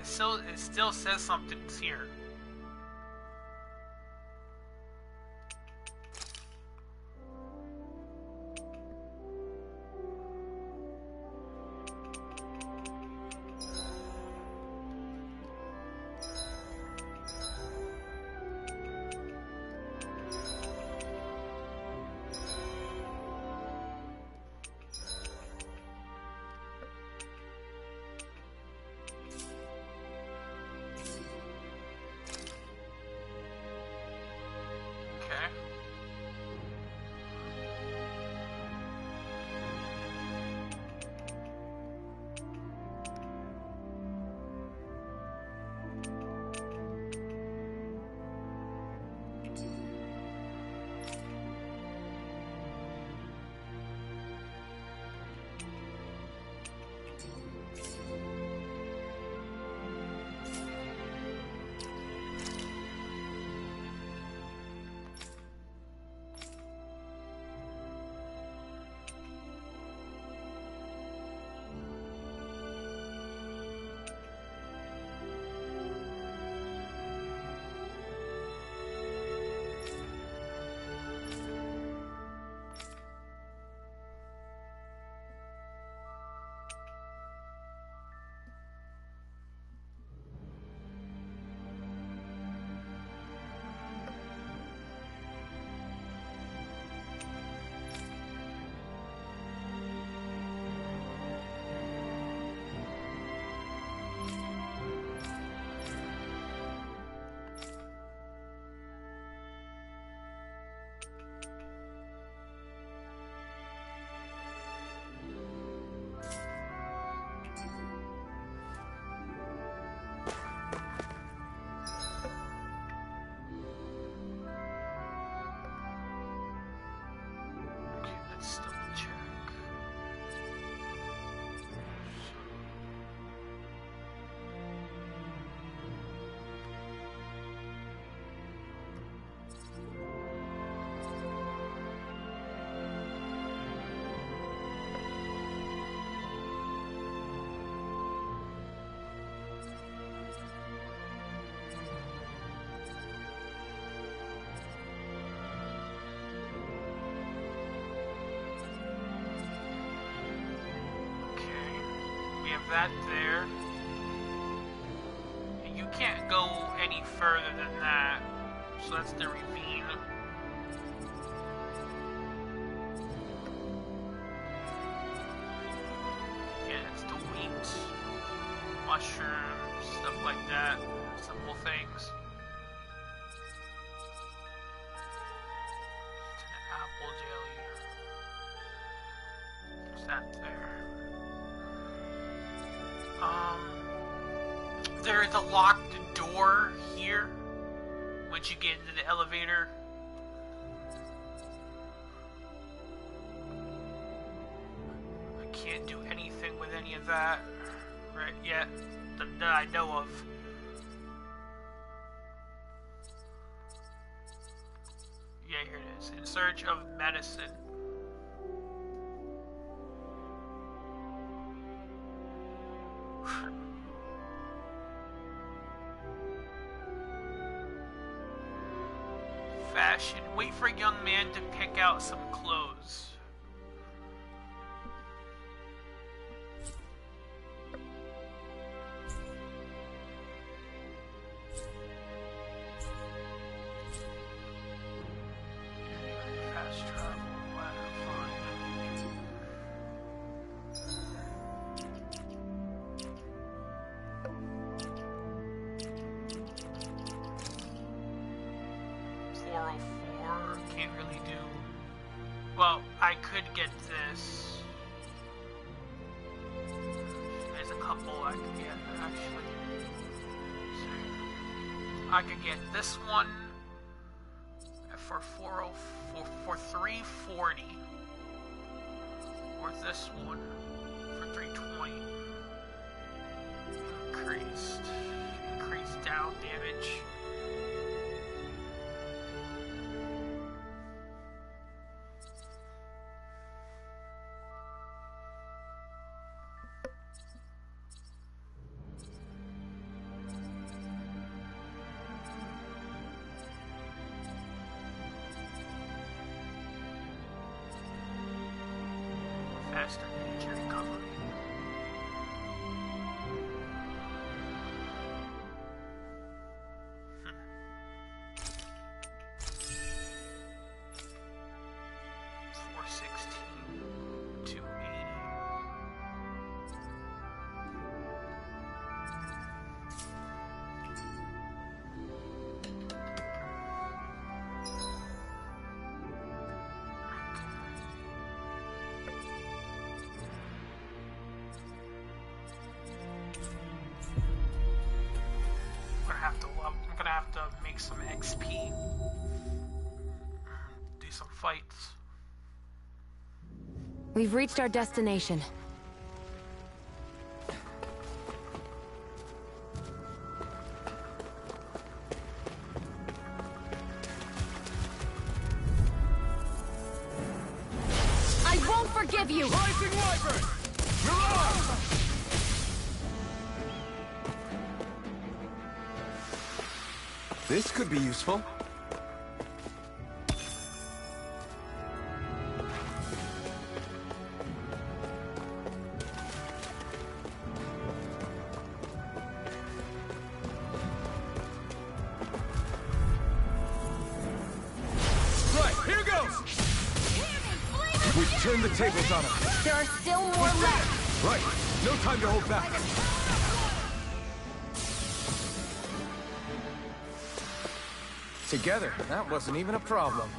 still says something's here. That there. You can't go any further than that. So that's the ravine. Yeah, it's the wheat, mushrooms, stuff like that. Simple things. It's an apple jelly. There's that there. There is a locked door here once you get into the elevator. I can't do anything with any of that right yet that I know of. Yeah, here it is. In search of medicine. Fashion. Wait for a young man to pick out some clothes. Fast travel, ladder, fine. 404, can't really do. Well, I could get this. There's a couple I could get, actually. So, I could get this one for 340, or this one for 320. Increased down damage. make some XP. Do some fights. We've reached our destination. I won't forgive you! Rising Wyvern! You're on! This could be useful. Turn the tables on them. There are still more left. Right. No time to hold back. Together, that wasn't even a problem.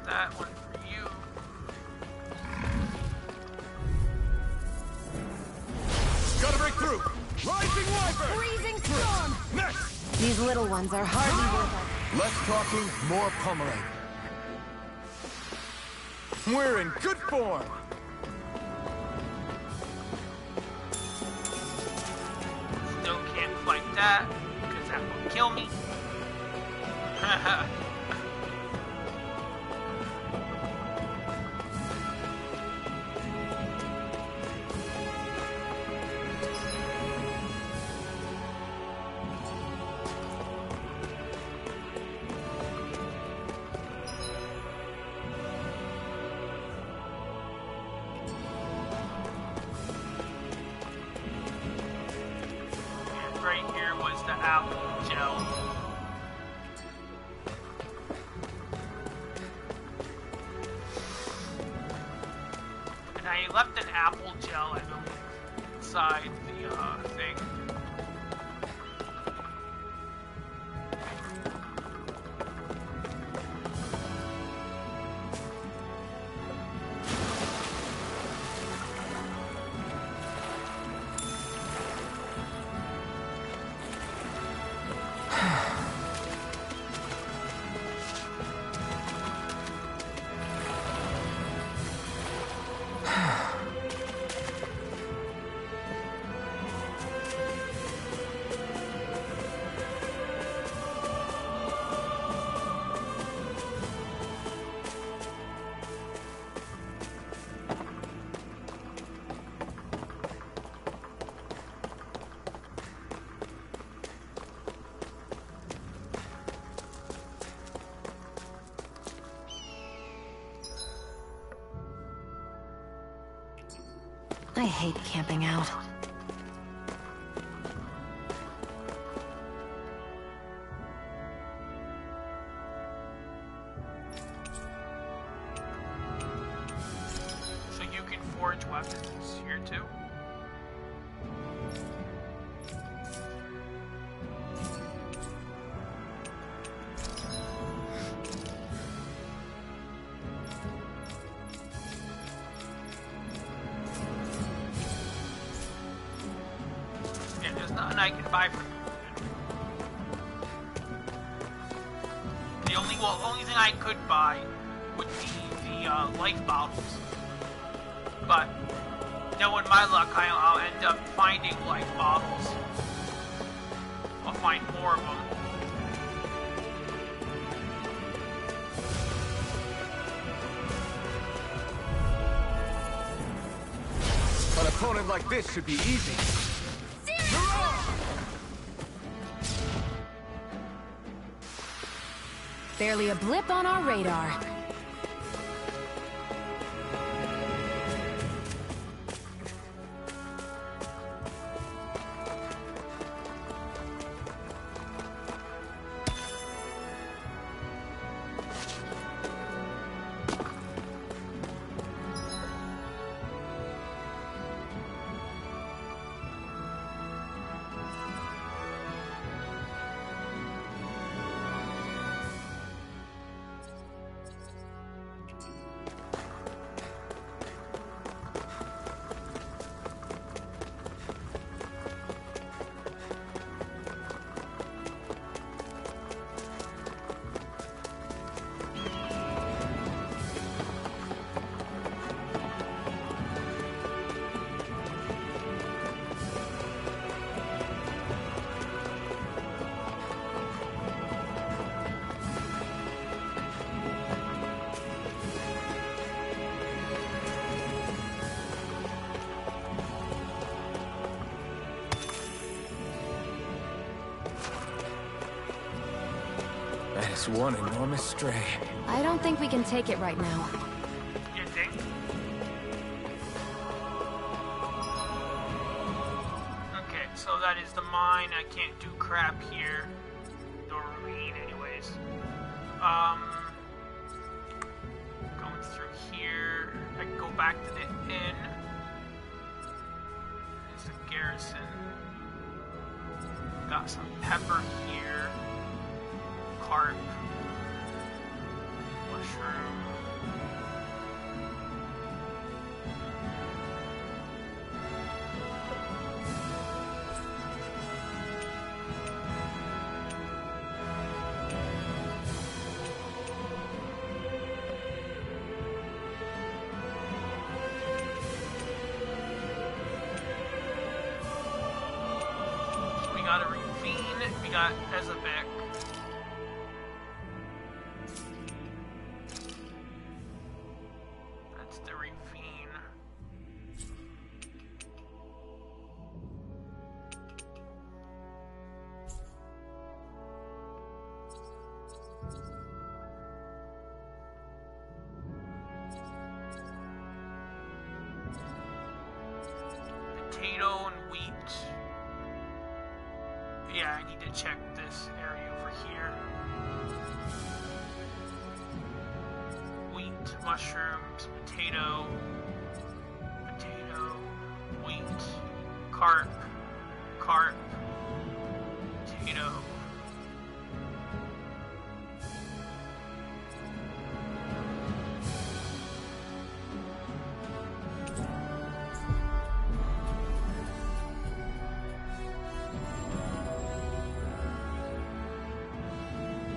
That one for you. Gotta break through! Rising Wyvern! Freezing storm! Next! These little ones are hardly worth it. Less talking, more pummeling. We're in good form! Still can't fight that, because that will kill me. Haha. Right here was the apple gel. And I left an apple gel, I believe, inside the thing. I hate camping out. So you can forge weapons here too? Yeah, there's nothing I can buy from you. The only thing I could buy would be the life bottles. but knowing my luck, I'll end up finding like bottles. I'll find more of them. An opponent like this should be easy. Barely a blip on our radar. That is one enormous stray. I don't think we can take it right now. You think? Okay, so that is the mine. I can't do crap here. The ravine, anyways. Going through here. I can go back to the inn. There's a garrison. Got some pepper here. Carp. Mushroom. So we got a ravine, we got Ezebek. That's the ravine. Potato and wheat. Yeah, I need to check this area over here. Wheat, mushrooms, potato, wheat, carp, potato.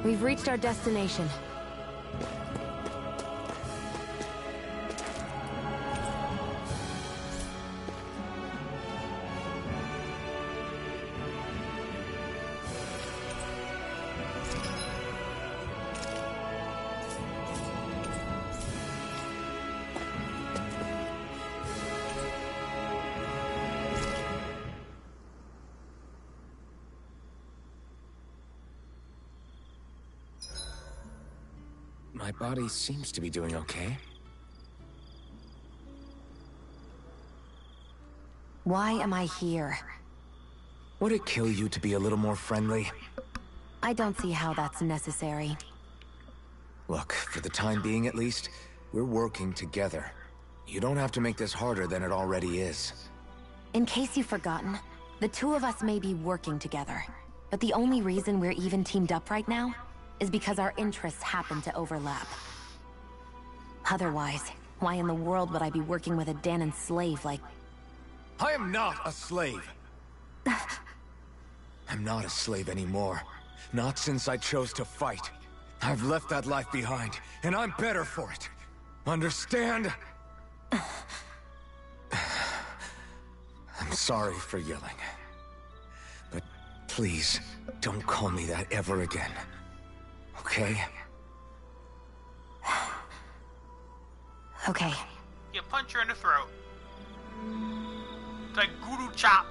We've reached our destination. My body seems to be doing okay. Why am I here? Would it kill you to be a little more friendly? I don't see how that's necessary. Look, for the time being at least, we're working together. You don't have to make this harder than it already is. In case you've forgotten, the two of us may be working together, but the only reason we're even teamed up right now is because our interests happen to overlap. Otherwise, why in the world would I be working with a Danon slave like... I am not a slave! I'm not a slave anymore. Not since I chose to fight. I've left that life behind, and I'm better for it. Understand? Sorry for yelling. But please, don't call me that ever again. Okay? Okay. You punch her in the throat. It's like guru chop.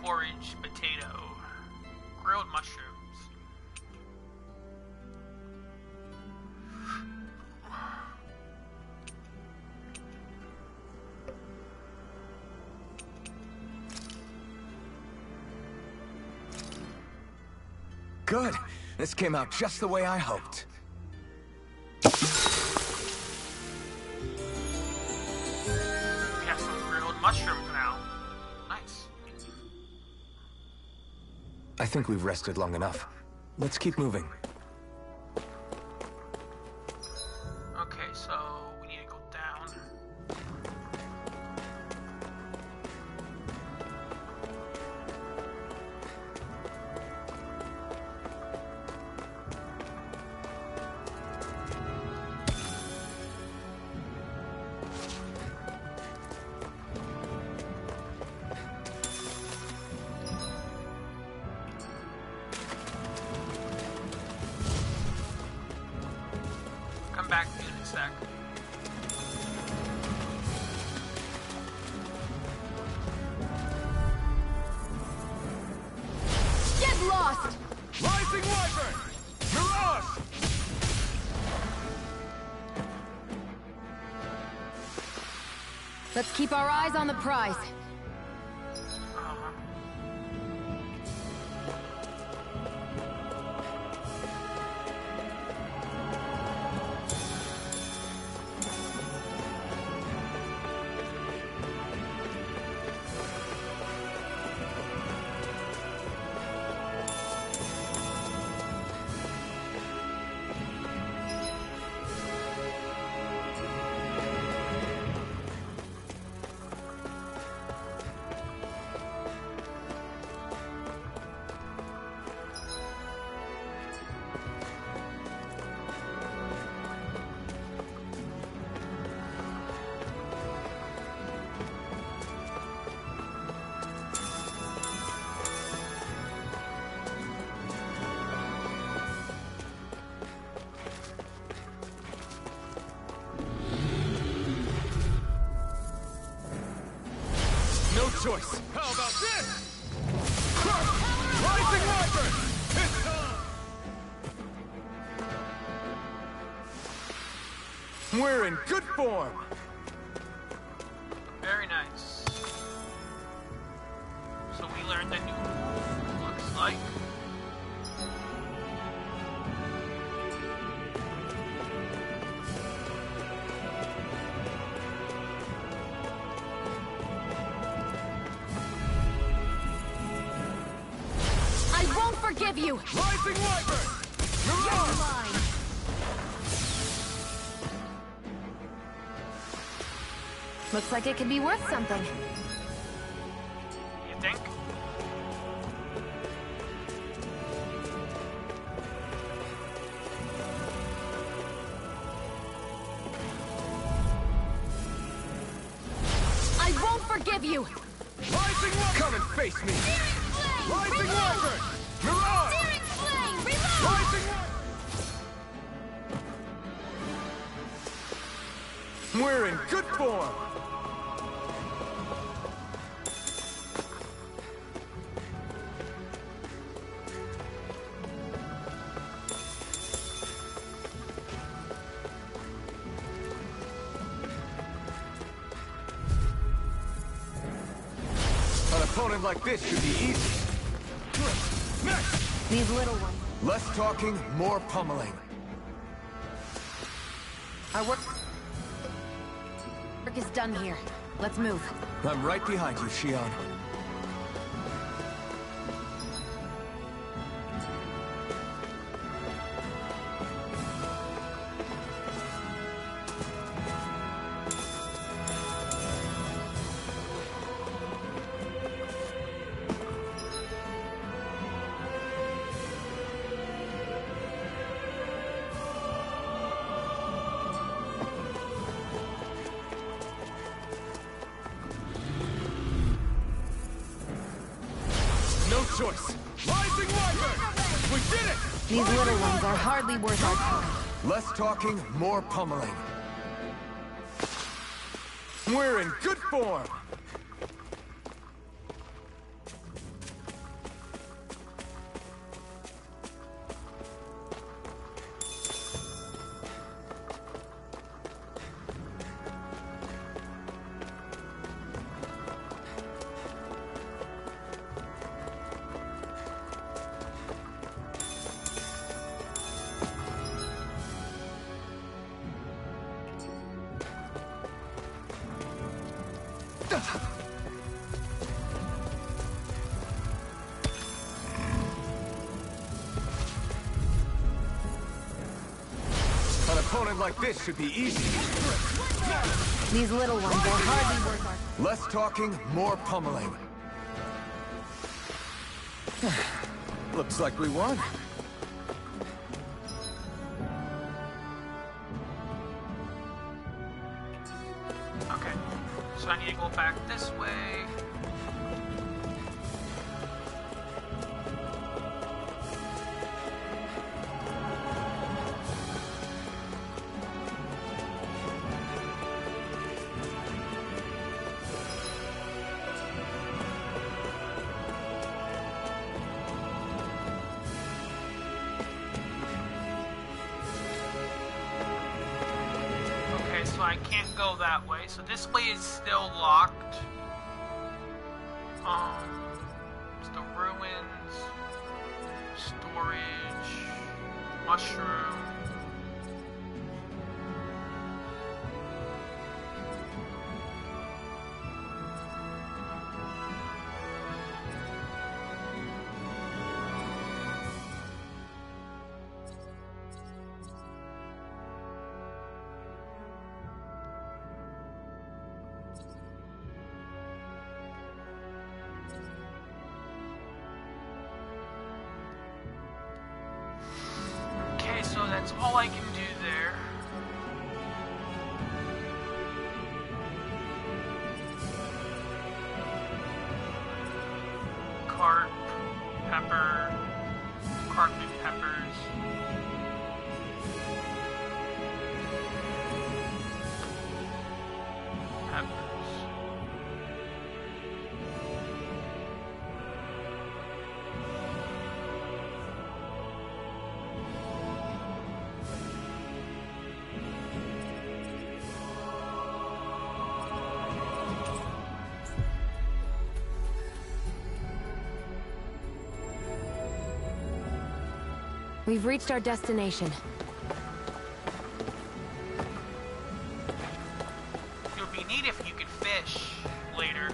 Porridge, potato, grilled mushrooms. Good. This came out just the way I hoped. We have some grilled mushrooms now. Nice. I think we've rested long enough. Let's keep moving. Okay, so we need to go down. Come back in a sec. Get lost! Rising Wyvern! Mirage! Let's keep our eyes on the prize. No choice. How about this? Rising Wyvern! It's time! We're in good form. Very nice. So we learned a new move, looks like. I won't forgive you! Rising Wyvern! Mirage! Mine. Looks like it could be worth something. You think? I won't forgive you! Rising Wyvern! Come and face me! Rising Wyvern! Mirage! Searing flame! Reload! Rising Wyvern! We're in good form! An opponent like this should be easy. Next! These little ones. Less talking, more pummeling. Our work is done here. Let's move. I'm right behind you, Shion. choice! Rising Rider! We did it! These little ones are hardly worth our time. Less talking, more pummeling. We're in good form! An opponent like this should be easy. These little ones are hardly worth our... Less talking, more pummeling. Looks like we won. Okay, so I need to go back this way. So I can't go that way. So this way is still locked. It's the ruins, storage, mushroom. So that's all I can do there. Carp, pepper, carp and peppers. Peppers. We've reached our destination. It would be neat if you could fish later.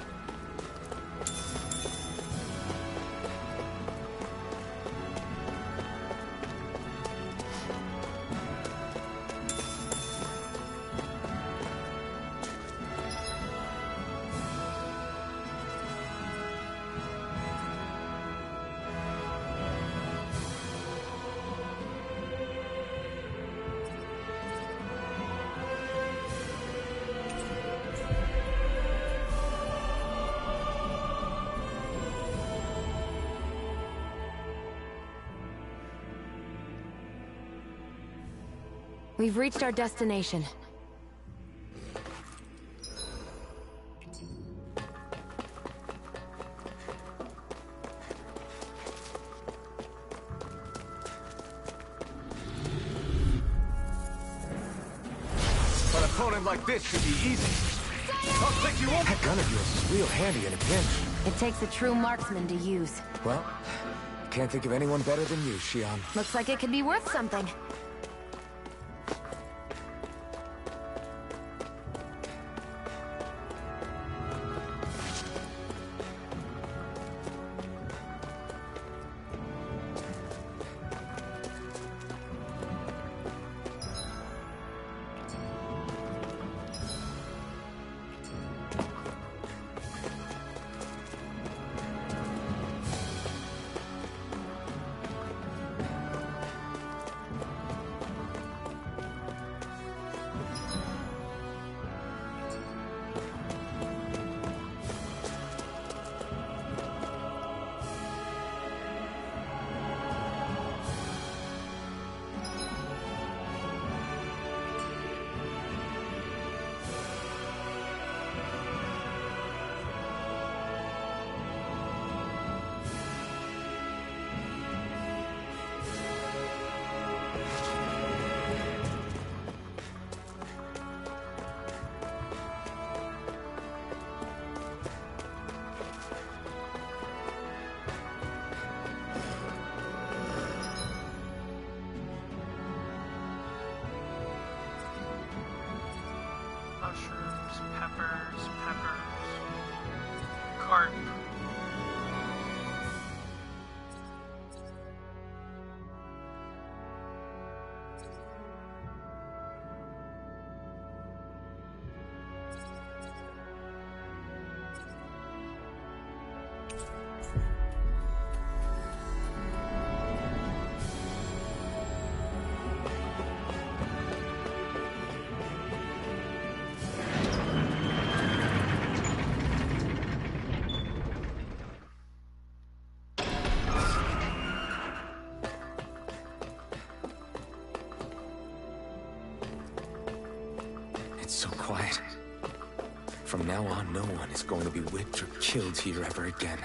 We've reached our destination. An opponent like this should be easy. I'll take you on. That gun of yours is real handy in a pinch. It takes a true marksman to use. Well, can't think of anyone better than you, Xion. Looks like it could be worth something. so quiet. From now on, no one is going to be whipped or killed here ever again.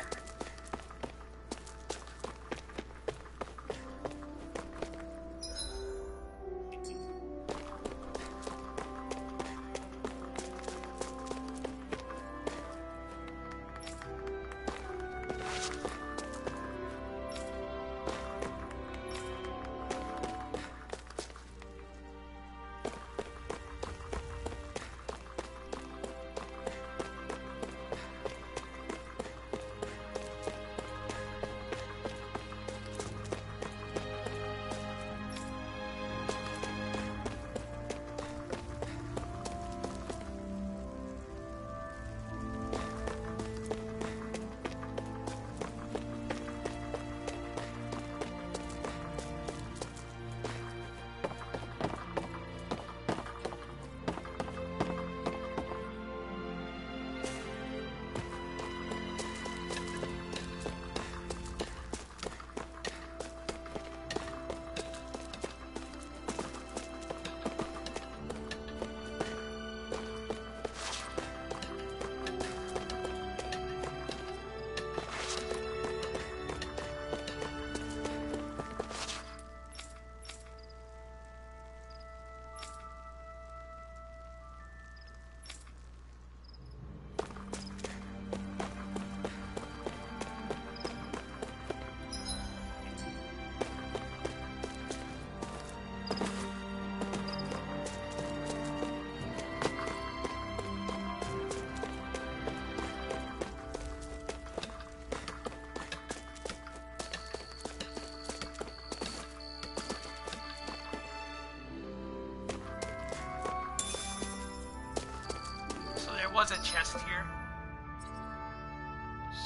Was a chest here.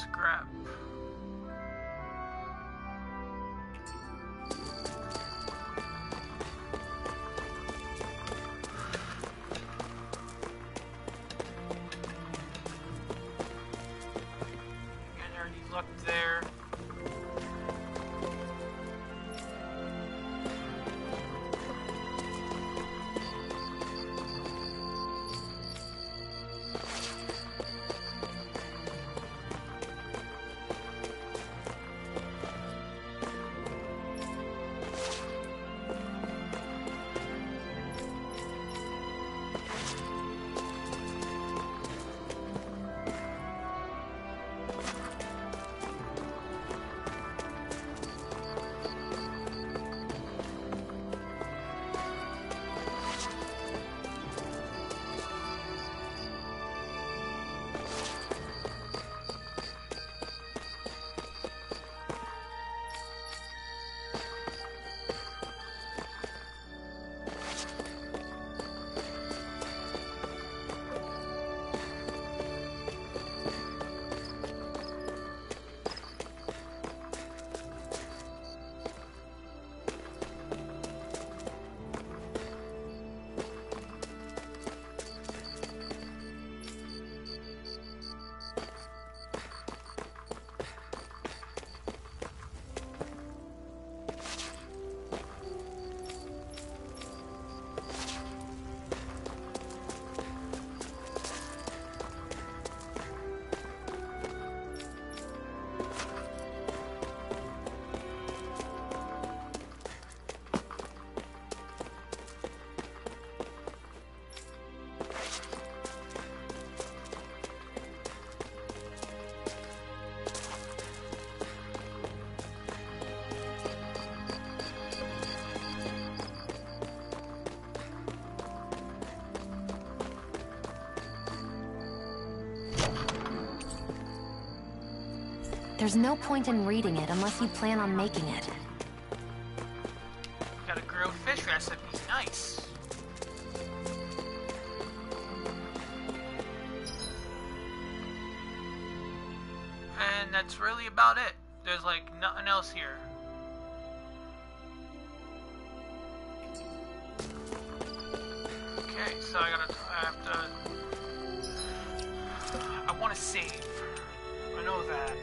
Scrap. I already looked there. There's no point in reading it unless you plan on making it. Got a grilled fish recipe. Nice. And that's really about it. There's like nothing else here. Okay, so I have to. I want to save. I know that.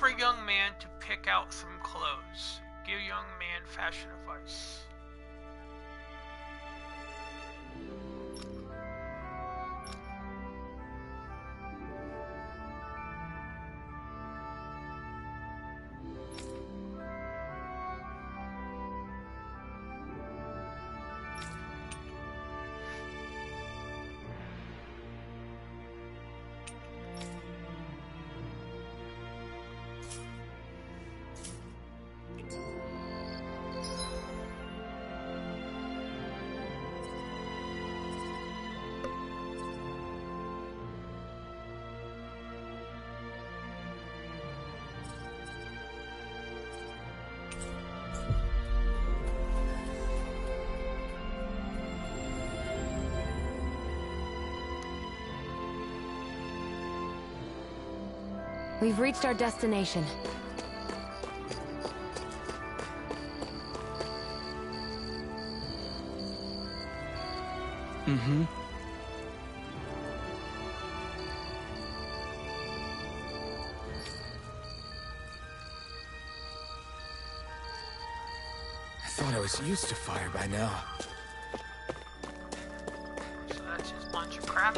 for young man to pick out some clothes. Give young man fashion advice. We've reached our destination. Mm-hmm. I thought I was used to fire by now. So that's just a bunch of crap.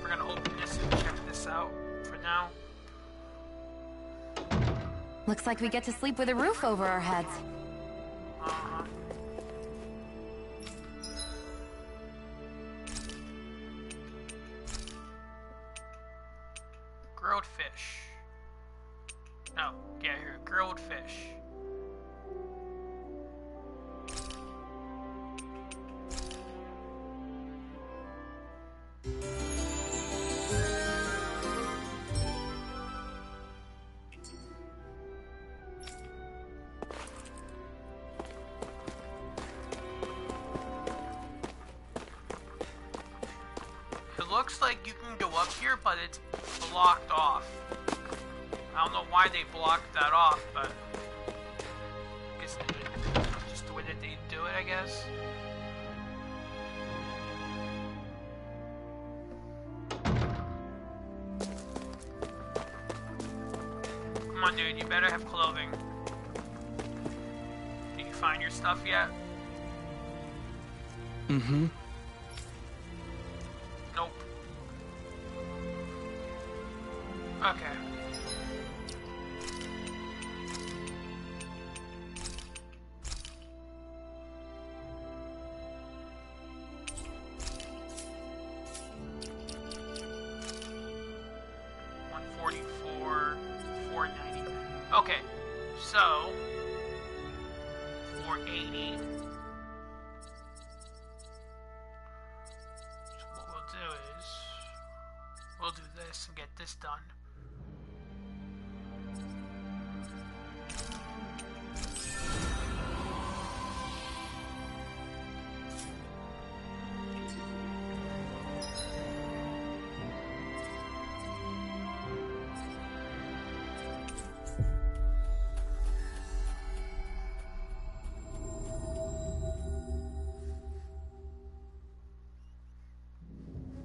We're gonna open this and check this out for now. Looks like we get to sleep with a roof over our heads. Grilled fish. No, yeah, here, grilled fish. It looks like you can go up here, but it's blocked off. I don't know why they blocked that off, but I guess just the way that they do it, I guess. Come on, dude, you better have clothing. Did you find your stuff yet? Mm-hmm. Nope. Okay. Okay, so 480. So what we'll do is we'll do this and get this done.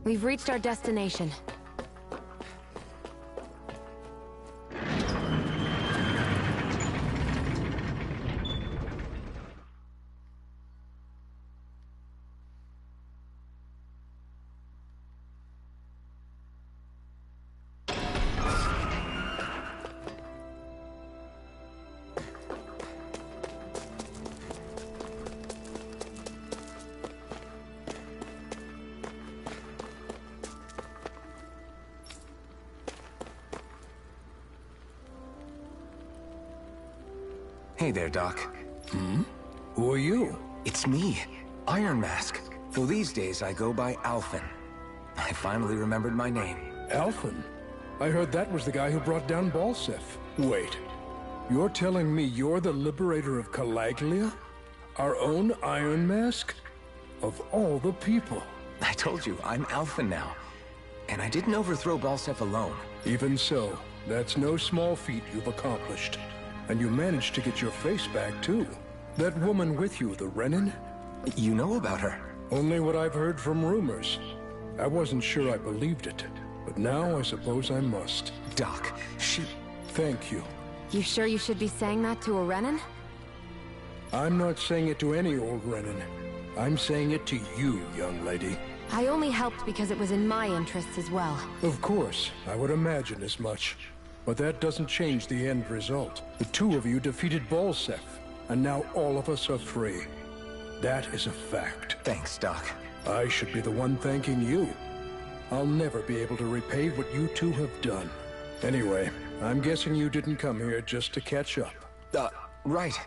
We've reached our destination. Hey there, Doc. Hmm? Who are you? It's me, Iron Mask. Though these days I go by Alphen. I finally remembered my name. Alphen? I heard that was the guy who brought down Balsef. Wait, you're telling me you're the liberator of Calaglia? Our own Iron Mask? Of all the people. I told you, I'm Alphen now. And I didn't overthrow Balsef alone. Even so, that's no small feat you've accomplished. And you managed to get your face back, too. That woman with you, the Renin? You know about her? Only what I've heard from rumors. I wasn't sure I believed it. But now I suppose I must. Doc, she... Thank you. You sure you should be saying that to a Renan? I'm not saying it to any old Renan. I'm saying it to you, young lady. I only helped because it was in my interests as well. Of course, I would imagine as much. But that doesn't change the end result. The two of you defeated Balsef, and now all of us are free. That is a fact. Thanks, Doc. I should be the one thanking you. I'll never be able to repay what you two have done. Anyway, I'm guessing you didn't come here just to catch up. Right.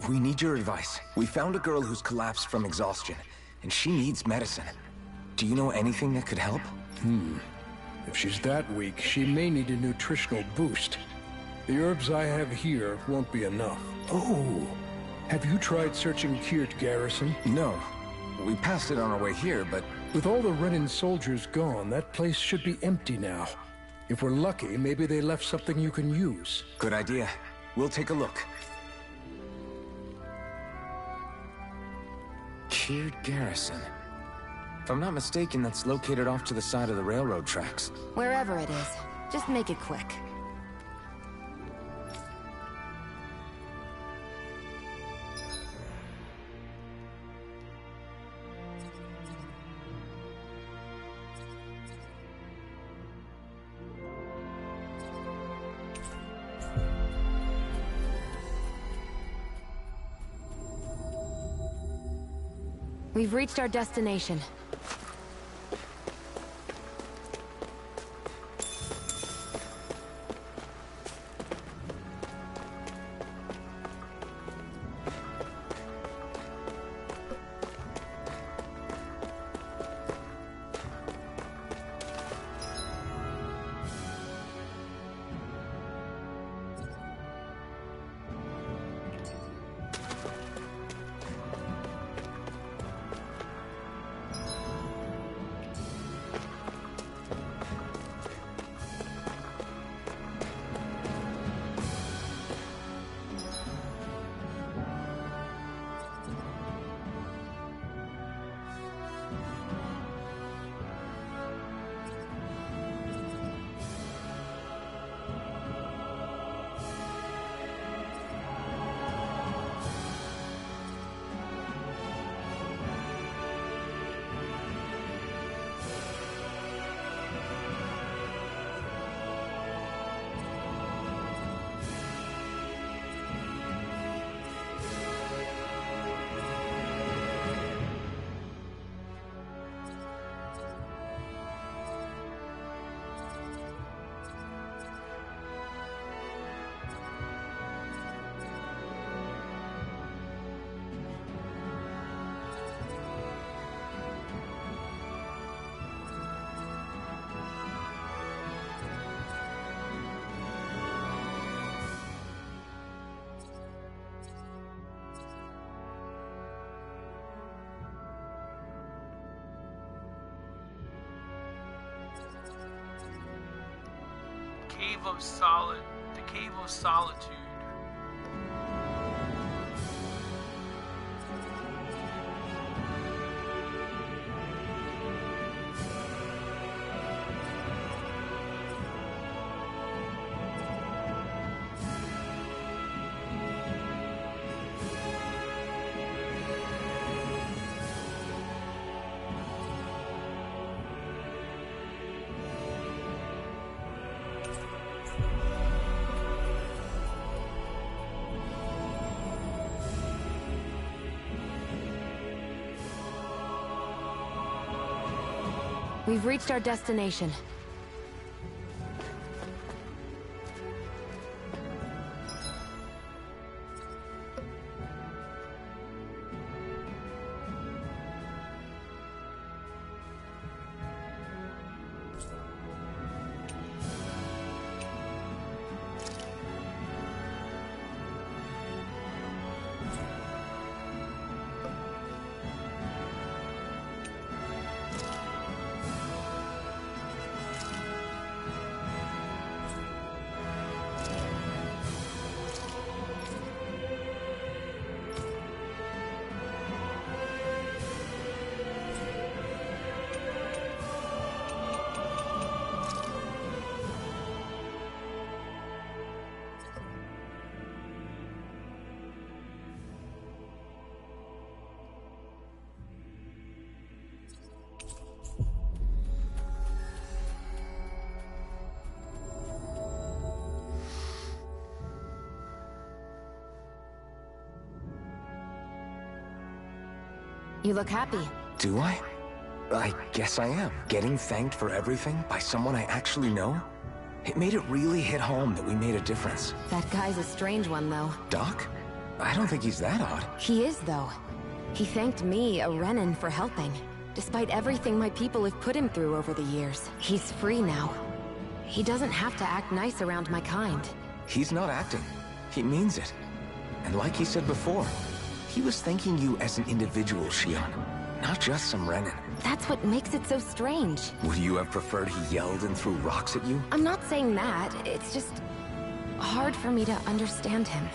We need your advice. We found a girl who's collapsed from exhaustion, and she needs medicine. Do you know anything that could help? If she's that weak, she may need a nutritional boost. The herbs I have here won't be enough. Oh, have you tried searching Kirt Garrison? No. We passed it on our way here, but... With all the Renan soldiers gone, that place should be empty now. If we're lucky, maybe they left something you can use. Good idea. We'll take a look. Kirt Garrison. If I'm not mistaken, that's located off to the side of the railroad tracks. Wherever it is, just make it quick. We've reached our destination. The Cave of Solitude. We've reached our destination. You look happy. Do I? I guess I am. Getting thanked for everything by someone I actually know? It made it really hit home that we made a difference. That guy's a strange one, though. Doc? I don't think he's that odd. He is, though. He thanked me, a Renan, for helping. Despite everything my people have put him through over the years. He's free now. He doesn't have to act nice around my kind. He's not acting. He means it. And like he said before, he was thanking you as an individual, Shion. Not just some Renan. That's what makes it so strange. Would you have preferred he yelled and threw rocks at you? I'm not saying that. It's just hard for me to understand him.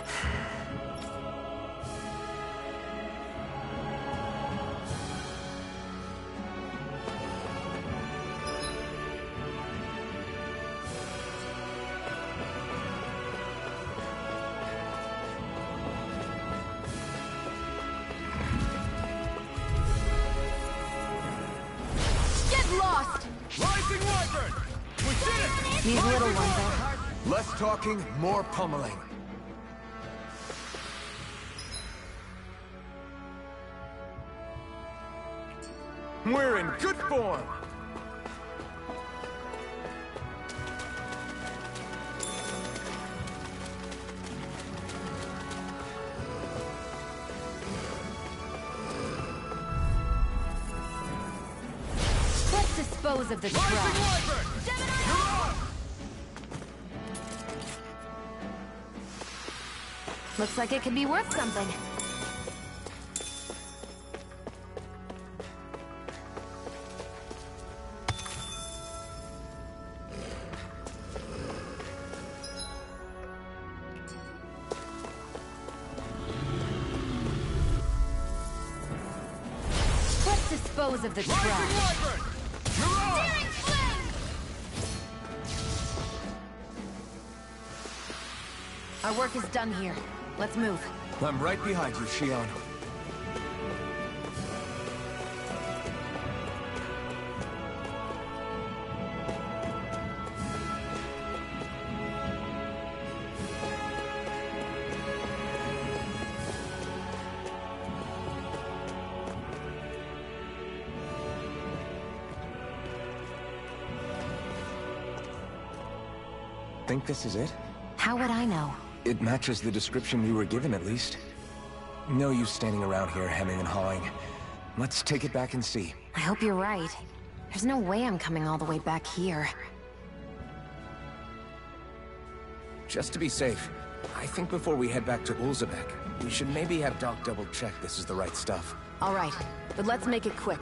These little ones are... Less talking, more pummeling. We're in good form! Let's dispose of the trash. Looks like it could be worth something. Let's dispose of the trash. Our work is done here. Let's move. I'm right behind you, Shion. Think this is it? How would I know? It matches the description we were given, at least. No use standing around here hemming and hawing. Let's take it back and see. I hope you're right. There's no way I'm coming all the way back here. Just to be safe, I think before we head back to Ulzebek, we should maybe have Doc double-check this is the right stuff. All right, but let's make it quick.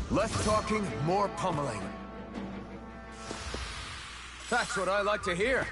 Less talking, more pummeling. That's what I like to hear.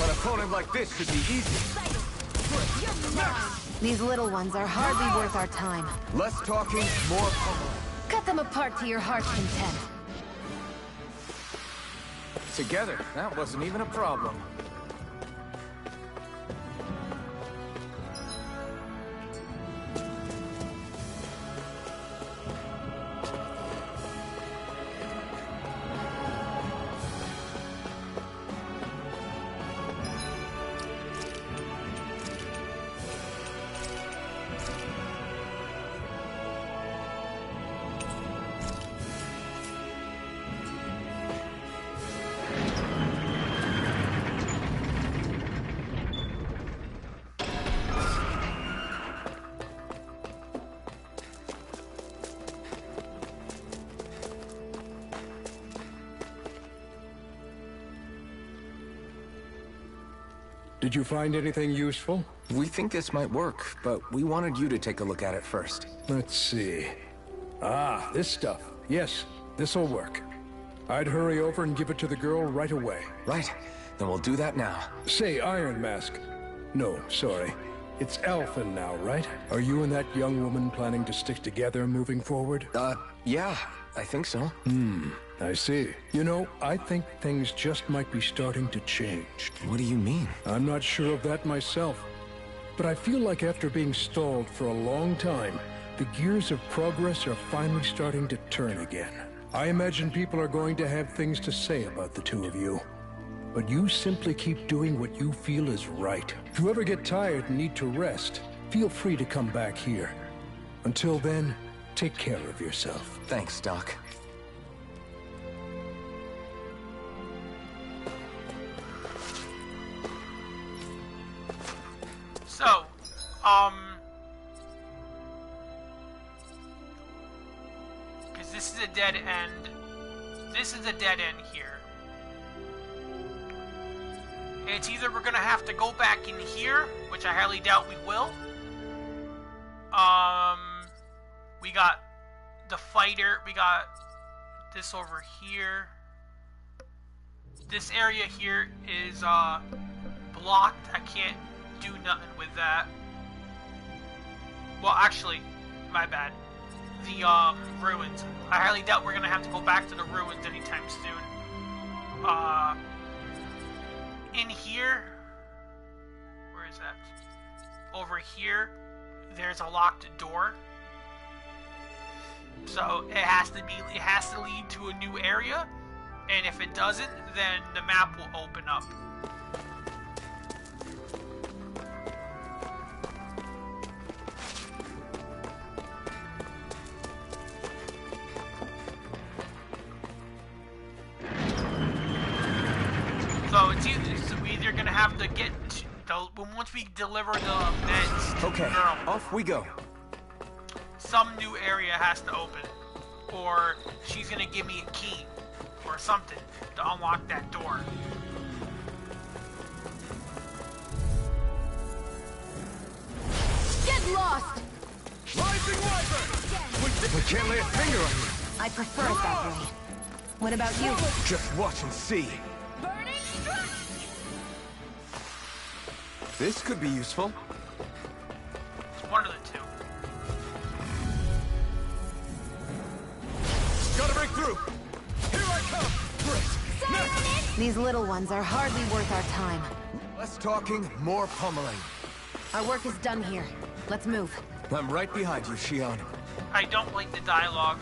An opponent like this should be easy. These little ones are hardly worth our time. Less talking, more pummeling. Cut them apart to your heart's content. Together, that wasn't even a problem. Did you find anything useful? We think this might work, but we wanted you to take a look at it first. Let's see. Ah, this stuff. Yes, this'll work. I'd hurry over and give it to the girl right away. Right. Then we'll do that now. Say, Iron Mask. No, sorry. It's Alphen now, right? Are you and that young woman planning to stick together moving forward? Yeah, I think so. I see. You know, I think things just might be starting to change. What do you mean? I'm not sure of that myself. But I feel like after being stalled for a long time, the gears of progress are finally starting to turn again. I imagine people are going to have things to say about the two of you. But you simply keep doing what you feel is right. If you ever get tired and need to rest, feel free to come back here. Until then, take care of yourself. Thanks, Doc. So, because this is a dead end. This is a dead end here. It's either we're gonna have to go back in here, which I highly doubt we will. We got the fighter, we got this over here. This area here is, blocked. I can't do nothing with that. Well, actually, my bad. The, ruins. I highly doubt we're gonna have to go back to the ruins anytime soon. In here, where is that? Over here, there's a locked door. So it has to lead to a new area, and if it doesn't, then the map will open up. So we're either gonna have to get once we deliver the meds to the girl, off we go. some new area has to open, or she's gonna give me a key or something to unlock that door. Get lost! Rising Wyvern! We can't lay a finger on you. I prefer it that way. What about you? Just watch and see. Burning strike! This could be useful. It's one of the two. Gotta break through. Here I come. Great. These little ones are hardly worth our time. Less talking, more pummeling. Our work is done here. Let's move. I'm right behind you, Shion. I don't like the dialogue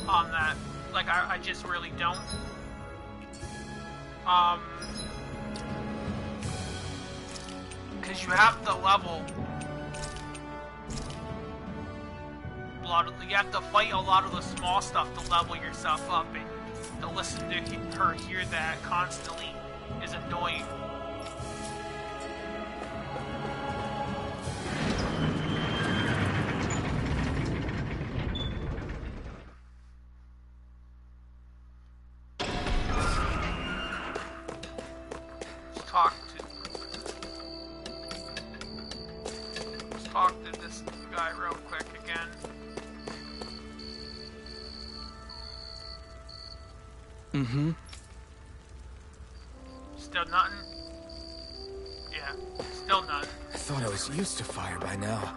on that. Like, I just really don't. Because you have to level. You have to fight a lot of the small stuff to level yourself up, and to listen to her hear that constantly is annoying. Let's talk to this guy real quick again. Mm-hmm. Still nothing? Yeah, still nothing. I thought I was used to fire by now.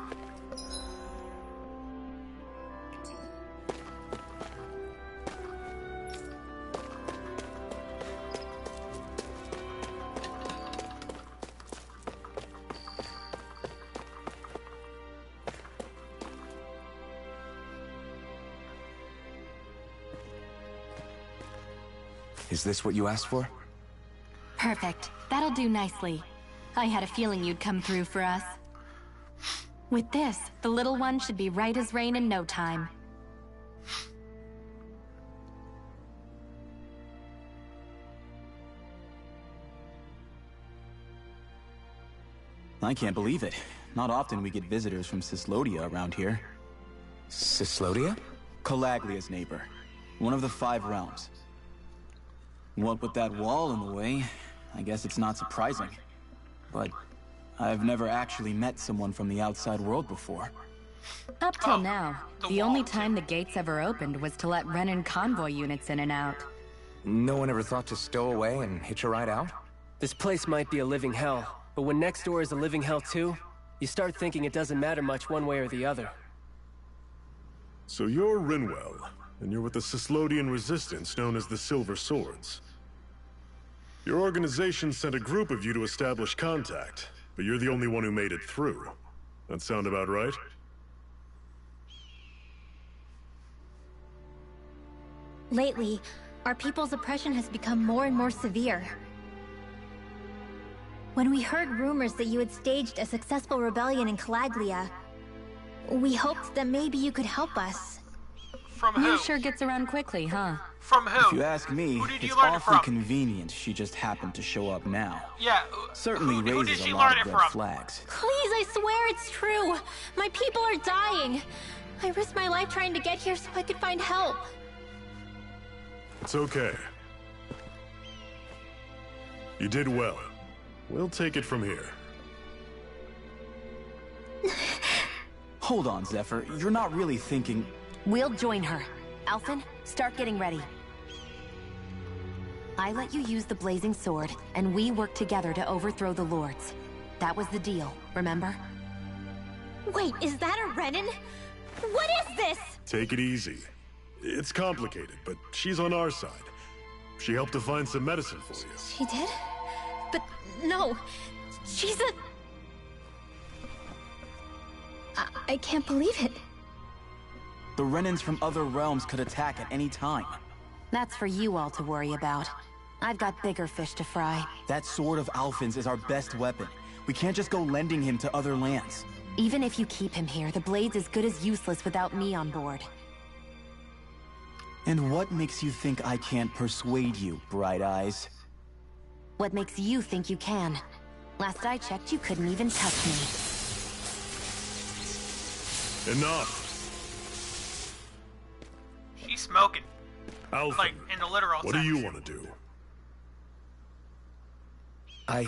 Is this what you asked for? Perfect. That'll do nicely. I had a feeling you'd come through for us. With this, the little one should be right as rain in no time. I can't believe it. Not often we get visitors from Cislodia around here. Cislodia? Calaglia's neighbor. One of the 5 realms. What with that wall in the way, I guess it's not surprising. But I've never actually met someone from the outside world before. Up till now, the only wall, time the gates ever opened was to let Renan convoy units in and out. No one ever thought to stow away and hitch a ride out? This place might be a living hell, but when next door is a living hell too, you start thinking it doesn't matter much one way or the other. So you're Rinwell, and you're with the Cislodian resistance known as the Silver Swords. Your organization sent a group of you to establish contact, but you're the only one who made it through. That sound about right? Lately, our people's oppression has become more and more severe. When we heard rumors that you had staged a successful rebellion in Calaglia, we hoped that maybe you could help us. From who? News sure gets around quickly, huh? From who? If you ask me, Who did you it's learn it awfully from? convenient she just happened to show up now. Yeah. Certainly who did raises she a lot learn of it red from? flags. Please, I swear it's true! My people are dying! I risked my life trying to get here so I could find help. It's okay. You did well. We'll take it from here. Hold on, Zephyr. You're not really thinking... We'll join her. Alphen, start getting ready. I let you use the blazing sword, and we work together to overthrow the lords. That was the deal, remember? Wait, is that a Renan? What is this? Take it easy. It's complicated, but she's on our side. She helped to find some medicine for you. She did? But no, she's a... I can't believe it. The Renans from other realms could attack at any time. That's for you all to worry about. I've got bigger fish to fry. That sword of Alphen's is our best weapon. We can't just go lending him to other lands. Even if you keep him here, the blade's as good as useless without me on board. And what makes you think I can't persuade you, Bright Eyes? What makes you think you can? Last I checked, you couldn't even touch me. Enough! She's smoking. Alphen, Like, in the literal what sense. do you want to do? I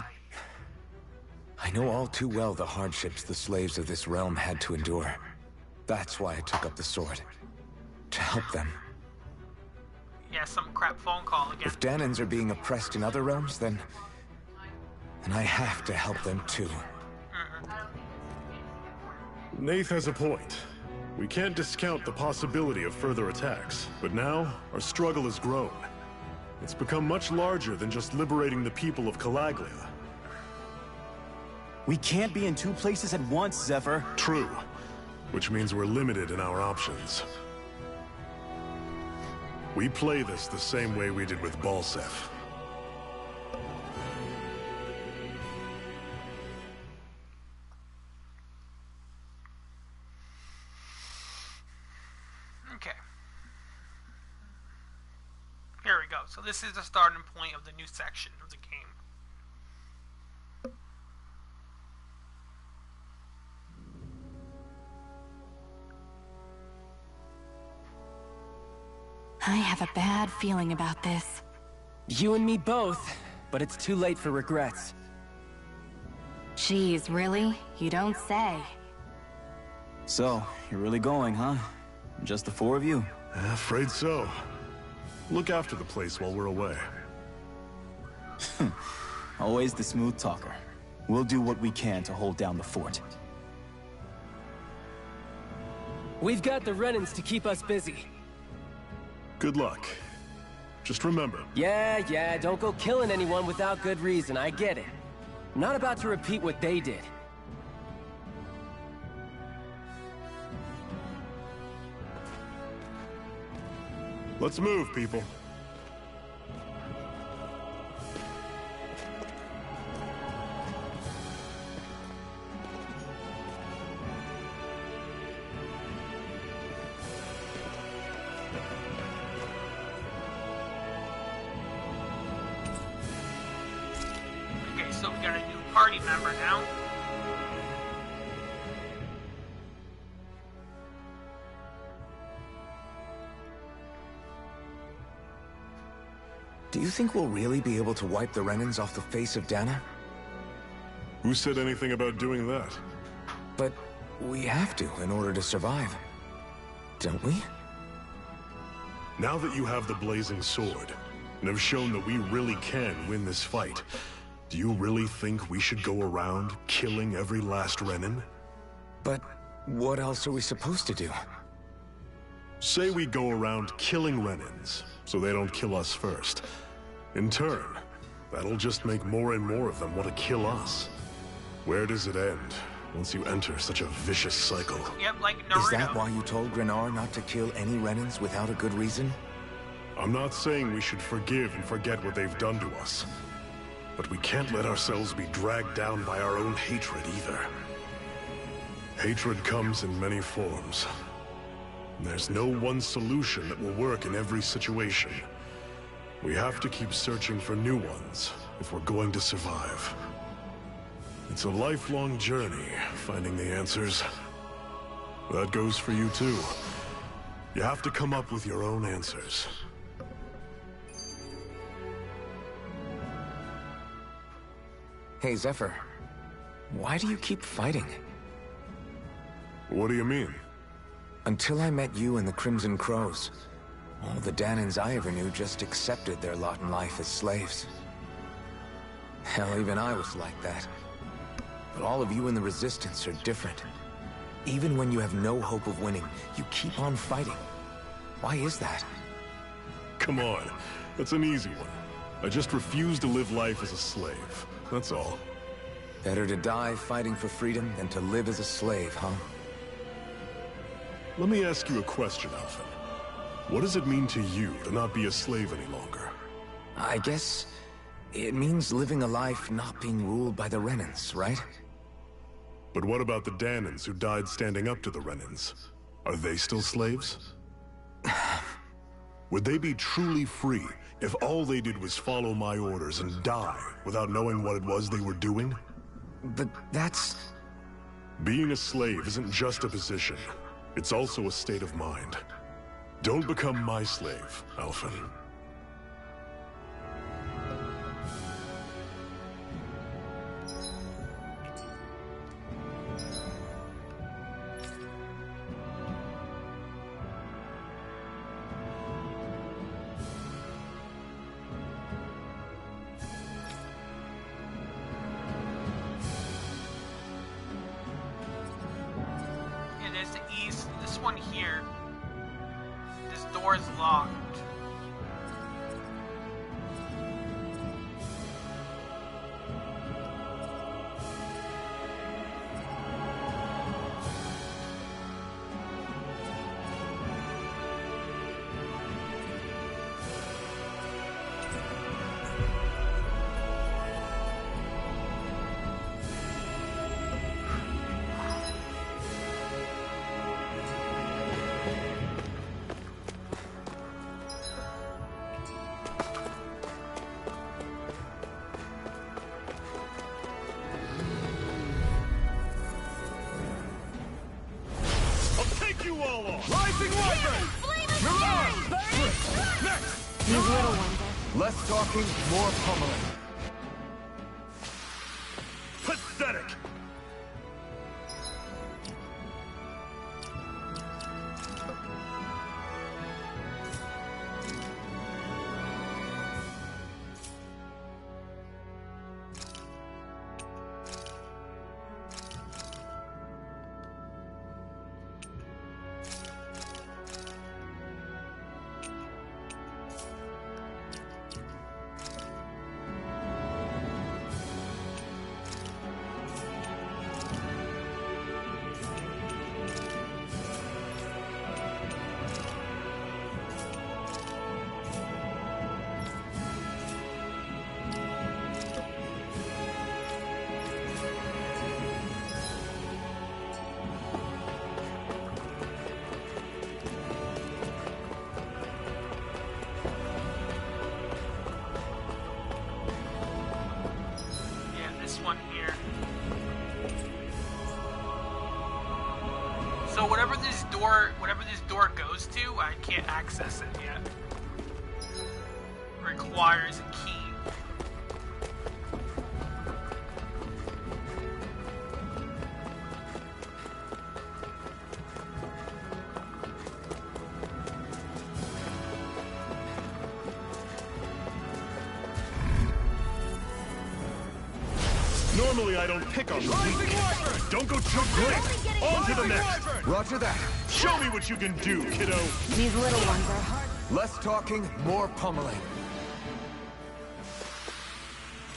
know all too well the hardships the slaves of this realm had to endure. That's why I took up the sword. To help them. Yeah, some crap phone call again. If Danans are being oppressed in other realms, then I have to help them too. Nath has a point. We can't discount the possibility of further attacks, but now, our struggle has grown. It's become much larger than just liberating the people of Calaglia. We can't be in 2 places at once, Zephyr. True, which means we're limited in our options. We play this the same way we did with Balsef. Okay. Here we go. So this is the starting point of the new section of the game. I have a bad feeling about this. You and me both, but it's too late for regrets. Jeez, really? You don't say. So, you're really going, huh? Just the 4 of you? Afraid so. Look after the place while we're away. Always the smooth talker. We'll do what we can to hold down the fort. We've got the Renans to keep us busy. Good luck. Just remember, Yeah, don't go killing anyone without good reason, I get it. I'm not about to repeat what they did. let's move, people. got a new party member now. Do you think we'll really be able to wipe the Renans off the face of Dana? Who said anything about doing that? But we have to in order to survive. Don't we? Now that you have the blazing sword, and have shown that we really can win this fight, do you really think we should go around killing every last Renan? But what else are we supposed to do? Say we go around killing Renans, so they don't kill us first. In turn, that'll just make more and more of them want to kill us. Where does it end, once you enter such a vicious cycle? Yep, like Naruto. Is that why you told Grenar not to kill any Renans without a good reason? I'm not saying we should forgive and forget what they've done to us. But we can't let ourselves be dragged down by our own hatred either. Hatred comes in many forms. And there's no one solution that will work in every situation. We have to keep searching for new ones if we're going to survive. It's a lifelong journey, finding the answers. That goes for you too. You have to come up with your own answers. Hey, Zephyr. Why do you keep fighting? What do you mean? Until I met you and the Crimson Crows, all the Danans I ever knew just accepted their lot in life as slaves. Hell, even I was like that. But all of you in the Resistance are different. Even when you have no hope of winning, you keep on fighting. Why is that? Come on, that's an easy one. I just refuse to live life as a slave, that's all. Better to die fighting for freedom than to live as a slave, huh? Let me ask you a question, Alphen. What does it mean to you to not be a slave any longer? I guess it means living a life not being ruled by the Renans, right? But what about the Danans who died standing up to the Renans? Are they still slaves? Would they be truly free if all they did was follow my orders and die without knowing what it was they were doing? But that's... Being a slave isn't just a position. It's also a state of mind. Don't become my slave, Alphen. One here. This door is locked. Less talking, more pummeling. Pathetic! So whatever this door goes to, I can't access it yet. Requires a key. Normally I don't pick on the weak. Don't go too quick. On to the next. Roger that. Show me what you can do, kiddo. These little ones are hard. Less talking, more pummeling.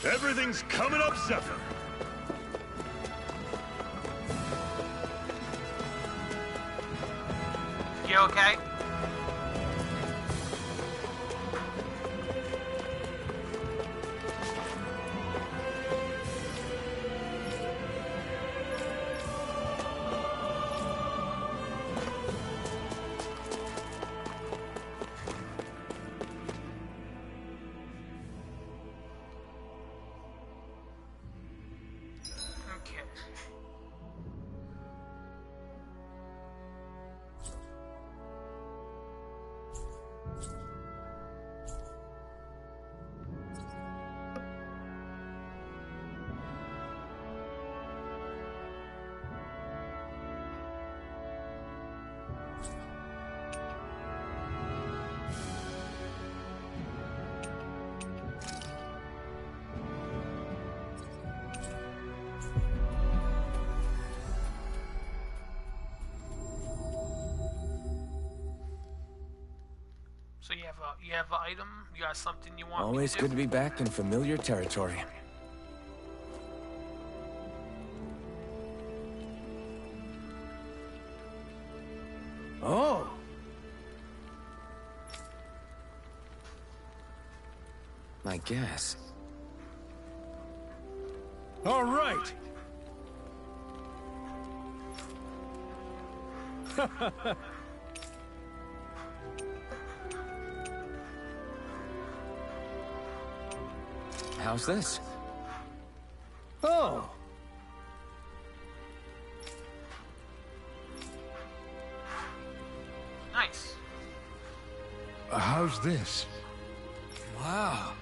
Everything's coming up, Zephyr. You okay? So you have an item? You got something you want Always me to do? good to be back in familiar territory. Oh! I guess. All right! How's this? Oh! Nice. How's this? Wow.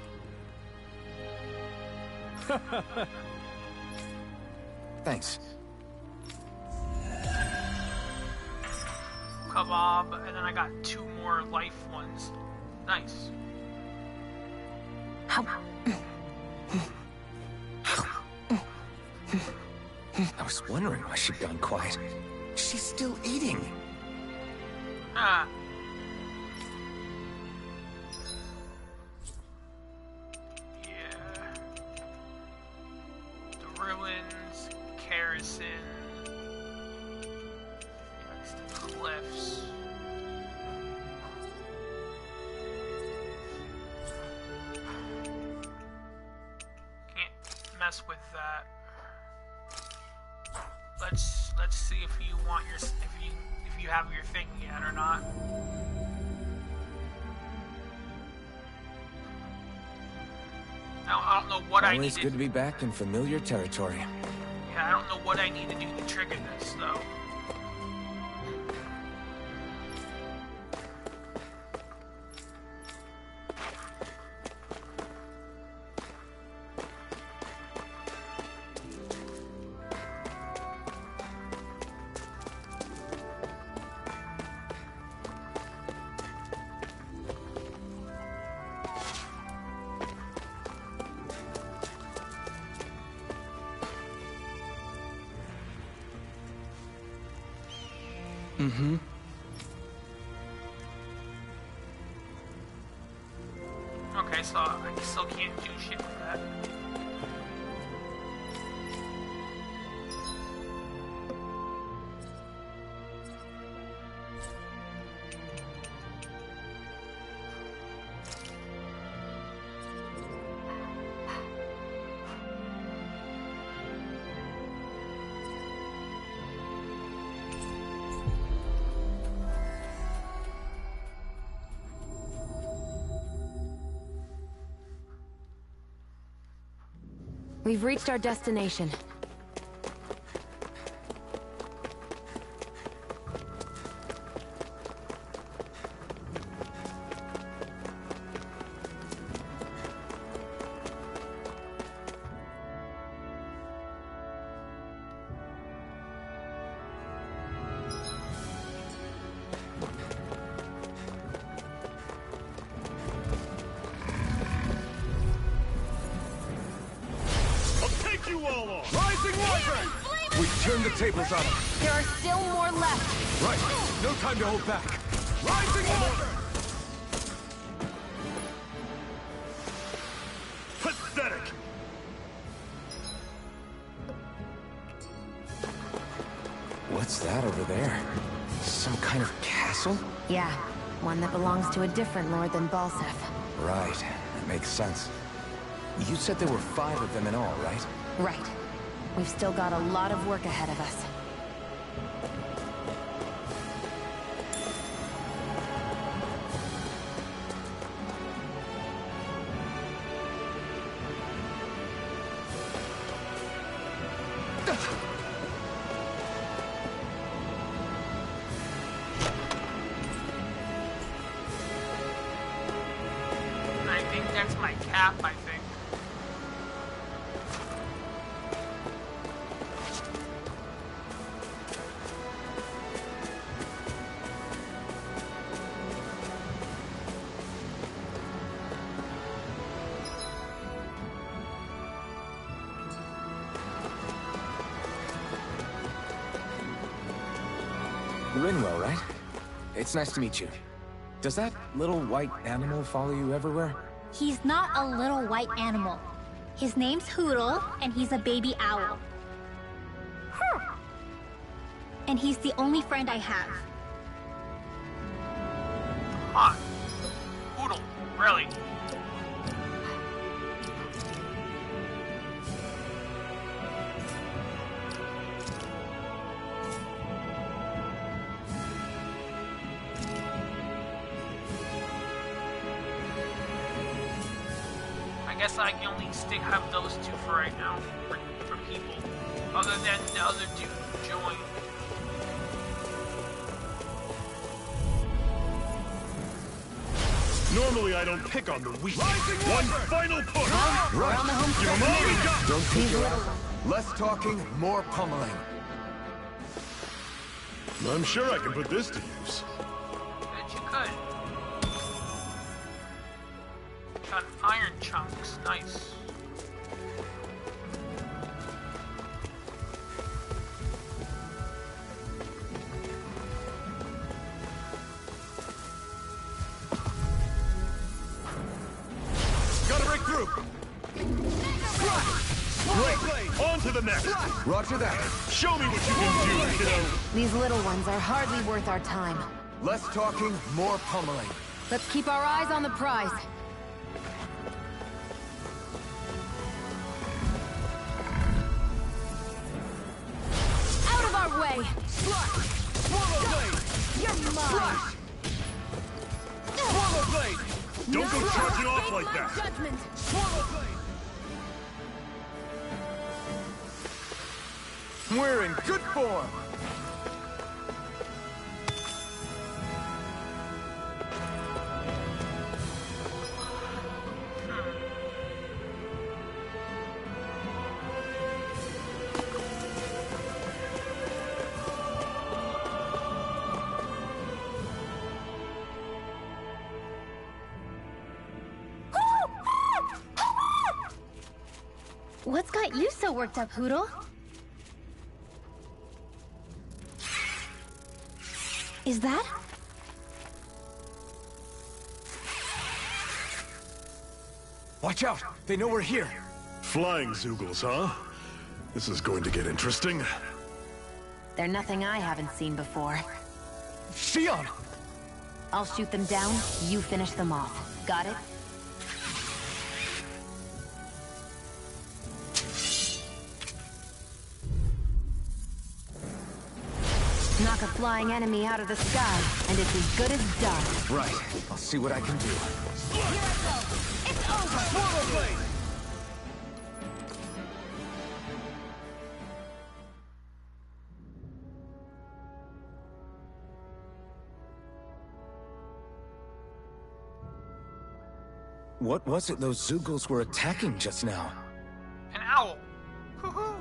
Thanks. Kebab, and then I got 2 more life ones. Nice. I was wondering why she'd gone quiet. She's still eating. Ah. Yeah. The ruins, Kerosene. That's the cliffs. Can't mess with that. Let's see if you want your if you have your thing yet or not. Now I don't know what I need Always good to be back in familiar territory. Yeah, I don't know what I need to do to trigger this though. Mm-hmm. Okay, so I still can't do shit with that. We've reached our destination. turn! We turned the tables on them. There are still more left. Right. No time to hold back. Rising water! Pathetic! What's that over there? Some kind of castle? Yeah, one that belongs to a different lord than Balsef. Right. That makes sense. You said there were 5 of them in all, right? Right. We've still got a lot of work ahead of us. I think that's my cap, I think. Rinwell, right? It's nice to meet you. Does that little white animal follow you everywhere? He's not a little white animal. His name's Hoodle, and he's a baby owl. And he's the only friend I have. Huh. Oodle, really? I guess I can only have those 2 for right now, for people. Other than the other 2 who joined. Normally I don't pick on the weak. One final push! Right. On the home Give 'em all you got! Don't take your out. Less talking, more pummeling. I'm sure I can put this to use. Bet you could. Got iron chunks, nice. Gotta break through! Great! On to the next! Roger that. Show me what you can do, kiddo! These little ones are hardly worth our time. Less talking, more pummeling. Let's keep our eyes on the prize. Out of our way! You're mine! Don't go charging off like that! Judgment! We're in good form. What's got you so worked up, Hoodle? Is that? Watch out! They know we're here. Flying Zoogles, huh? This is going to get interesting. They're nothing I haven't seen before. Shion! I'll shoot them down, you finish them off. Got it? Knock a flying enemy out of the sky, and it's as good as done. Right. I'll see what I can do. Here I go! It's over! What was it those Zoogles were attacking just now? An owl. Hoo-hoo.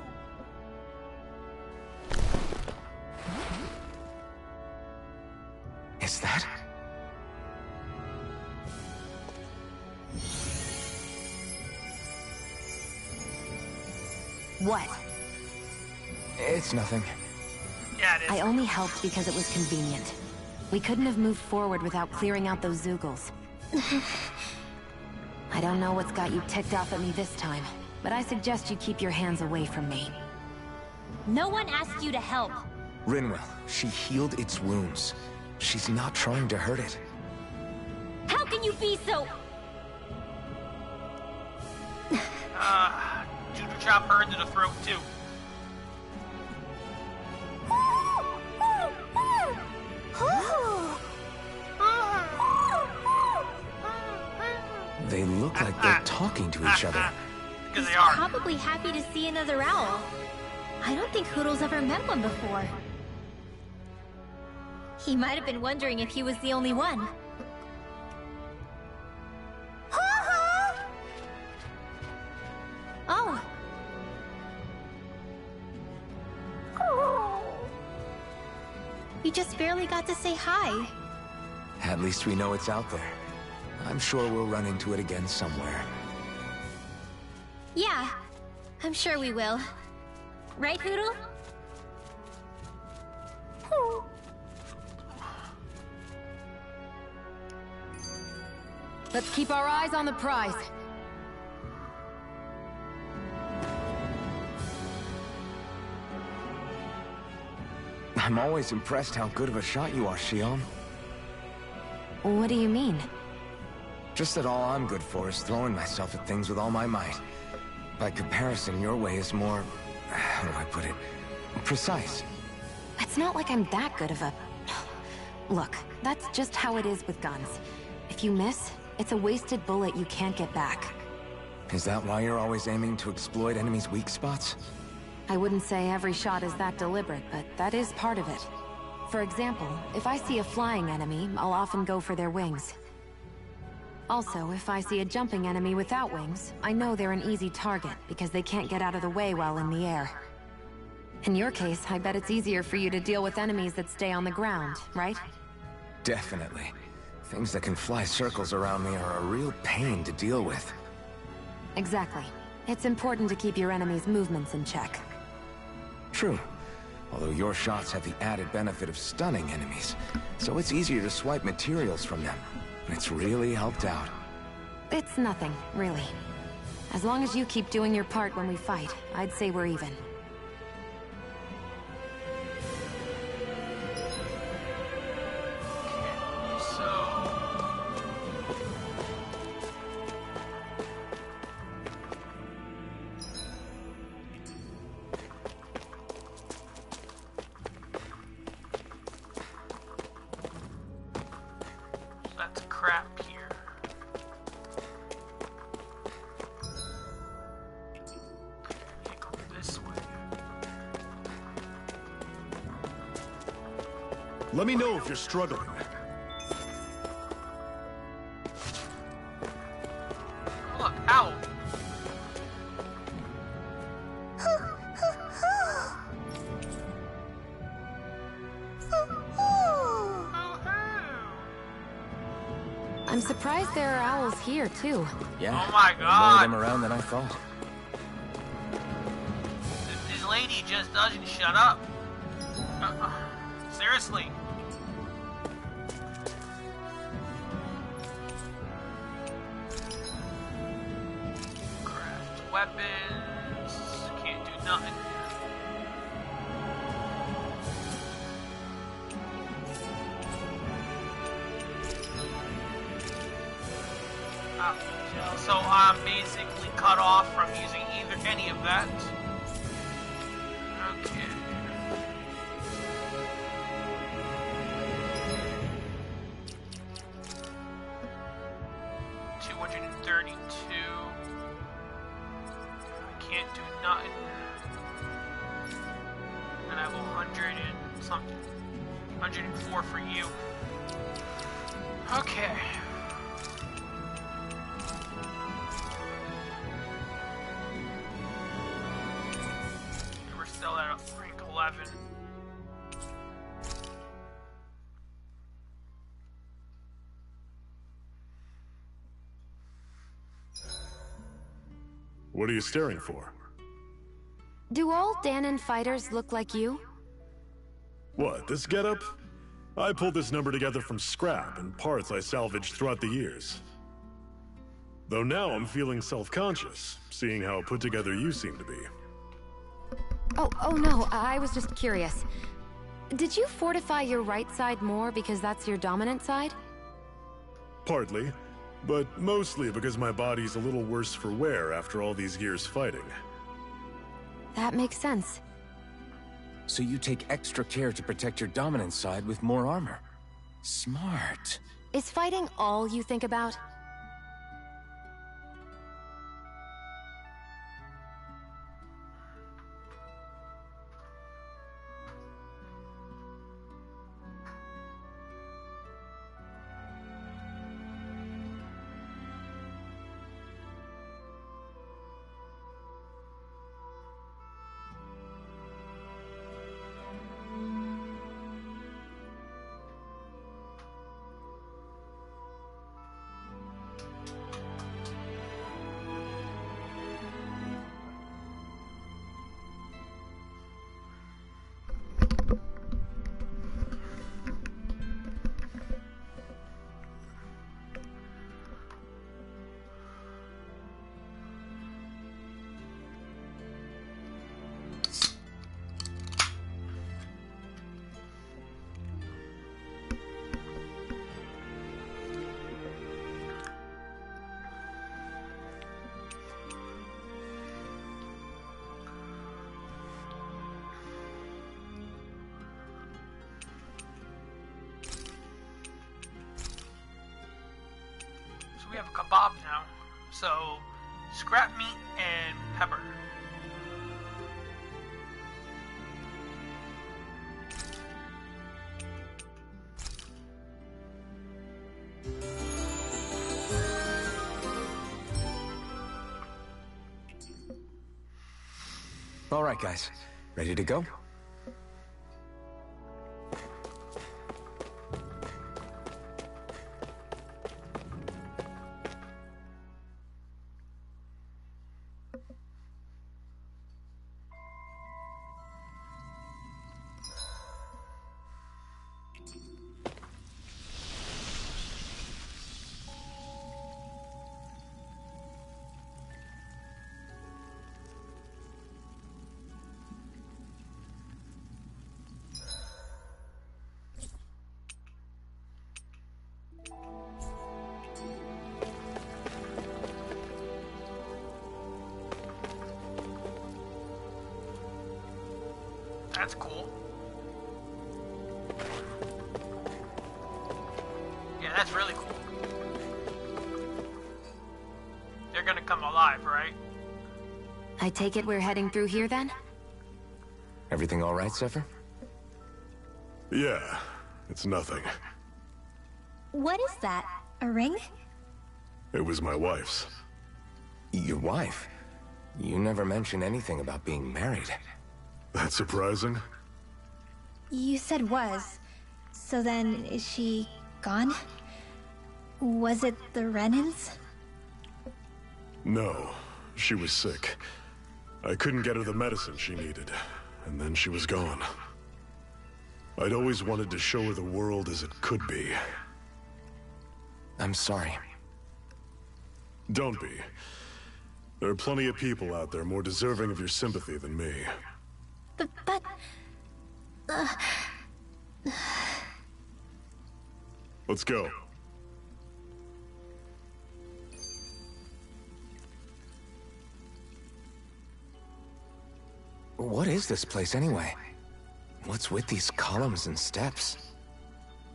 Is that? What? It's nothing. Yeah, it is. I only helped because it was convenient. We couldn't have moved forward without clearing out those Zeugles. I don't know what's got you ticked off at me this time, but I suggest you keep your hands away from me. No one asked you to help. Rinwell, she healed its wounds. She's not trying to hurt it. How can you be so... Judo chop her into the throat, too. They look like they're talking to each other. Because He's they are. probably happy to see another owl. I don't think Hoodle's ever met one before. He might have been wondering if he was the only one. Oh. You just barely got to say hi. At least we know it's out there. I'm sure we'll run into it again somewhere. Yeah, I'm sure we will. Right, Hoodle? Let's keep our eyes on the prize. I'm always impressed how good of a shot you are, Shion. What do you mean? Just that all I'm good for is throwing myself at things with all my might. By comparison, your way is more... how do I put it? Precise. It's not like I'm that good of a... Look, that's just how it is with guns. If you miss, it's a wasted bullet you can't get back. Is that why you're always aiming to exploit enemies' weak spots? I wouldn't say every shot is that deliberate, but that is part of it. For example, if I see a flying enemy, I'll often go for their wings. Also, if I see a jumping enemy without wings, I know they're an easy target because they can't get out of the way while in the air. In your case, I bet it's easier for you to deal with enemies that stay on the ground, right? Definitely. Things that can fly circles around me are a real pain to deal with. Exactly. It's important to keep your enemy's movements in check. True. Although your shots have the added benefit of stunning enemies, so it's easier to swipe materials from them. It's really helped out. It's nothing, really. As long as you keep doing your part when we fight, I'd say we're even. That's crap here. Can't go this way. Let me know if you're struggling. Look, owl. I'm surprised there are owls here, too. Yeah, Oh my there are more God. of them around than I thought. This lady just doesn't shut up. Seriously. Craft weapons. Can't do nothing. So I'm basically cut off from using any of that. Okay. $232. I can't do nothing. And I have 100 and something. 104 for you. Okay. We're still at rank 11. What are you staring for? Do all Danon fighters look like you? What, this getup? I pulled this number together from scrap and parts I salvaged throughout the years. Though now I'm feeling self-conscious, seeing how put together you seem to be. Oh no, I was just curious. Did you fortify your right side more because that's your dominant side? Partly, but mostly because my body's a little worse for wear after all these years fighting. That makes sense. So you take extra care to protect your dominant side with more armor. Smart. Is fighting all you think about? We have a kebab now. So, scrap meat and pepper. All right, guys. Ready to go? That's cool. Yeah, that's really cool. They're gonna come alive, right? I take it we're heading through here then? Everything all right, Zephyr? Yeah, it's nothing. What is that? A ring? It was my wife's. Your wife? You never mentioned anything about being married. That's surprising? You said was. So then, is she gone? Was it the Renans? No, she was sick. I couldn't get her the medicine she needed, and then she was gone. I'd always wanted to show her the world as it could be. I'm sorry. Don't be. There are plenty of people out there more deserving of your sympathy than me. But... Let's go. What is this place anyway? What's with these columns and steps?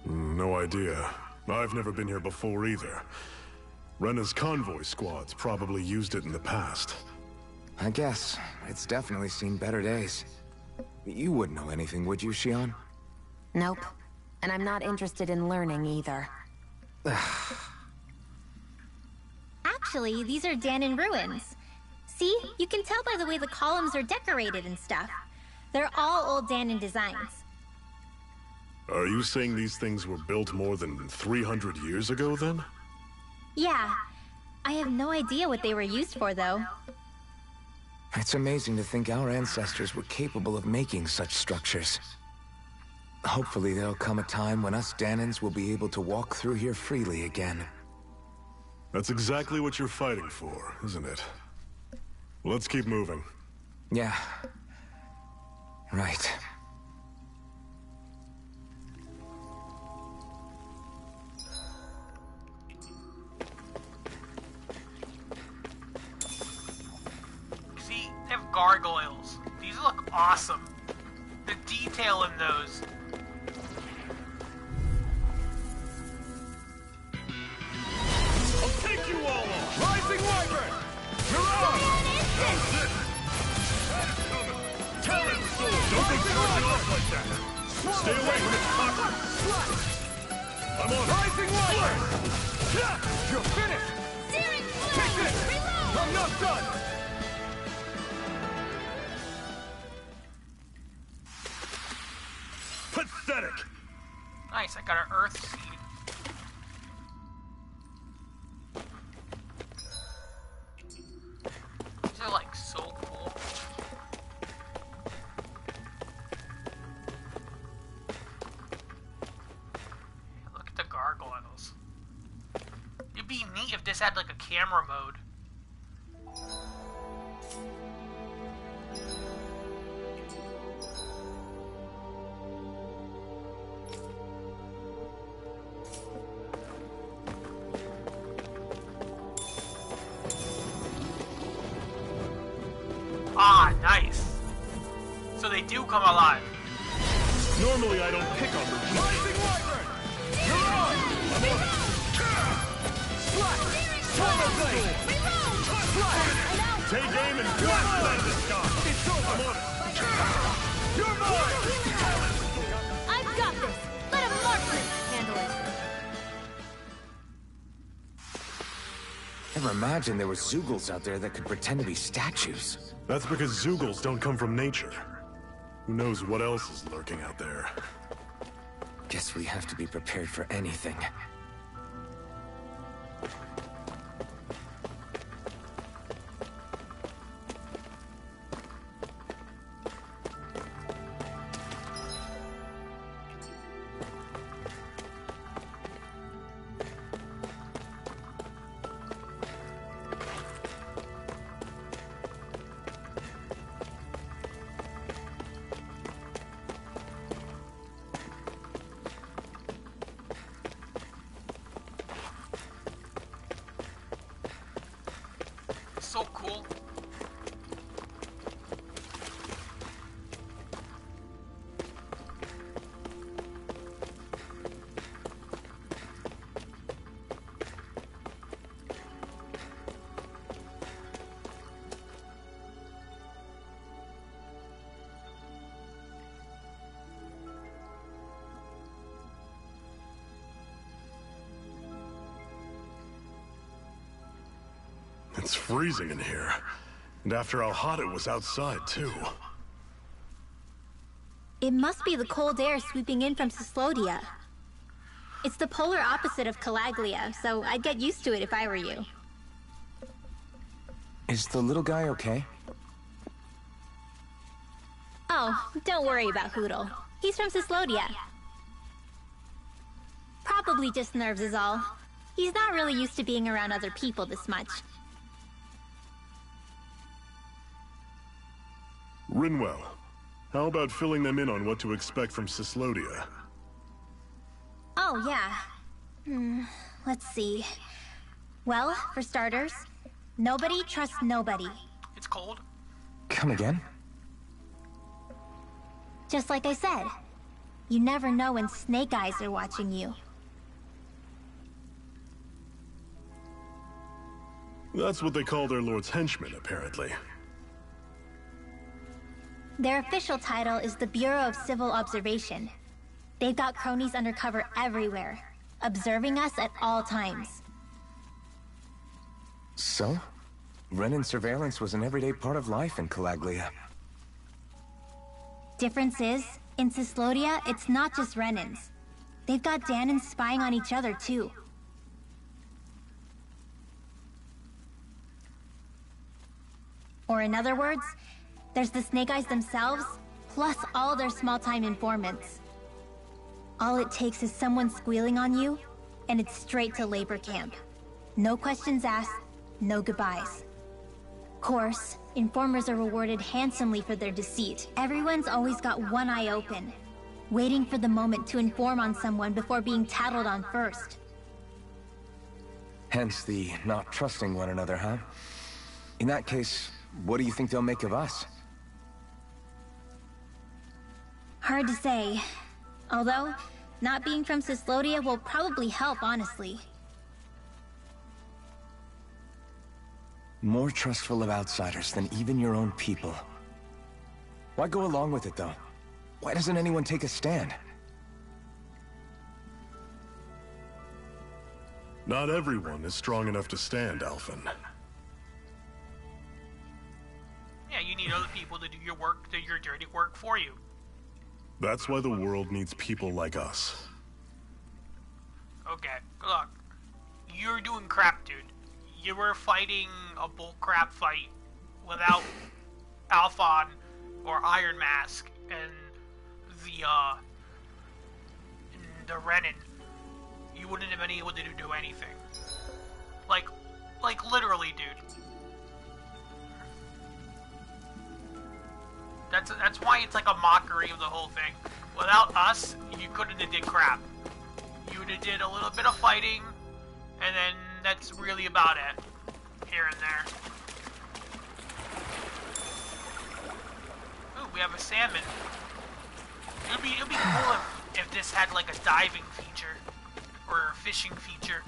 No idea. I've never been here before either. Rena's convoy squads probably used it in the past. I guess. It's definitely seen better days. You wouldn't know anything, would you, Shion? Nope. And I'm not interested in learning either. Actually, these are Danon ruins. See? You can tell by the way the columns are decorated and stuff. They're all old Danon designs. Are you saying these things were built more than 300 years ago, then? Yeah. I have no idea what they were used for, though. It's amazing to think our ancestors were capable of making such structures. Hopefully there'll come a time when us Danins will be able to walk through here freely again. That's exactly what you're fighting for, isn't it? Let's keep moving. Yeah. Right. See, they have gargoyles. These look awesome. The detail in those. I'll take you all on! Rising Wyvern! You're on! Talon Sword! Don't think charging off like that! Stay away from its pocket! I'm on it! Rising Wyvern! You're finished! Searing Blade! Take this! Reload! I'm not done! Pathetic! Nice, I got an earth seed. These are like so cool. Look at the gargoyles. It'd be neat if this had like a camera mode. Ah, nice. So they do come alive. Normally I don't pick on the weak. Rising Wyvern! You're on! I'm on it! Slash! Total Blade! Slash! Take aim and blast that this guy! It's over! I'm on it! You're mine! I've got this! Let a marksman handle it! Never imagined there were Zeugles out there that could pretend to be statues. That's because Zeugles don't come from nature. Who knows what else is lurking out there? Guess we have to be prepared for anything. So cool. It's freezing in here. And after how hot it was outside, too. It must be the cold air sweeping in from Cyslodia. It's the polar opposite of Calaglia, so I'd get used to it if I were you. Is the little guy okay? Oh, don't worry about Hoodle. He's from Cyslodia. Probably just nerves is all. He's not really used to being around other people this much. Rinwell, how about filling them in on what to expect from Cyslodia? Oh, yeah. Let's see. Well, for starters, nobody trusts nobody. It's cold. Come again? Just like I said, you never know when Snake Eyes are watching you. That's what they call their lord's henchmen, apparently. Their official title is the Bureau of Civil Observation. They've got cronies undercover everywhere, observing us at all times. So? Renin surveillance was an everyday part of life in Calaglia. Difference is, in Cyslodia, it's not just Renins. They've got Danins spying on each other, too. Or in other words, there's the Snake Eyes themselves, plus all their small-time informants. All it takes is someone squealing on you, and it's straight to labor camp. No questions asked, no goodbyes. Of course, informers are rewarded handsomely for their deceit. Everyone's always got one eye open, waiting for the moment to inform on someone before being tattled on first. Hence the not trusting one another, huh? In that case, what do you think they'll make of us? Hard to say. Although, not being from Cyslodia will probably help, honestly. More trustful of outsiders than even your own people. Why go along with it, though? Why doesn't anyone take a stand? Not everyone is strong enough to stand, Alphen. Yeah, you need other people to do your work, do your dirty work for you. That's why the world needs people like us. Okay, look. You're doing crap, dude. You were fighting a bullcrap fight without Alphon or Iron Mask and the Renin. You wouldn't have been able to do anything. Like literally, dude. That's why it's like a mockery of the whole thing. Without us, you couldn't have did crap. You would have did a little bit of fighting, and then that's really about it. Here and there. Ooh, we have a salmon. It'd be cool if this had like a diving feature or a fishing feature.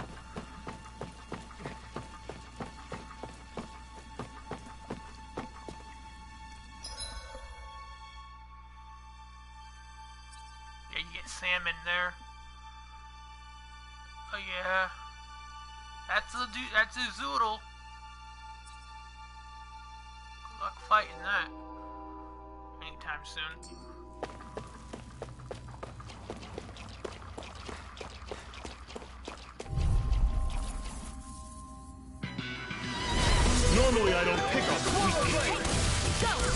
Yeah, you get salmon there. Oh yeah. That's a zoodle. Good luck fighting that. Anytime soon. Normally I don't pick on the weak. It's over!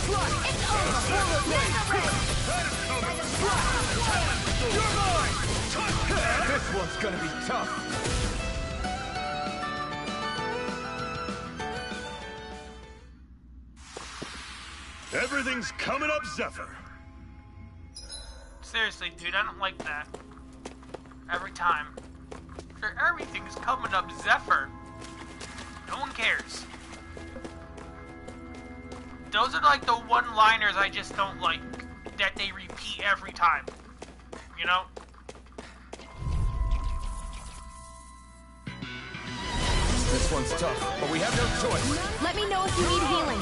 You're mine! This one's gonna be tough. Everything's coming up, Zephyr. Seriously, dude, I don't like that. Every time. Everything's coming up, Zephyr. No one cares. Those are like the one-liners I just don't like, that they repeat every time. You know? This one's tough, but we have no choice. Let me know if you need healing.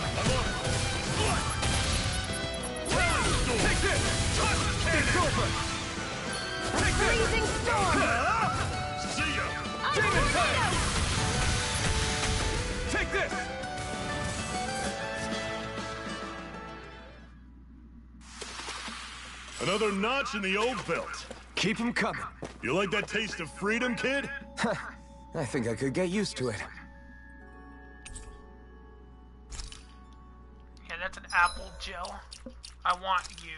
Take this! It's over! Take this! Freezing storm! See ya! Demon Tank! Take this! Another notch in the old belt. Keep 'em coming. You like that taste of freedom, kid? I think I could get used to it. Yeah, that's an apple gel. I want you.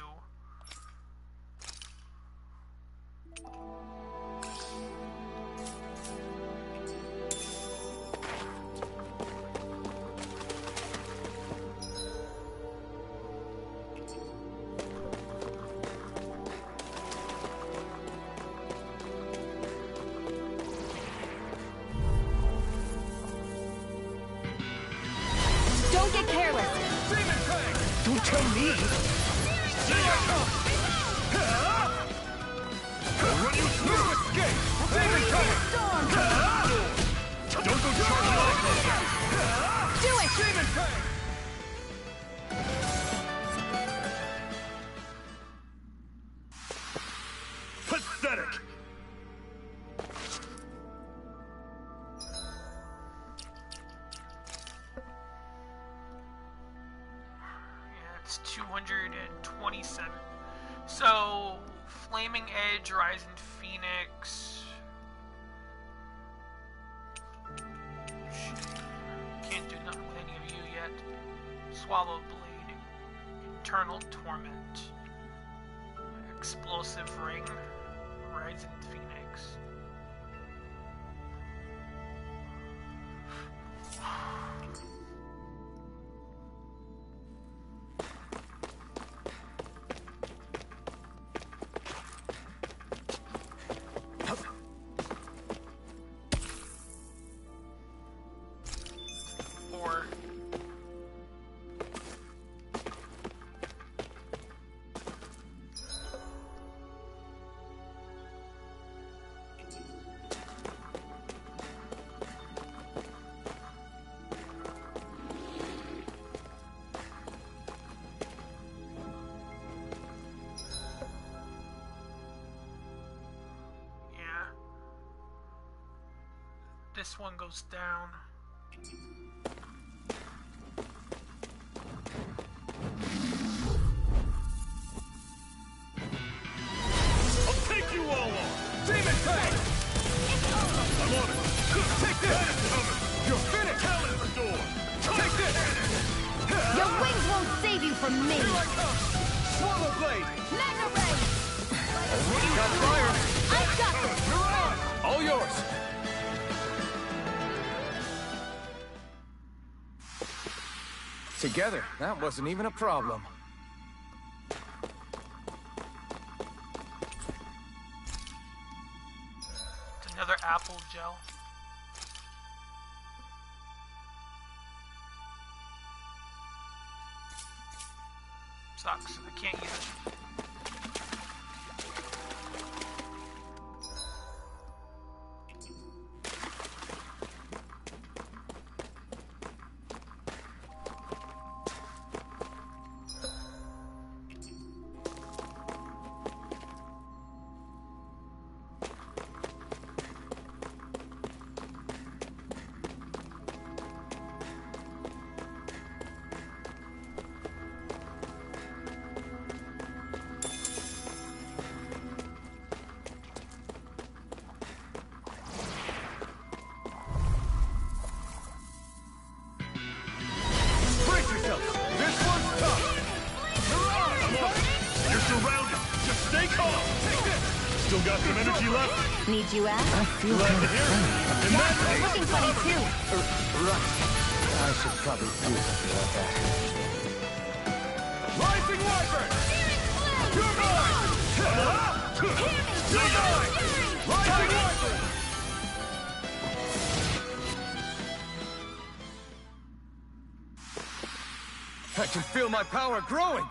Don't get careless. Demon Tank! Don't tell me! I'll run you through! Escape! Demon Tank! Don't go charging off! Do it! Demon Tank! Pathetic! Yeah, it's 227. So, Flaming Edge, Rising Phoenix. Can't do nothing with any of you yet. Swallow Blade. Eternal Torment. Explosive Ring. Rising Phoenix. This one goes down. I'll take you all on! Demon Tank! I'm on it! Take this! You're finished! Calendar door! Take this! Your wings won't save you from me! Here I come! Swallow Blade! Mega Ray! Got fire! I got this! You're on! All yours! Together, that wasn't even a problem. It's another apple gel. Sucks. I can't use it. Still got some energy left? Need you out? I feel Glad kind to of hear funny. it. In Yeah, that I'm case, looking funny too. Right. I should probably do something about that. Rising Wyvern! You're mine! You're mine! Rising Wyvern! I can feel my power growing!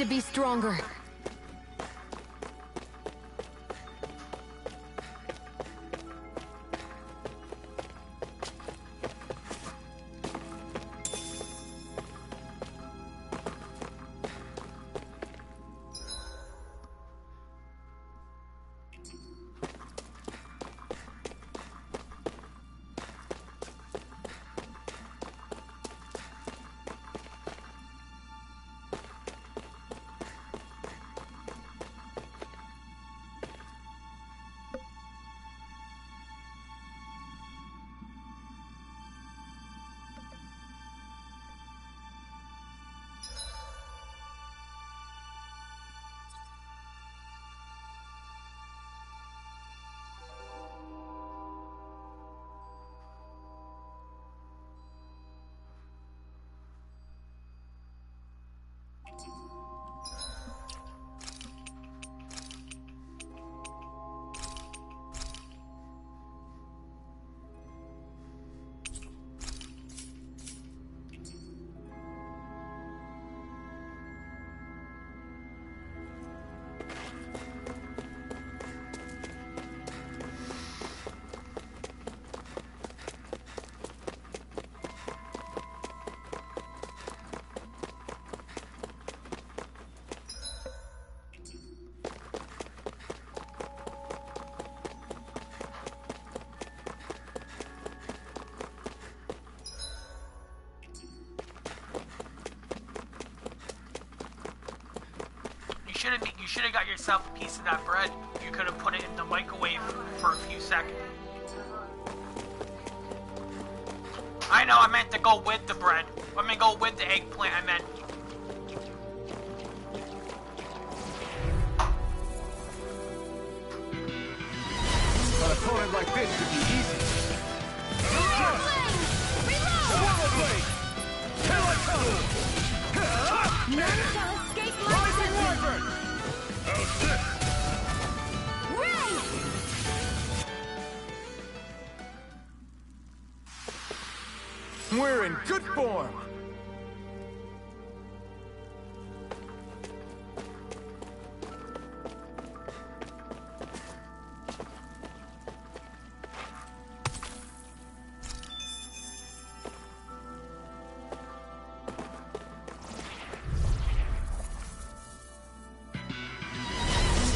to be stronger. You should have got yourself a piece of that bread. You could have put it in the microwave for a few seconds. I know, I meant to go with the bread. I mean, go with the eggplant, I meant. An opponent like this should be easy. Swallow blade! Here I come! None shall escape my Rising presence! wyvern! How's this? Ray! We're in good form!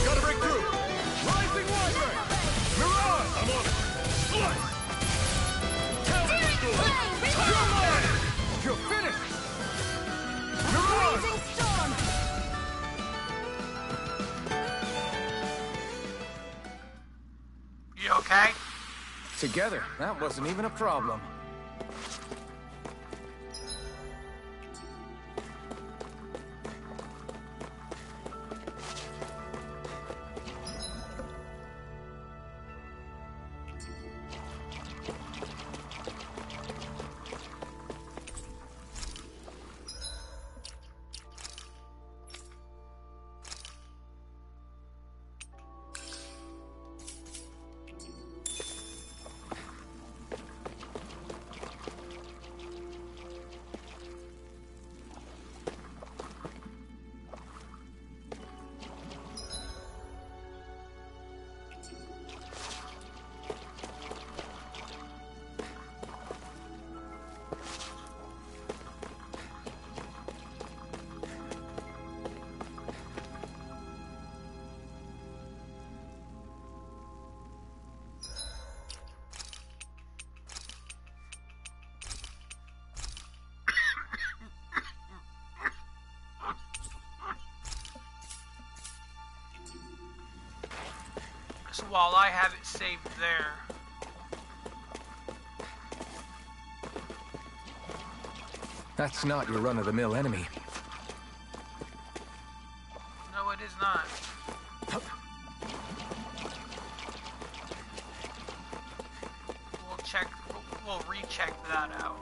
Gotta break through! Rising wyvern! Mirage! I'm on it! Slice! Talent storm! You're mine! You're finished! Mirage! Blazing storm! You okay? Together, that wasn't even a problem. So while I have it saved there. That's not your run-of-the-mill enemy. No, it is not. We'll recheck that out.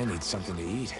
I need something to eat.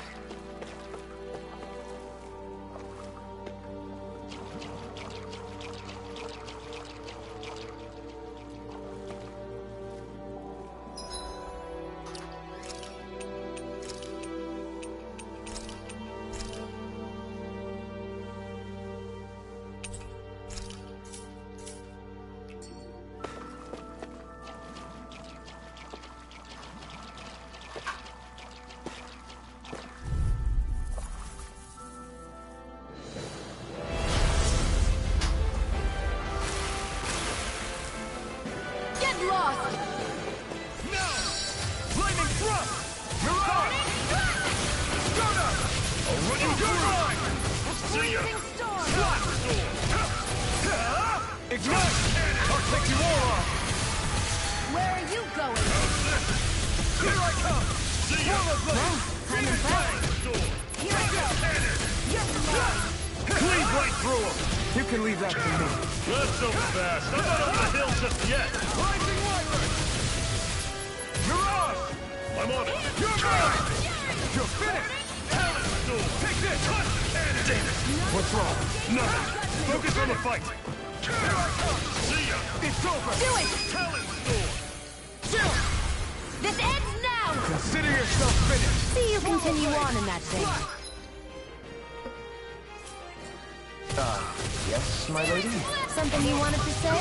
Yes, my lady? Something you wanted to say?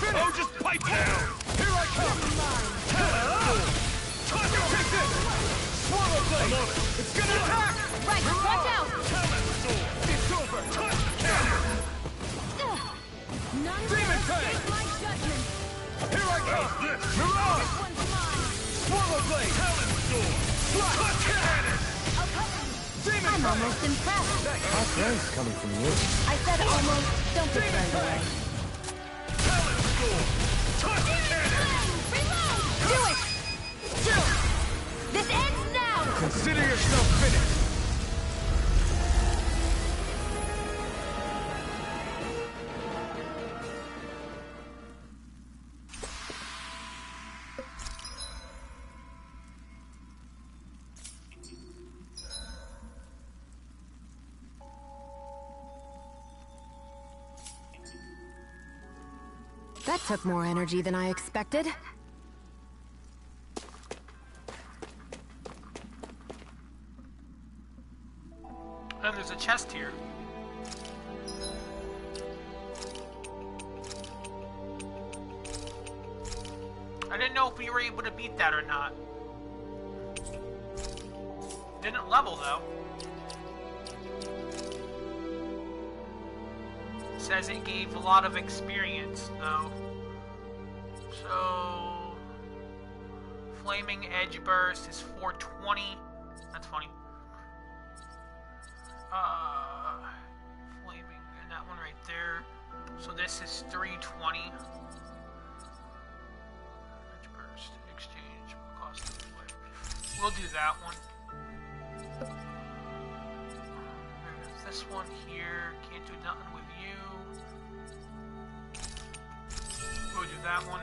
Oh, just pipe down! Here I come! Take this! Swallow blade! I'm on it! It's gonna attack! Right, watch out! It's over! Demon Tank! Here I come! Mirage! Swallow blade! I'm almost impressed. How praise coming from you? I said almost. Don't get turned away. Do it! This ends now! Consider yourself finished! That took more energy than I expected. Oh, there's a chest here. I didn't know if we were able to beat that or not. Didn't level though. Says it gave a lot of experience though. So Flaming Edge Burst is 420. That's funny. Flaming, and that one right there. So this is 320. Edge Burst, exchange, cost of play. We'll do that one. There's this one here. Can't do nothing with you. We'll do that one.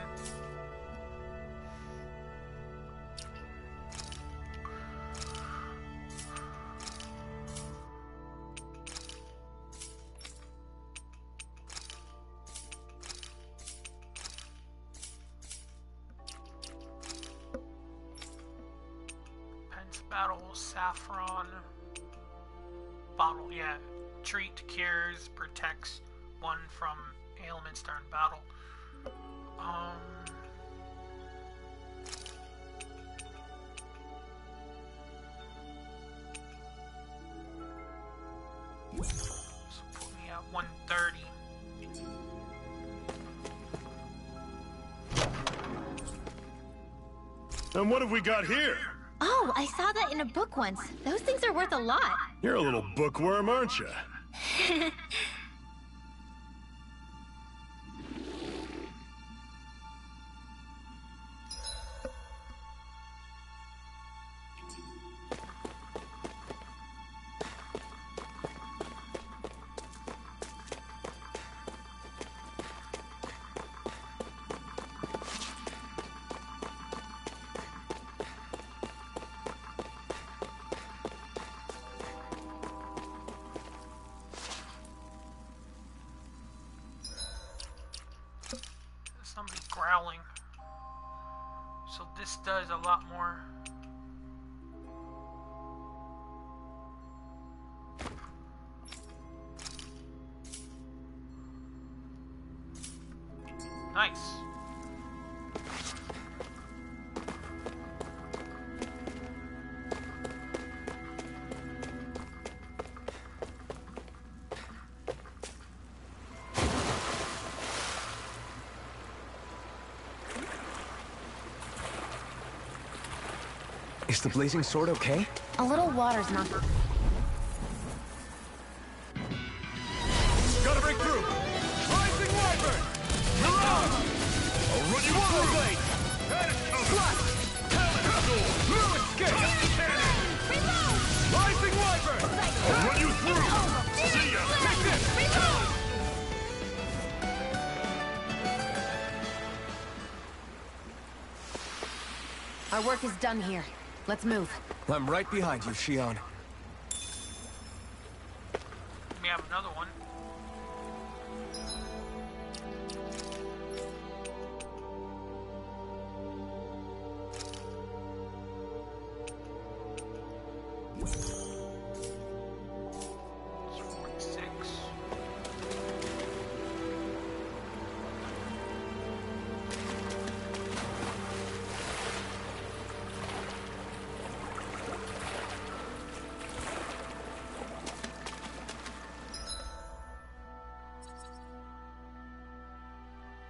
Battle, Saffron, bottle, yeah. Treat, cures, protects one from ailments during battle. So put me at 130. And what have we got here? Oh, I saw that in a book once. Those things are worth a lot. You're a little bookworm, aren't you? growling. So this does a lot more. Nice. Is the blazing sword okay? A little water's not... Gotta break through! Rising Wyvern! Mirage! I'll run you through! Slash! Talon Sword! New escape! Reload! Rising Wyvern! I'll run you through! See ya! Take this! Reload! Our work is done here. Let's move. I'm right behind you, Shion. We have another one.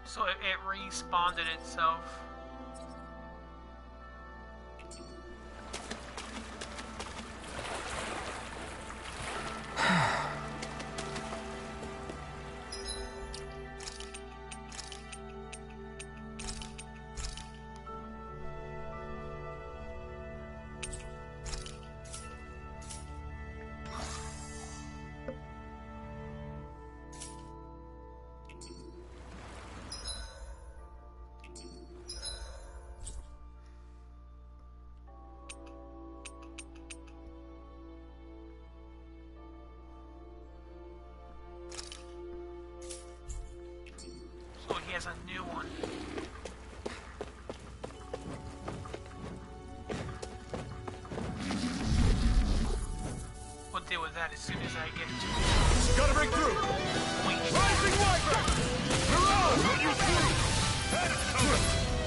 So it respawned itself. So he has a new one. We'll deal with that as soon as I get to it. Gotta break through! Rising Wyvern! Mirage! Run you through!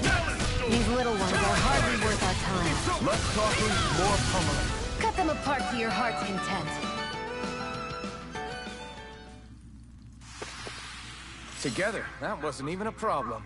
Talon Sword! These little ones are hardly worth our time. Less talking, more pummeling. Cut them apart to your heart's content. Together, that wasn't even a problem.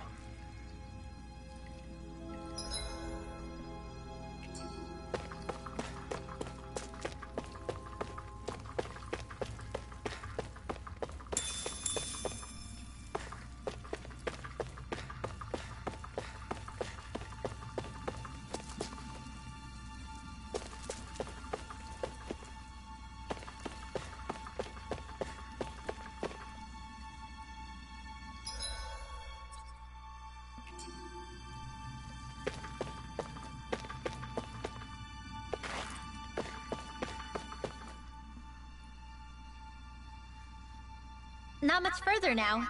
Not much further now.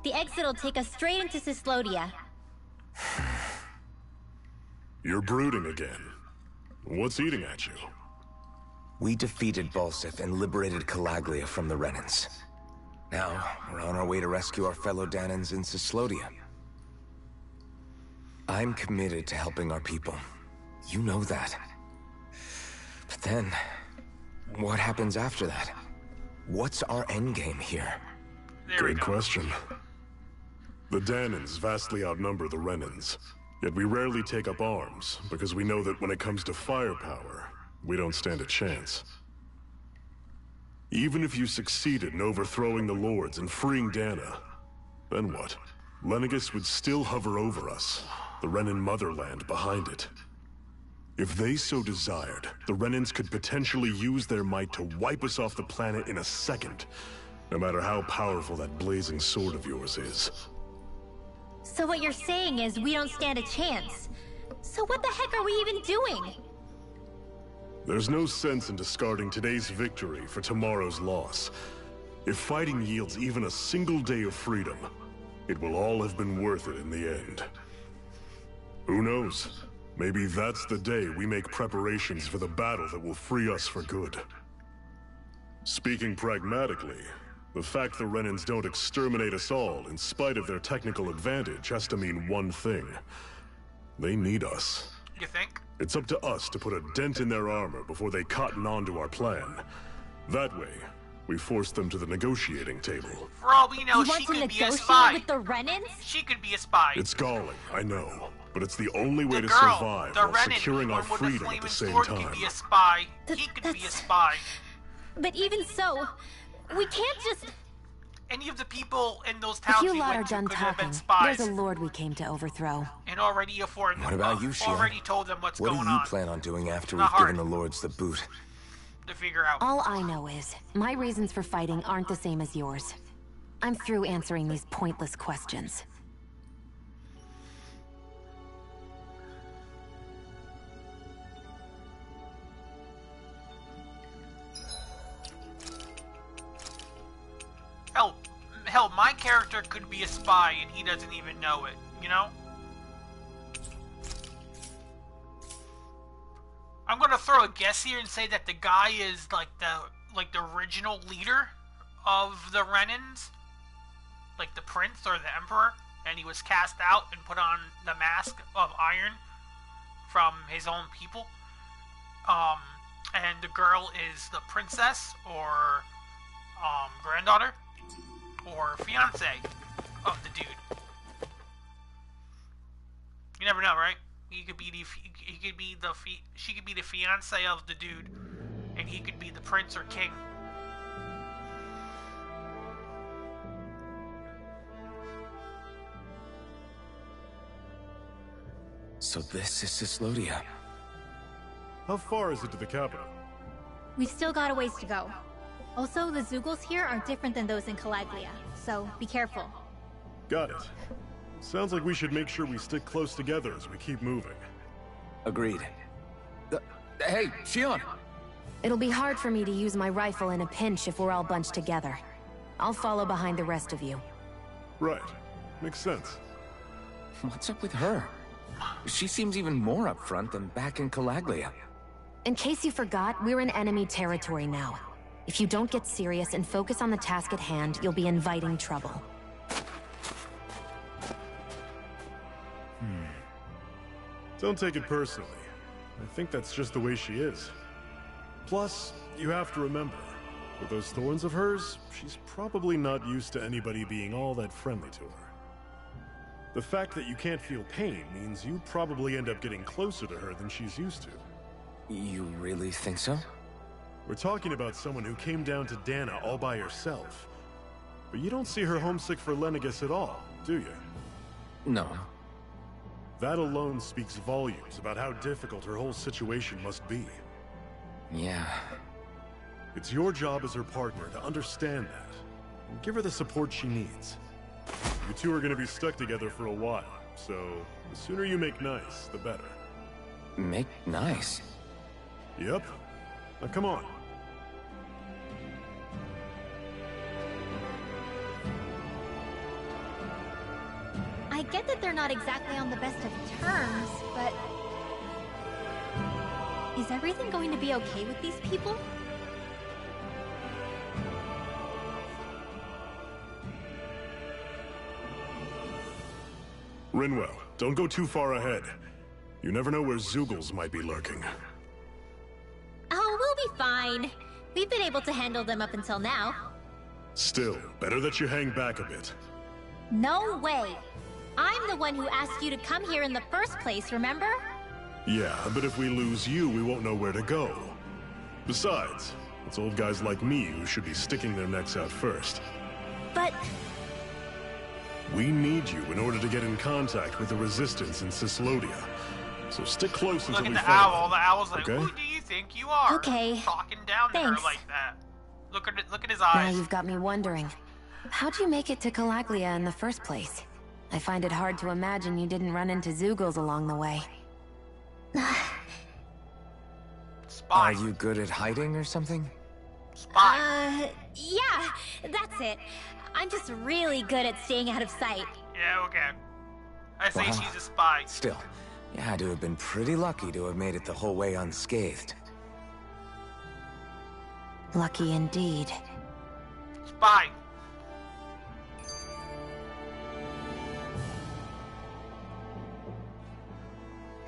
The exit will take us straight into Cyslodia. You're brooding again. What's eating at you? We defeated Balsif and liberated Calaglia from the Renans. Now, we're on our way to rescue our fellow Danans in Cyslodia. I'm committed to helping our people. You know that. But then, what happens after that? What's our endgame here? Good question. The Danans vastly outnumber the Renans. Yet we rarely take up arms, because we know that when it comes to firepower, we don't stand a chance. Even if you succeeded in overthrowing the Lords and freeing Dana, then what? Lenegis would still hover over us, the Renan motherland behind it. If they so desired, the Renans could potentially use their might to wipe us off the planet in a second, no matter how powerful that blazing sword of yours is. So what you're saying is we don't stand a chance. So what the heck are we even doing? There's no sense in discarding today's victory for tomorrow's loss. If fighting yields even a single day of freedom, it will all have been worth it in the end. Who knows? Maybe that's the day we make preparations for the battle that will free us for good. Speaking pragmatically, the fact the Renans don't exterminate us all in spite of their technical advantage has to mean one thing. They need us. You think? It's up to us to put a dent in their armor before they cotton on to our plan. That way, we force them to the negotiating table. For all we know, she could be a spy. With the Renans? She could be a spy. It's galling, I know. But it's the only way the to girl, survive the while Renan, securing our freedom at the same time. Could be a spy. He could be a spy. But even so, we can't just... Any of the people in those towns if you we lot are went to done could have been talking, spies. there's a lord we came to overthrow. And already afforded. What about you, Sheila? Already told them what's going on. What do you plan on doing after Not we've hard. given the lords the boot? To figure out. All I know is, my reasons for fighting aren't the same as yours. I'm through answering these pointless questions. Hell, my character could be a spy and he doesn't even know it, you know? I'm gonna throw a guess here and say that the guy is like the original leader of the Renans, like the prince or the emperor, and he was cast out and put on the mask of iron from his own people. And the girl is the princess or granddaughter or fiance of the dude. You never know, right? She could be the fiance of the dude, and he could be the prince or king. So this is Cislodia. How far is it to the capital? We've still got a ways to go. Also, the Zeugles here are different than those in Calaglia, so be careful. Got it. Sounds like we should make sure we stick close together as we keep moving. Agreed. Hey, Shion! It'll be hard for me to use my rifle in a pinch if we're all bunched together. I'll follow behind the rest of you. Right. Makes sense. What's up with her? She seems even more upfront than back in Calaglia. In case you forgot, we're in enemy territory now. If you don't get serious and focus on the task at hand, you'll be inviting trouble. Don't take it personally. I think that's just the way she is. Plus, you have to remember, with those thorns of hers, she's probably not used to anybody being all that friendly to her. The fact that you can't feel pain means you probably end up getting closer to her than she's used to. You really think so? We're talking about someone who came down to Dana all by herself. But you don't see her homesick for Lenegis at all, do you? No. That alone speaks volumes about how difficult her whole situation must be. Yeah. It's your job as her partner to understand that, and give her the support she needs. You two are gonna be stuck together for a while, so the sooner you make nice, the better. Make nice? Yep. Now come on. I get that they're not exactly on the best of terms, but... Is everything going to be okay with these people? Rinwell, don't go too far ahead. You never know where Zeugles might be lurking. Oh, we'll be fine. We've been able to handle them up until now. Still, better that you hang back a bit. No way! I'm the one who asked you to come here in the first place, remember? Yeah, but if we lose you, we won't know where to go. Besides, it's old guys like me who should be sticking their necks out first. But... We need you in order to get in contact with the Resistance in Cislodia. So stick close until we Look at find the owl. them, The owl's like, okay? who do you think you are? Okay. Talking down to her Thanks. like that. Look at his Now eyes. you've got me wondering. How'd you make it to Calaglia in the first place? I find it hard to imagine you didn't run into Zeugles along the way. Spy. Are you good at hiding or something? Spy. Yeah, that's it. I'm just really good at staying out of sight. Yeah, okay. I say Wow. she's a spy. Still, you had to have been pretty lucky to have made it the whole way unscathed. Lucky indeed. Spy.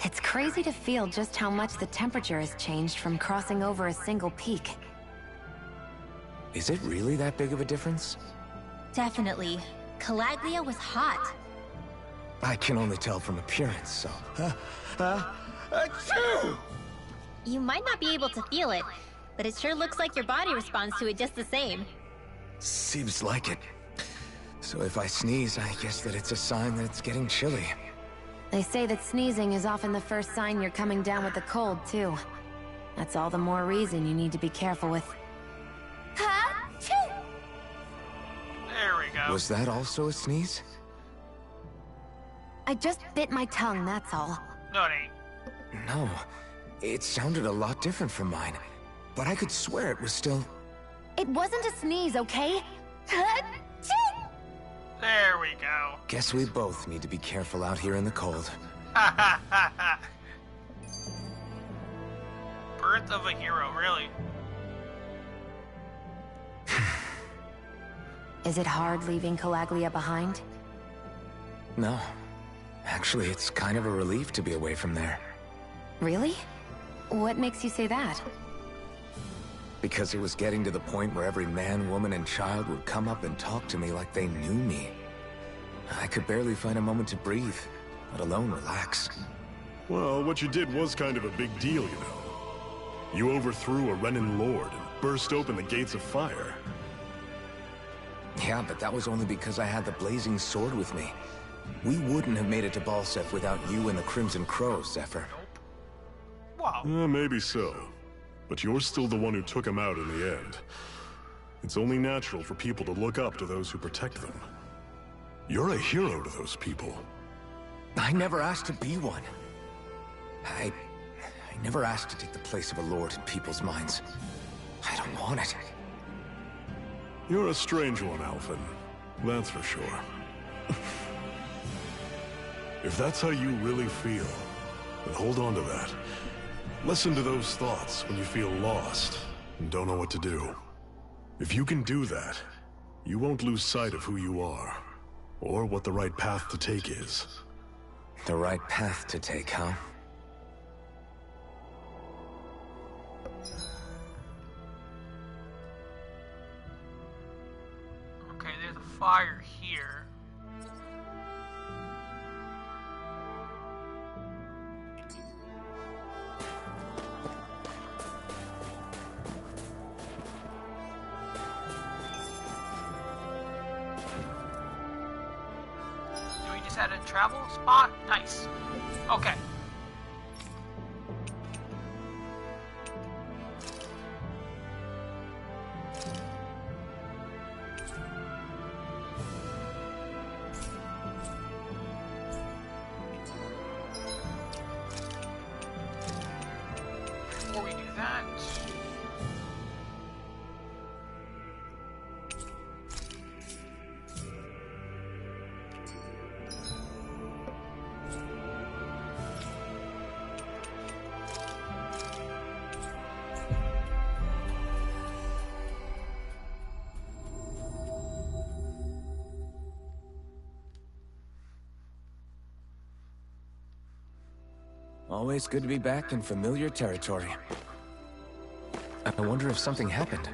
It's crazy to feel just how much the temperature has changed from crossing over a single peak. Is it really that big of a difference? Definitely. Calaglia was hot. I can only tell from appearance, so... Achoo! You might not be able to feel it, but it sure looks like your body responds to it just the same. Seems like it. So if I sneeze, I guess that it's a sign that it's getting chilly. They say that sneezing is often the first sign you're coming down with the cold, too. That's all the more reason you need to be careful with. Ha-choo! There we go. Was that also a sneeze? I just bit my tongue, that's all. No, it ain't. No. It sounded a lot different from mine. But I could swear it was still... It wasn't a sneeze, okay? Ha-choo! There we go. Guess we both need to be careful out here in the cold. Ha ha ha ha. Birth of a hero, really. Is it hard leaving Calaglia behind? No. Actually, it's kind of a relief to be away from there. Really? What makes you say that? Because it was getting to the point where every man, woman, and child would come up and talk to me like they knew me. I could barely find a moment to breathe, let alone relax. Well, what you did was kind of a big deal, you know. You overthrew a Renin lord and burst open the gates of fire. Yeah, but that was only because I had the blazing sword with me. We wouldn't have made it to Balsef without you and the Crimson Crows, Zephyr. Wow. Maybe so. But you're still the one who took him out in the end. It's only natural for people to look up to those who protect them. You're a hero to those people. I never asked to be one. I never asked to take the place of a lord in people's minds. I don't want it. You're a strange one, Alphen. That's for sure. If that's how you really feel, then hold on to that. Listen to those thoughts when you feel lost and don't know what to do. If you can do that, you won't lose sight of who you are, or what the right path to take is. The right path to take, huh? Okay, there's a fire here. Do we just had a travel spot? Nice. Okay. Before we do that, Always good to be back in familiar territory. I wonder if something happened.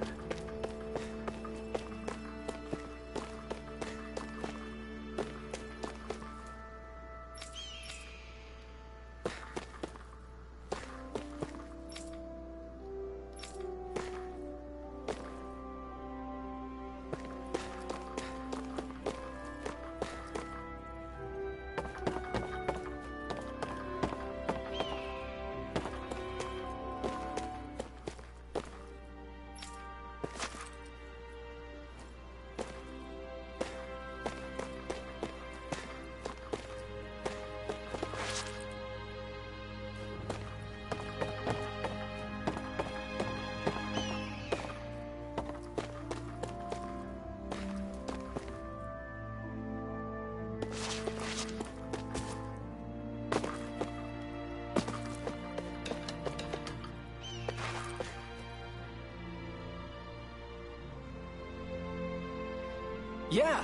Yeah!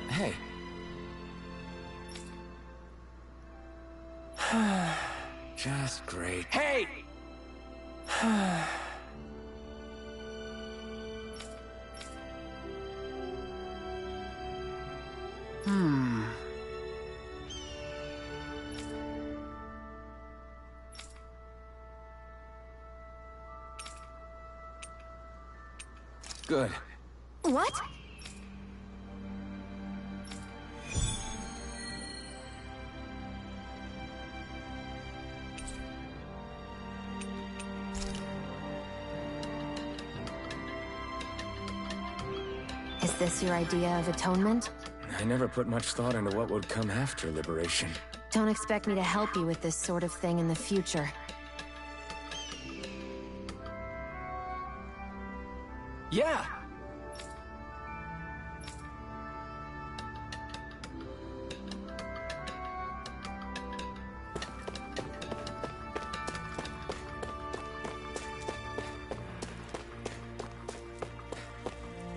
Hey. Just great. Hey! Good. What? Is this your idea of atonement? I never put much thought into what would come after liberation. Don't expect me to help you with this sort of thing in the future. Yeah!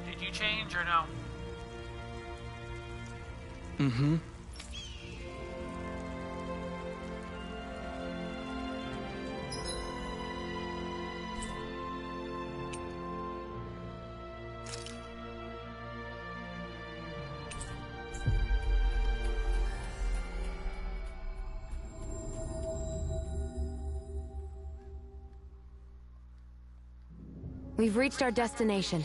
Did you change or no? Mm-hmm. We've reached our destination.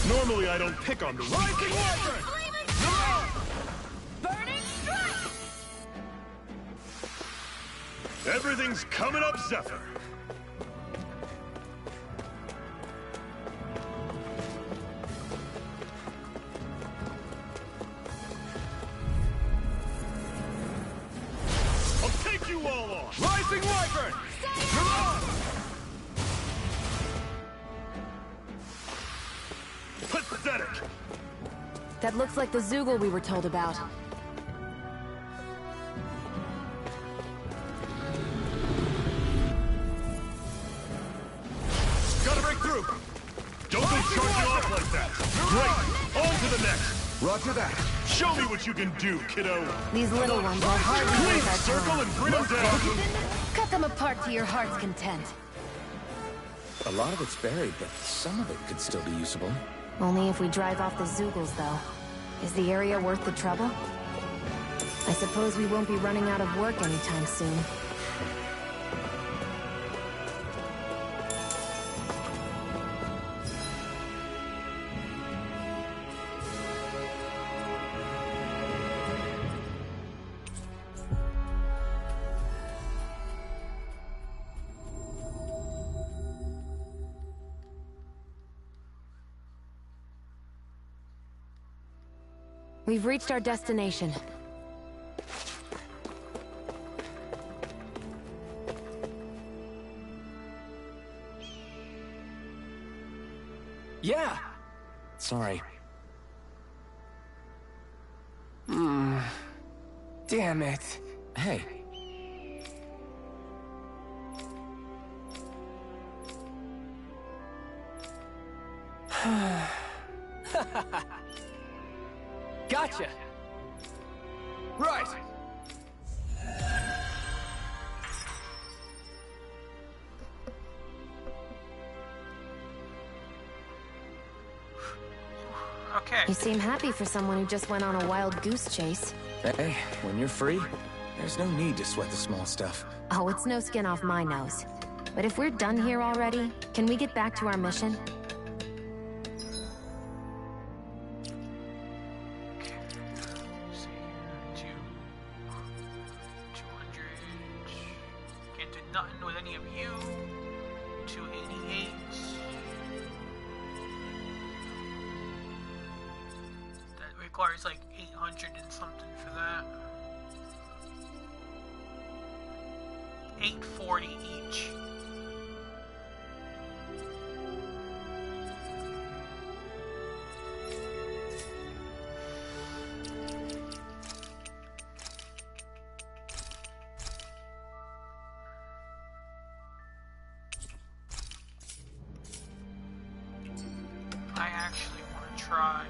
Normally I don't pick on the Rising Wyvern! Burning strike! Everything's coming up, Zephyr. I'll take you all on. Rising Wyvern! Pathetic. That looks like the Zoogle we were told about. Gotta break through. Don't go charging off like that. Great. On to the next. Roger that. Show me what you can do, kiddo. These little ones are hardly Please worth our circle time. and bring them down. Cut them apart to your heart's content. A lot of it's buried, but some of it could still be usable. Only if we drive off the Zoogles, though. Is the area worth the trouble? I suppose we won't be running out of work anytime soon. We've reached our destination. Yeah! Sorry. Damn it. Hey. Gotcha! Right! Okay. You seem happy for someone who just went on a wild goose chase. Hey, when you're free, there's no need to sweat the small stuff. Oh, it's no skin off my nose. But if we're done here already, can we get back to our mission? See here, 200. Can't do nothing with any of you. 288. That requires like 800 and something for that. $8.40 each. I actually want to try.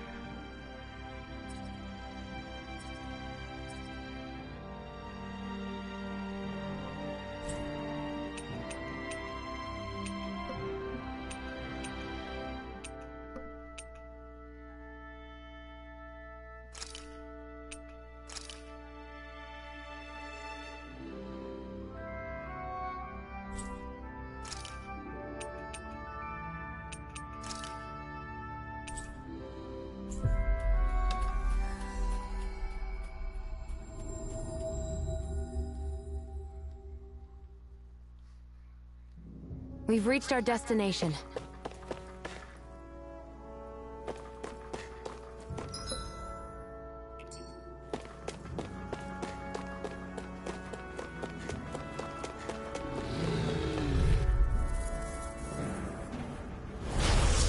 We've reached our destination.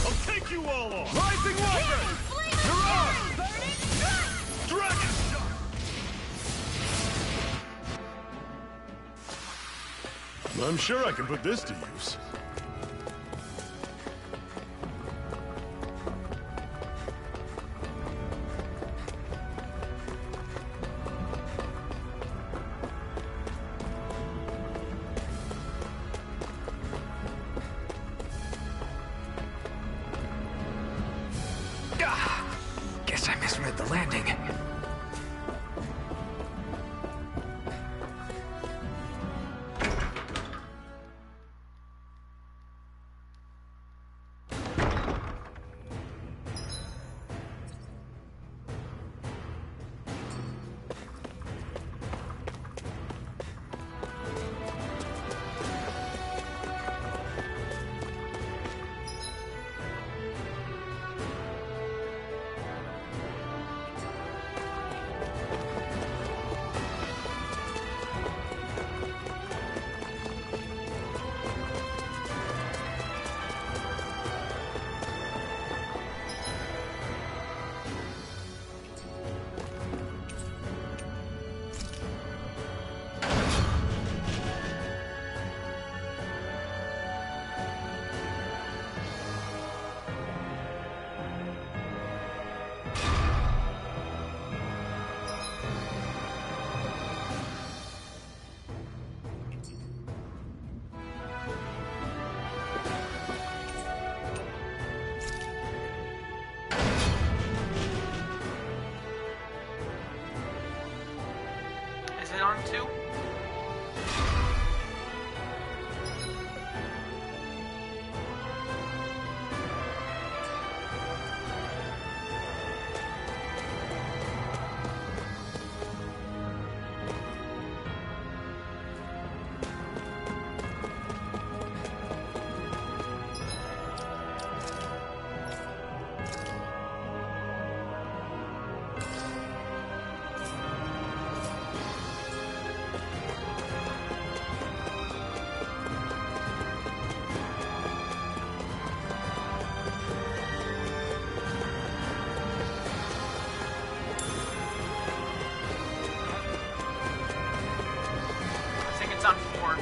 I'll take you all on! Rising Weapon! You're on! Dragon Shot! I'm sure I can put this to use. Guess I misread the landing. Is it on 2? I think it's on 4.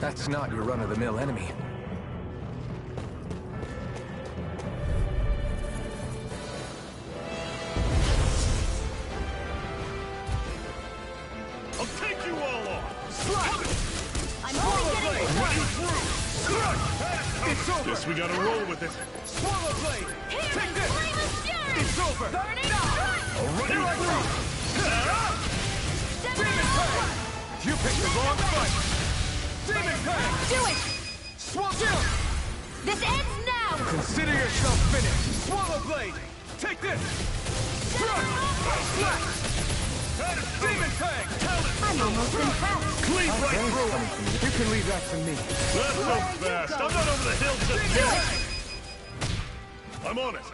That's not your run-of-the-mill enemy. I'll take you all on! Slap! I'm only getting It's over! Guess we gotta roll with it. Swallow blade! Take this! It's over! burning Here I come! Demon Fang! You picked the wrong fight! Demon Fang! Do it! Swallow! This ends now! Consider yourself finished! Swallow blade! Take this! Slap! Demon Fang! I'm almost impressed. Clean right through him! You can leave that to me. Not so fast! I'm not over the hill just yet! I'm on it!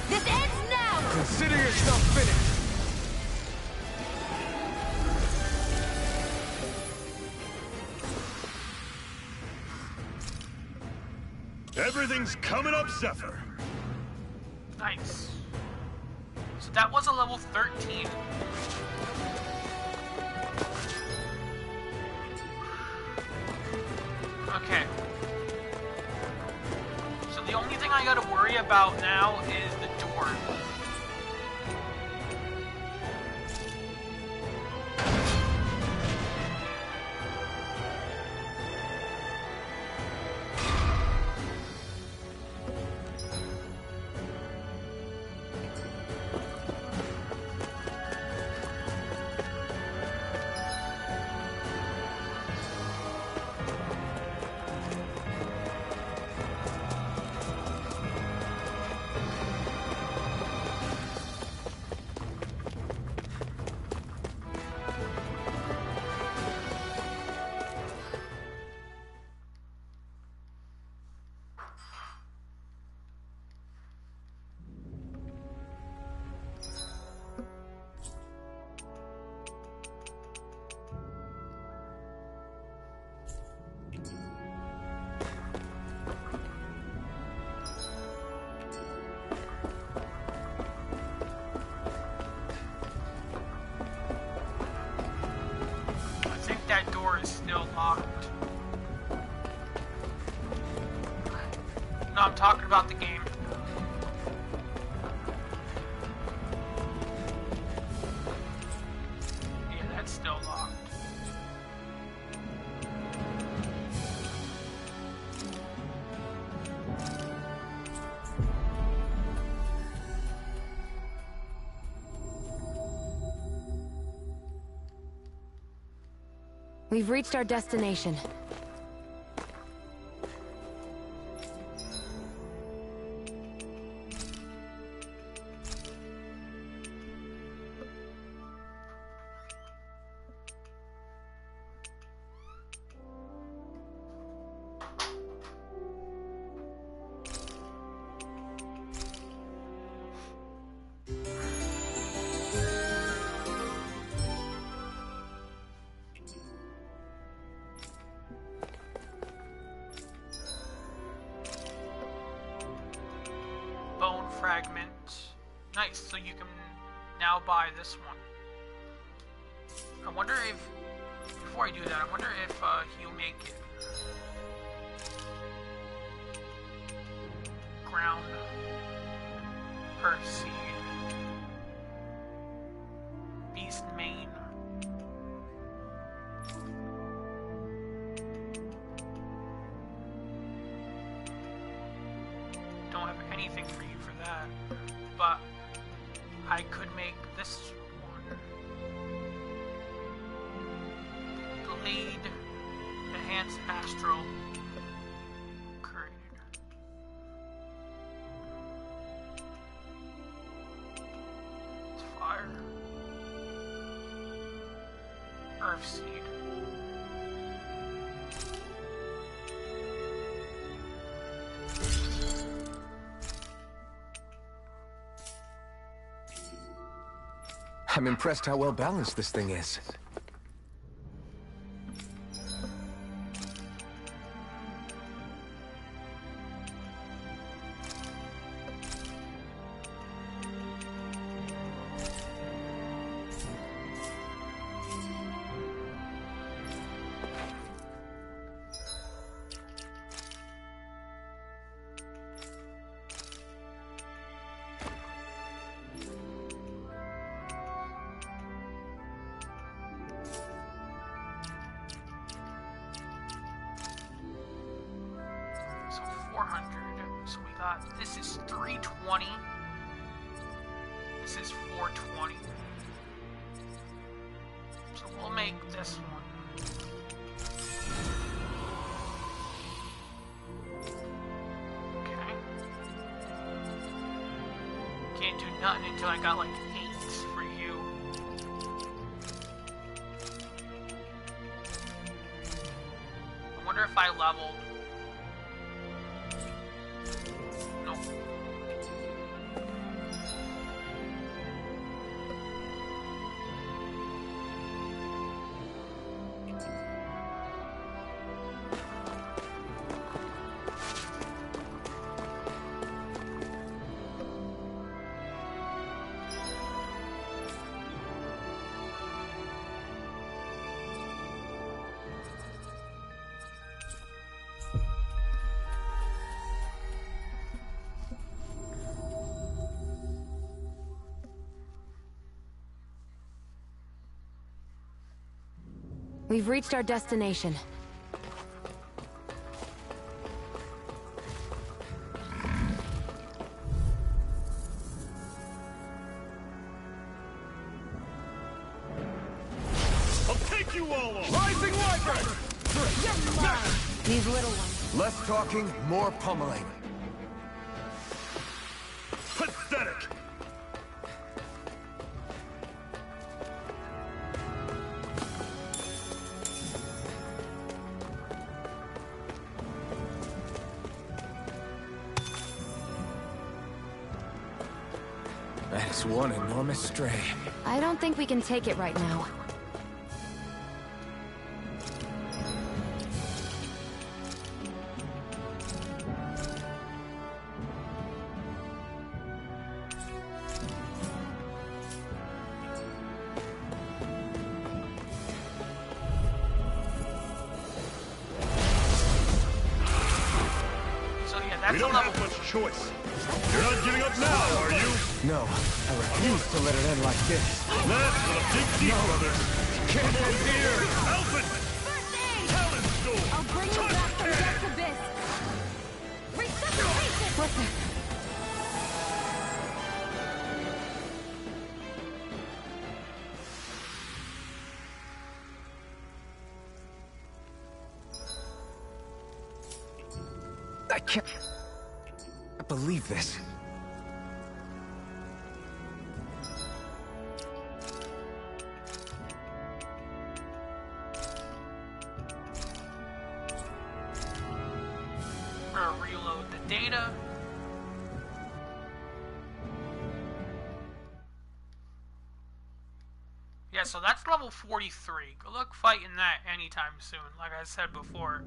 This ends now! Consider yourself finished! Everything's coming up, Zephyr! Nice. So that was a level 13. Okay. So the only thing I gotta worry about now is the door. That door is still locked. No, I'm talking about the game. Yeah, that's still locked. We've reached our destination. Bone fragment. Nice, so you can now buy this one. I wonder if, before I do that, I wonder if he'll make it. Ground. Earth seed. Beast mane. Don't have anything for you for that, but I could make this one. Blade, enhanced astral, created. It's fire. Earth seed. I'm impressed how well balanced this thing is. that. This is 320. This is 420. So we'll make this one. Okay. Can't do nothing until I got like 8s for you. I wonder if I leveled. Nope. We've reached our destination. I'll take you all on! Rising Viper! These little ones. Less talking, more pummeling. Pathetic! That is one enormous stray. I don't think we can take it right now. So yeah, that's We a don't level. have much choice. You're not giving up now, are you? No, I refuse to let it end like this. That's what a big deal, brother. Can't end here! Alvin! Talent Storm! I'll bring you back from Death's Abyss. Resuscitation! What's that? I can't believe this. We're gonna reload the data. Yeah, so that's level 43. Good luck fighting that anytime soon, like I said before.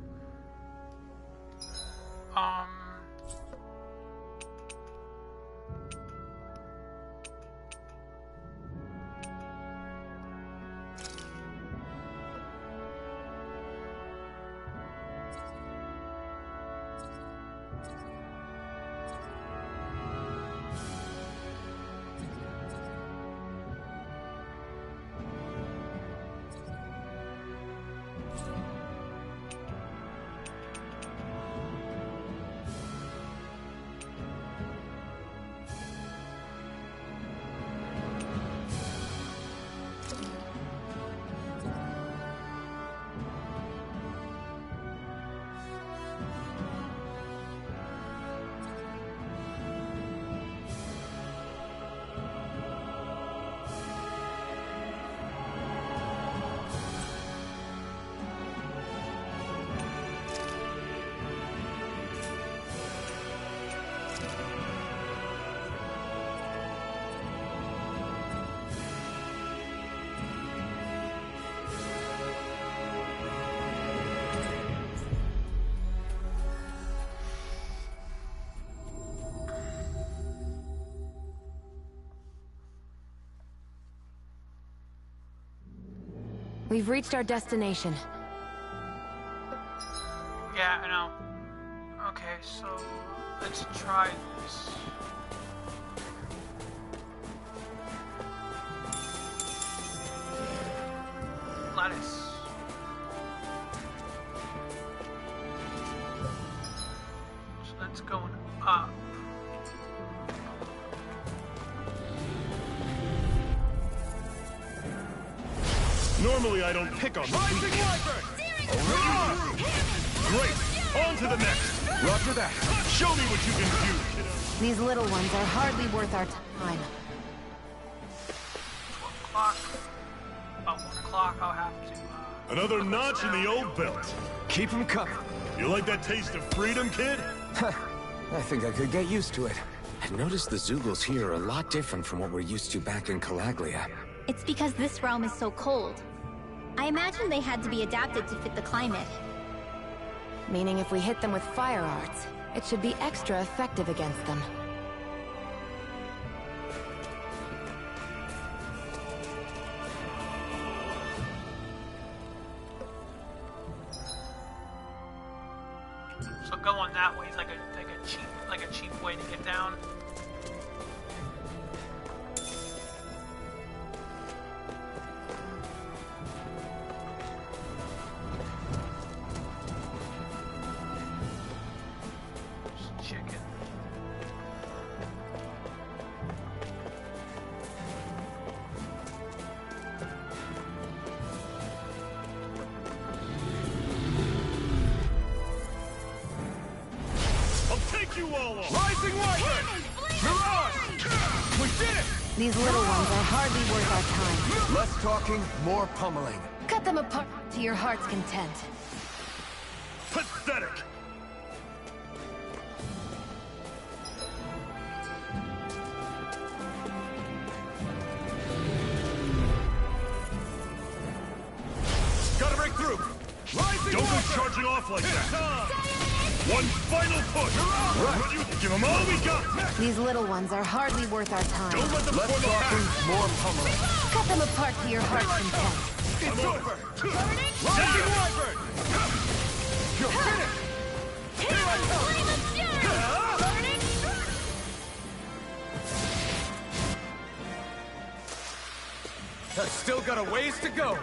We've reached our destination. Yeah, I know. Okay, so let's try this. Lettuce. So that's going up. Normally I don't pick on the weak. Great! On to the next! Roger that. Show me what you can do, kiddo. These little ones are hardly worth our time. 12 o'clock. About 1 o'clock, I'll have to, Another notch in the old belt. Keep them coming. You like that taste of freedom, kid? I think I could get used to it. I've noticed the Zoogles here are a lot different from what we're used to back in Calaglia. It's because this realm is so cold. I imagine they had to be adapted to fit the climate. Meaning if we hit them with fire arts, it should be extra effective against them. so going that way is like a cheap way to get down. Chicken. I'll take you all on! Rising Wyvern! Mirage! We did it! These little ones are hardly worth our time. Less talking, more pummeling. Cut them apart to your heart's content. Pathetic! Gotta break through! Rising Don't go Wyvern! charging off like that! Time! One final push! Right. You give them all we got! These little ones are hardly worth our time. Don't let them Less form a talking, pack! more pummeling. Cut them apart to your heart's content. It's over! Rising Wyvern! You're finished! Here I come! I've still got a ways to go!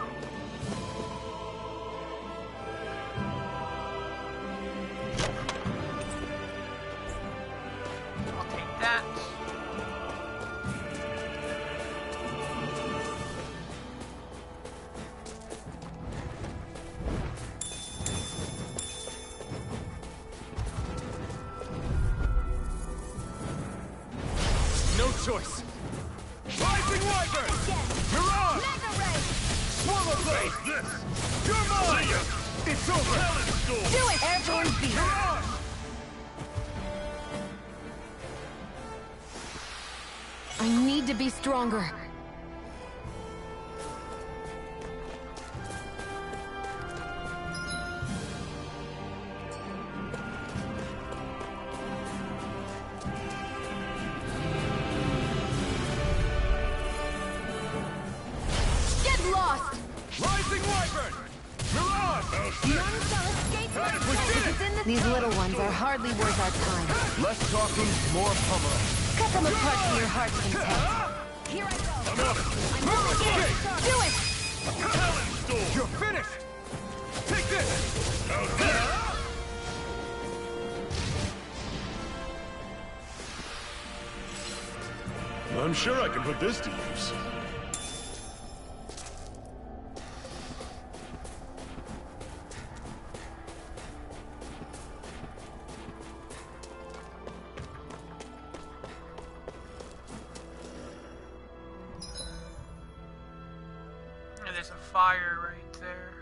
I'll take that. No choice! Rising Wyvern! Mirage! Swallow Blade! This! You're mine! See ya! It's over! Talent Storm! Do it, Airborne Beast! Mirage! I need to be stronger. Get lost! Rising Wyvern! Mirage! None shall escape my We did it! These little ones are hardly worth our time. Less talking, more pummeling. Cut them apart to your heart's content. Here I go. I'm on it! Okay, Do it! Talent Storm! you're finished! Take this! Out there! I'm sure I can put this to use. And there's a fire right there.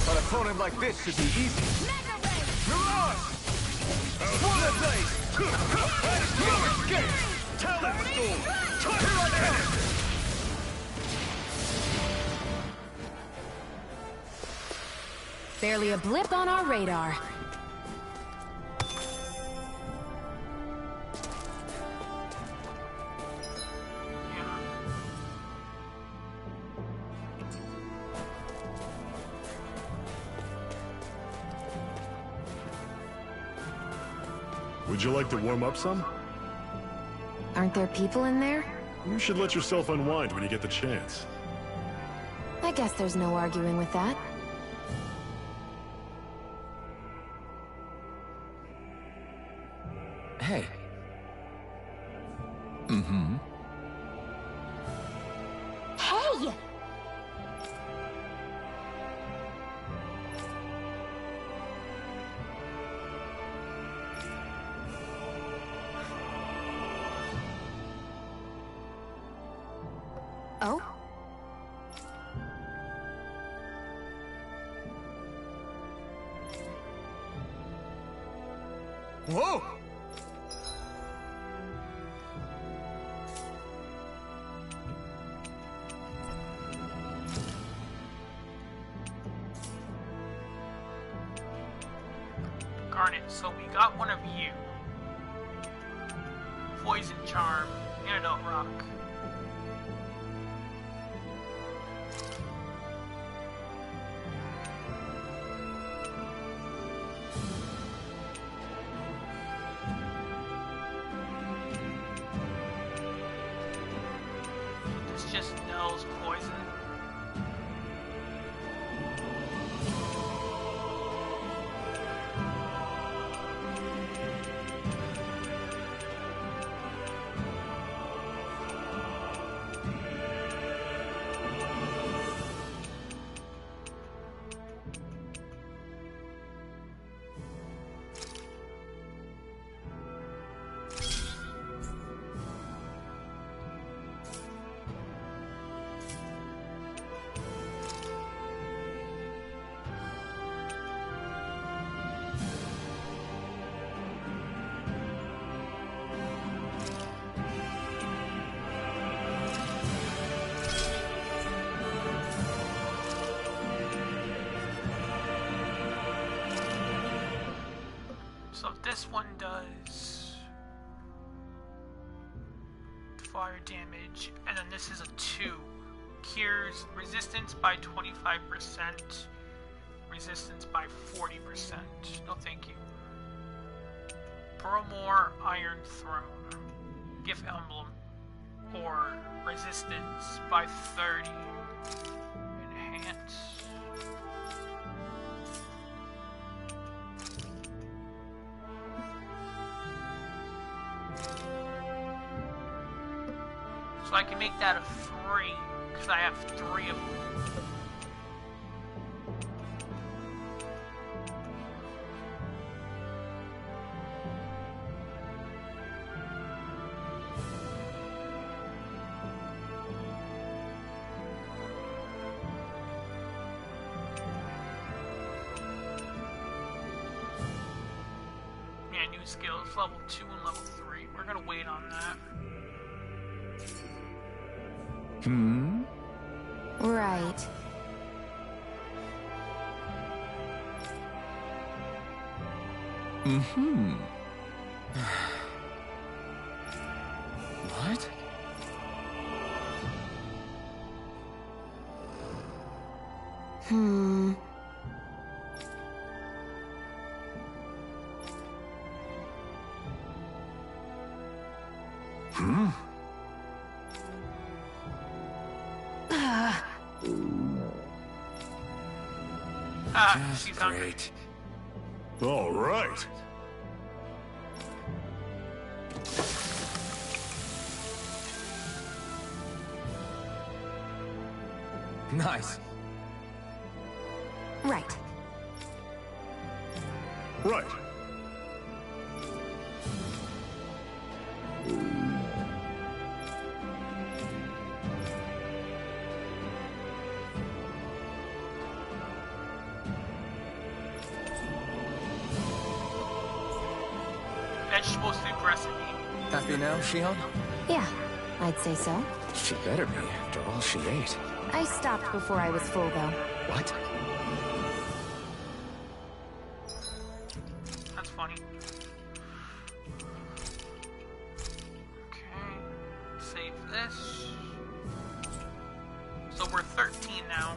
An opponent like this should be easy. Mirage! Swallow Blade! No escape! Talent Storm! Here I come! Barely a blip on our radar. Would you like to warm up some? Aren't there people in there? You should let yourself unwind when you get the chance. I guess there's no arguing with that. Hey. Mm-hmm. Hey! Oh? Whoa! Garnet, so we got one of you. Poison Charm, Antidote Rock. This just knows poison. So this one does fire damage, and then this is a 2. Cures resistance by 25%, resistance by 40%. No thank you. Bromore Iron Throne. Gift Emblem. Or resistance by 30. Enhance. So I can make that a 3, because I have 3 of them. Yeah, new skills, level 2 and level 3. We're gonna wait on that. Hmm? Right. Mm-hmm. What? Hmm. Hmm? She's hungry. Great. All right. Nice. Right. Right. Vegetable soup recipe. Happy now, Shion? Yeah, I'd say so. She better be, after all she ate. I stopped before I was full, though. What? That's funny. Okay, save this. So we're 13 now.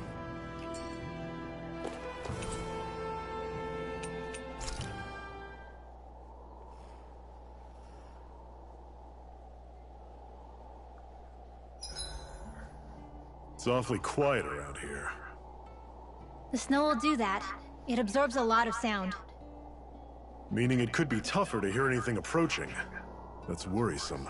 It's awfully quiet around here. The snow will do that. It absorbs a lot of sound. Meaning it could be tougher to hear anything approaching. That's worrisome.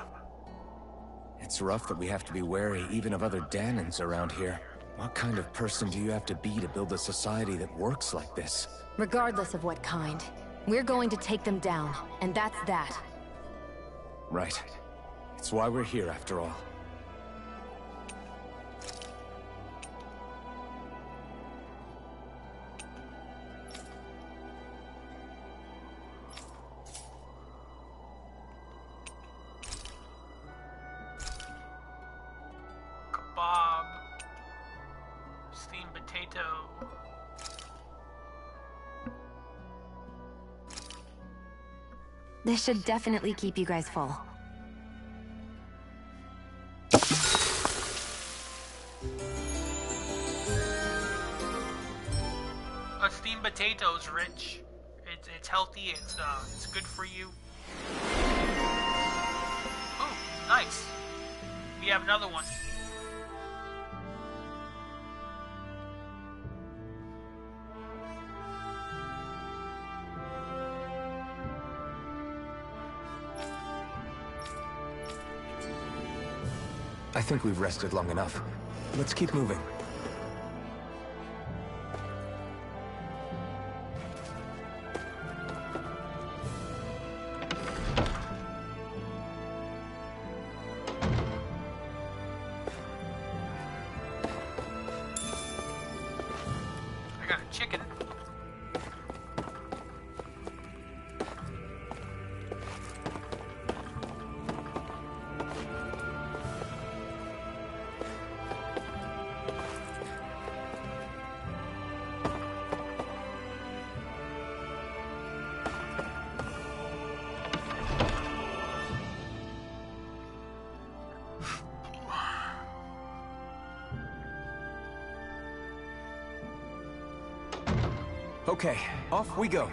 It's rough that we have to be wary even of other Danans around here. What kind of person do you have to be to build a society that works like this? Regardless of what kind, we're going to take them down, and that's that. Right. It's why we're here, after all. Kebab. Steamed potato. This should definitely keep you guys full. A steamed potato is rich. It's healthy. It's good for you. Oh, nice. We have another one. I think we've rested long enough. Let's keep moving. I got a chicken. Okay, off we go.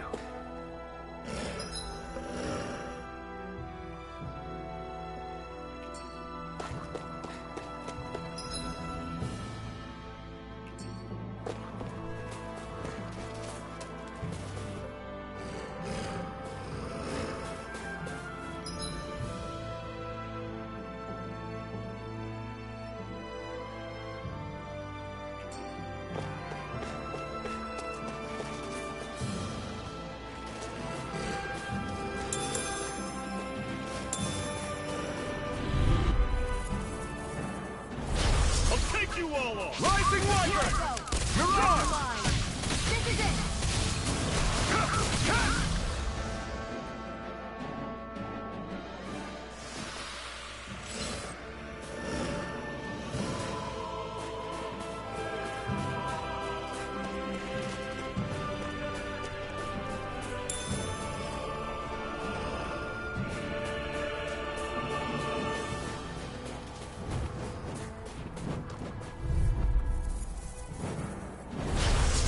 You all off! Rising Viper! Mirage! This is it!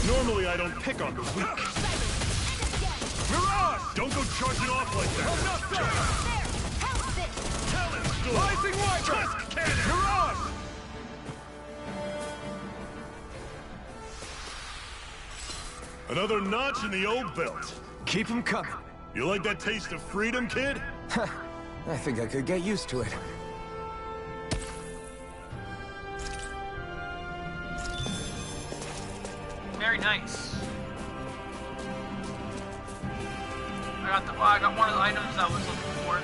Normally I don't pick on the weak. Mirage! Don't go charging off like that! Talon Storm! Rising Viper! Tusk Cannon! Mirage! Another notch in the old belt. Keep them coming. You like that taste of freedom, kid? I think I could get used to it. Very nice. I got one of the items I was looking for.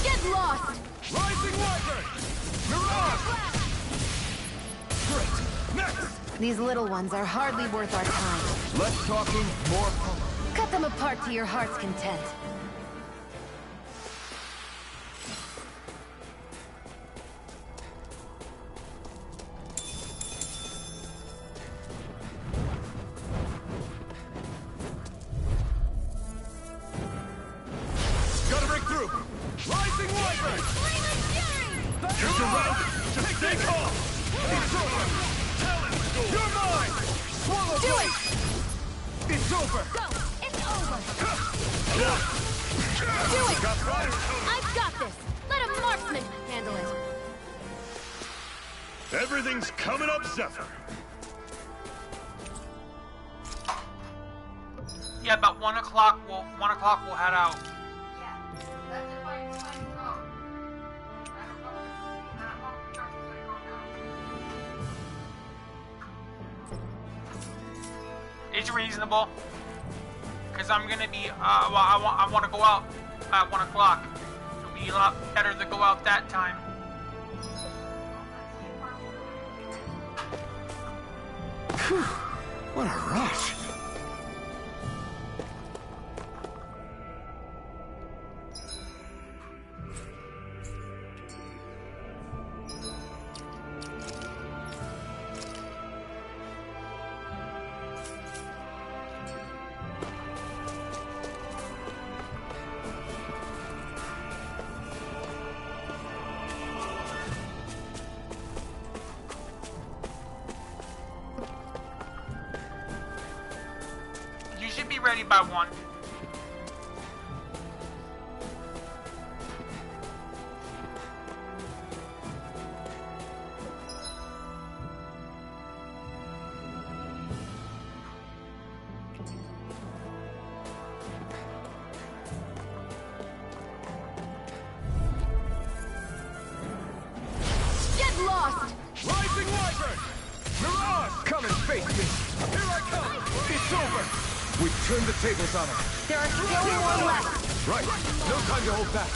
Get lost! Rising Viper! Mirage! Great! Next! These little ones are hardly worth our time. Less talking, more pump. Cut them apart to your heart's content. Gotta break through! Rising Viper! Here's your round! Just stay calm! It's over! Talon Storm! You're mine! Swallow Do blade! it! It's over! Go! It's over! Do it! I've got this! Let a marksman handle it! Everything's coming up, Zephyr. Yeah, about 1 o'clock. We'll head out. It's reasonable, because I'm gonna be. Well, I want to go out at 1 o'clock. It'll be a lot better to go out that time. Whew, what a rush. Ready by 1. Get lost! Rising Wyvern! Mirage! Come and face me. Here I come! It's over! We've turned the tables on him. There are still more left! Right. No time to hold back.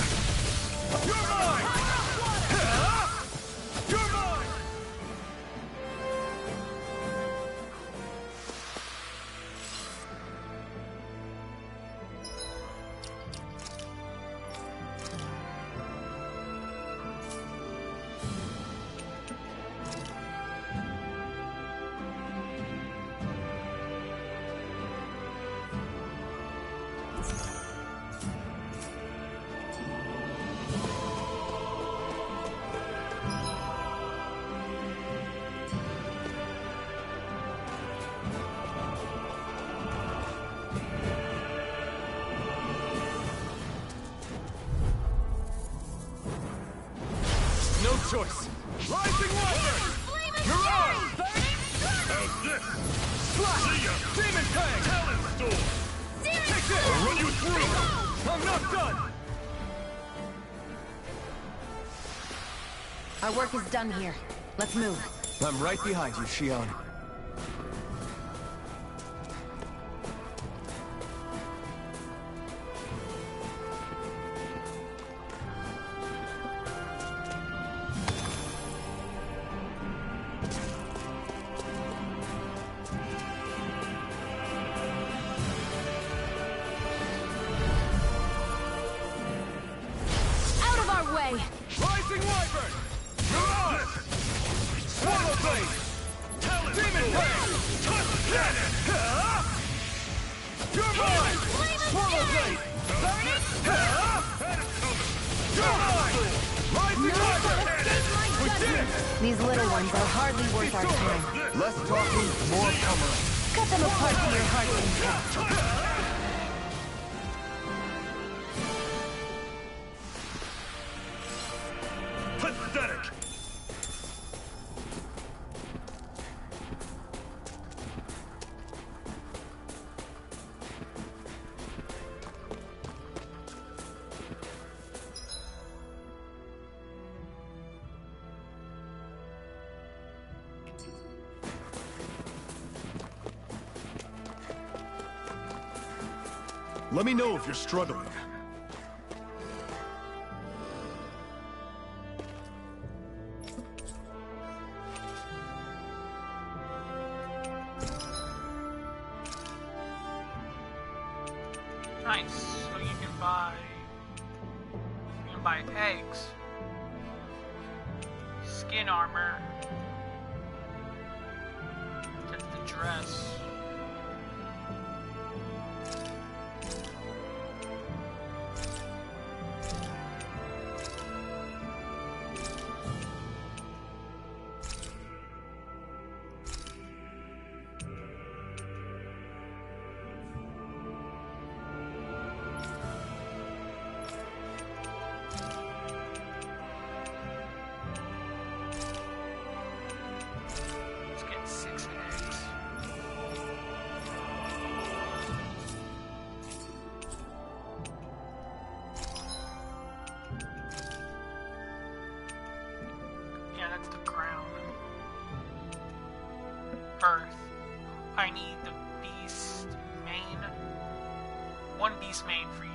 You're mine! You're mine! No choice. Rising Wyvern! Mirage! How's this? See ya! Demon Fang! Talon Storm! Take this! I'll run you through! I'm not done! Our work is done here. Let's move. I'm right behind you, Shion. Out of our way! Rising Wyvern! Mirage! Swallow Blade! Talon Demon Fang! Touch Cannon! You're mine! Swallow Blade! You're mine! Rising Wyvern! We did it! These little ones are hardly worth our time. Less talking, more pummeling. Cut them apart to your heart's content. Pathetic! Let me know if you're struggling. Nice. So you can buy eggs, skin armor, get the dress. I need the beast main. One beast main for you.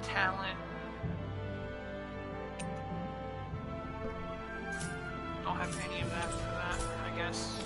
Talent. Don't have any of that for that, I guess.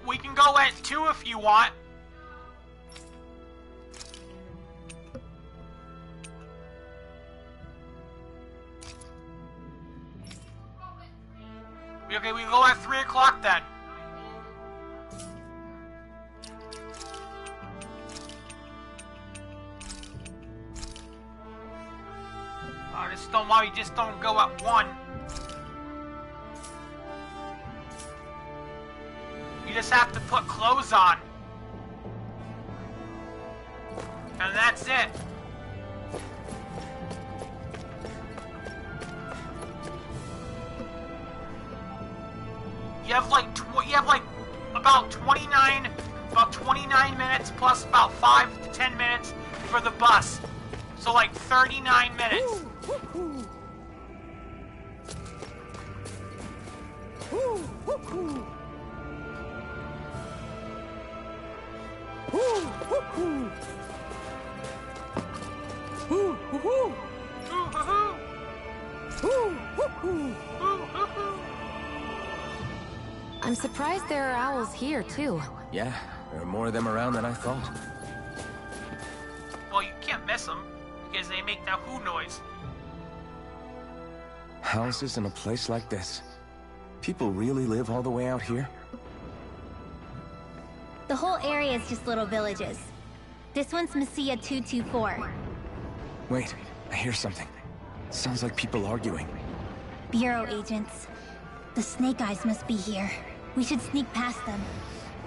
We can go at 2 if you want. Okay, we go at 3 o'clock then. Just don't go at 1. You just have to put clothes on. And that's it. You have like about 29 minutes plus about 5 to 10 minutes for the bus. So like 39 minutes. I'm surprised there are owls here, too. Yeah, there are more of them around than I thought. Well, you can't miss them, because they make that whoo noise. Houses in a place like this? People really live all the way out here? The whole area is just little villages. This one's Messiah 224. Wait, I hear something. Sounds like people arguing. Bureau agents. The Snake Eyes must be here. We should sneak past them.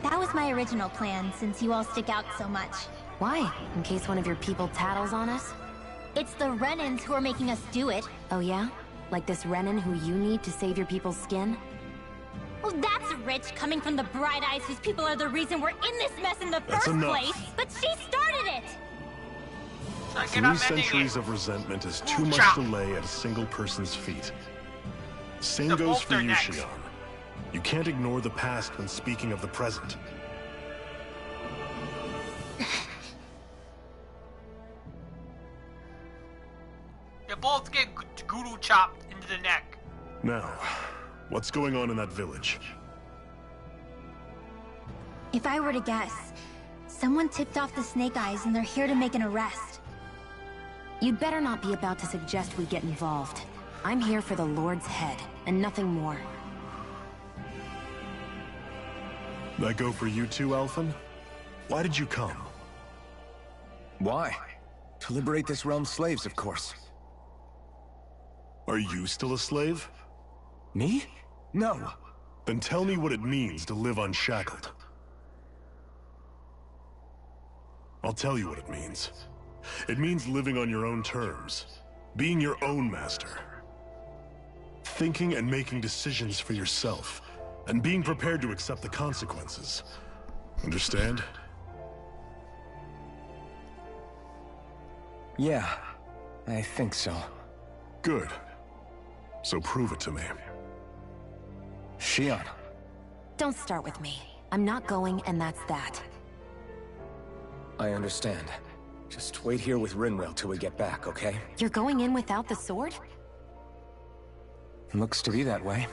That was my original plan, since you all stick out so much. Why? In case one of your people tattles on us? It's the Renans who are making us do it. Oh yeah? Like this Renan who you need to save your people's skin? Oh, that's rich, coming from the Bright Eyes whose people are the reason we're in this mess in the first place. But she started it! 3 centuries of resentment is too much to lay at a single person's feet. Same goes for you, Shion. You can't ignore the past when speaking of the present. You both get guru chopped into the neck. Now, what's going on in that village? If I were to guess, someone tipped off the Snake Eyes and they're here to make an arrest. You'd better not be about to suggest we get involved. I'm here for the Lord's head, and nothing more. That go for you too, Alphen? Why did you come? Why? To liberate this realm's slaves, of course. Are you still a slave? Me? No. Then tell me what it means to live unshackled. I'll tell you what it means. It means living on your own terms. Being your own master. Thinking and making decisions for yourself. And being prepared to accept the consequences. Understand? Yeah, I think so. Good. So prove it to me. Shion. Don't start with me. I'm not going, and that's that. I understand. Just wait here with Rinwell till we get back, okay? You're going in without the sword? Looks to be that way.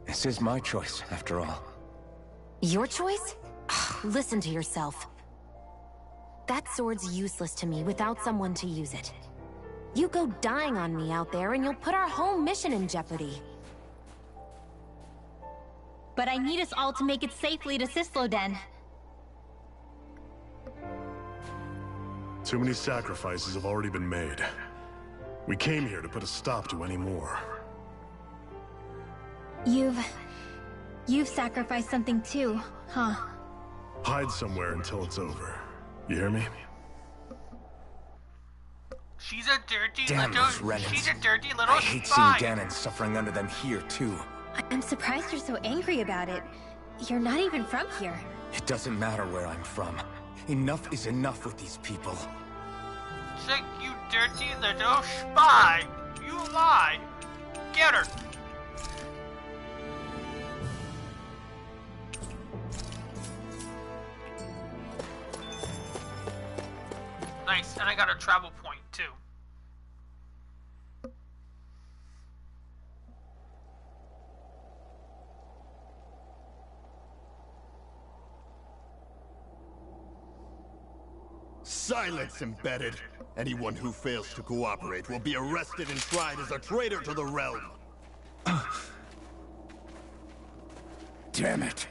This is my choice, after all. Your choice? Listen to yourself. That sword's useless to me without someone to use it. You go dying on me out there and you'll put our whole mission in jeopardy. But I need us all to make it safely to Sisloden. Too many sacrifices have already been made. We came here to put a stop to any more. You've sacrificed something too, huh? Hide somewhere until it's over. You hear me? She's a dirty Damn little. those Renans. She's a dirty little I hate spy. seeing Danon suffering under them here, too. I'm surprised you're so angry about it. You're not even from here. It doesn't matter where I'm from. Enough is enough with these people. It's like, you dirty little spy. You lie. Get her. Nice, and I got a travel point too. Silence, embedded. Anyone who fails to cooperate will be arrested and tried as a traitor to the realm. Damn it.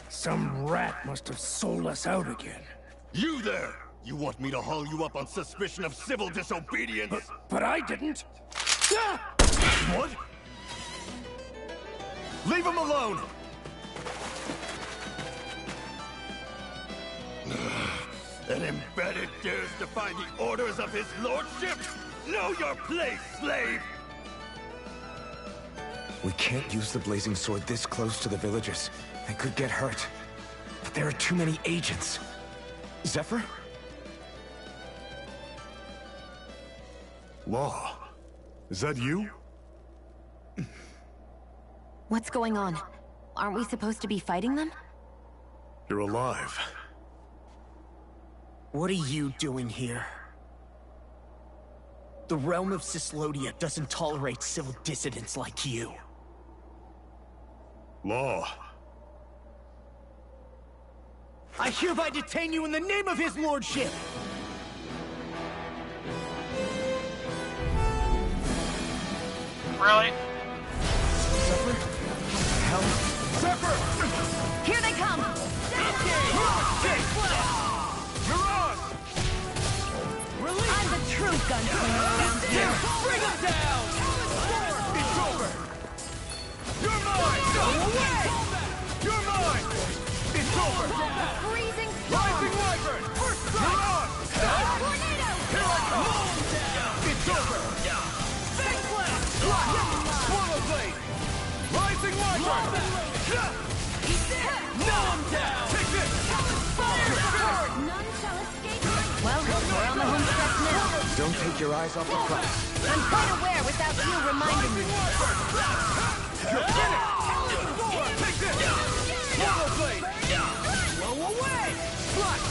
Some rat must have sold us out again. You there! You want me to haul you up on suspicion of civil disobedience? But I didn't. Ah! What? Leave him alone! An embedded dares defy the orders of his lordship? Know your place, slave! We can't use the blazing sword this close to the villagers. They could get hurt. But there are too many agents. Zephyr? Law. Is that you? What's going on? Aren't we supposed to be fighting them? You're alive. What are you doing here? The realm of Sislodia doesn't tolerate civil dissidents like you. Law. I hereby detain you in the name of his lordship! Really? Zephyr? What the hell? Zephyr! Here they come! You're on! I'm the true gunslinger around here! Bring him down! It's over! You're mine! Go away! You're mine! It's over! Freezing Rising Wyvern! First strike! You're on! tornado! Here I come! It's over! Fang Blast! Swallow Blade! Rising Wyvern! Now I'm down! Take this! Fire Sword! None shall escape. Well, we're on the home stretch now. Don't take your eyes off the prize. I'm quite aware without you reminding me. You're finished! Take this! Swallow Blade! Blow away! Flush!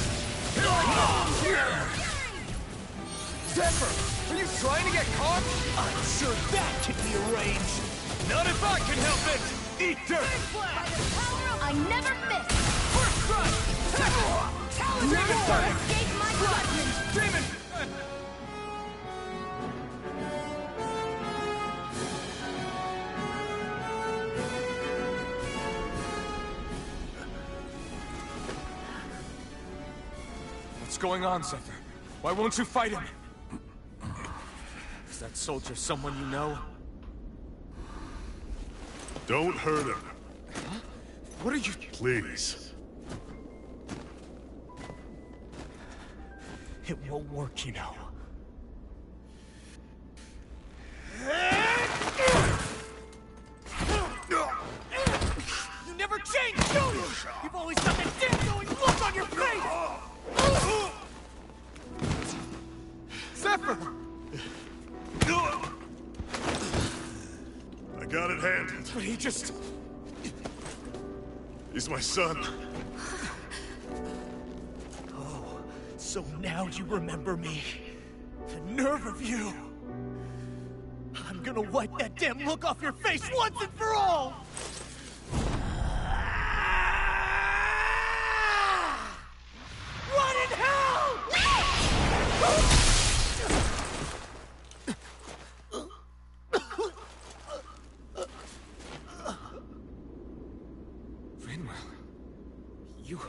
Here I come! Zephyr! Are you trying to get caught? I'm sure that can be arranged! Not if I can help it! Eat dirt! I never miss! First strike! None shall escape my judgment! Demon! What's going on, Zephyr? Why won't you fight him? Is that soldier someone you know? Don't hurt him. Huh? What are you... Please. It won't work, you know. You never change, do you? You've always got that damn knowing look on your face! Zephyr! got it handled. But he just... He's my son. Oh, so now you remember me. The nerve of you. I'm gonna wipe that damn look off your face once and for all! Run in hell! You...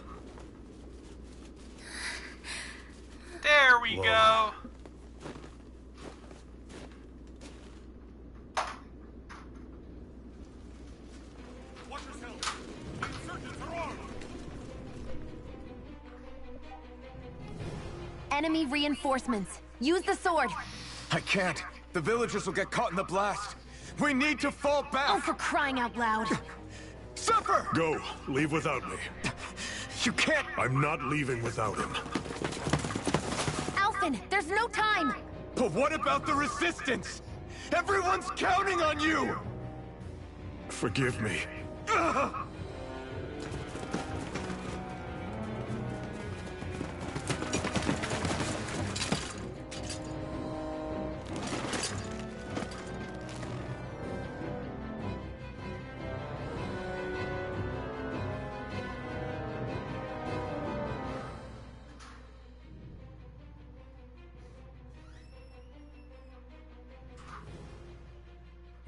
There we go. Watch yourself. The insurgents are armed. Enemy reinforcements. Use the sword. I can't. The villagers will get caught in the blast. We need to fall back. Oh, for crying out loud. Zephyr! Go. Leave without me. You can't... I'm not leaving without him. Alphen, there's no time. But what about the resistance? Everyone's counting on you! Forgive me.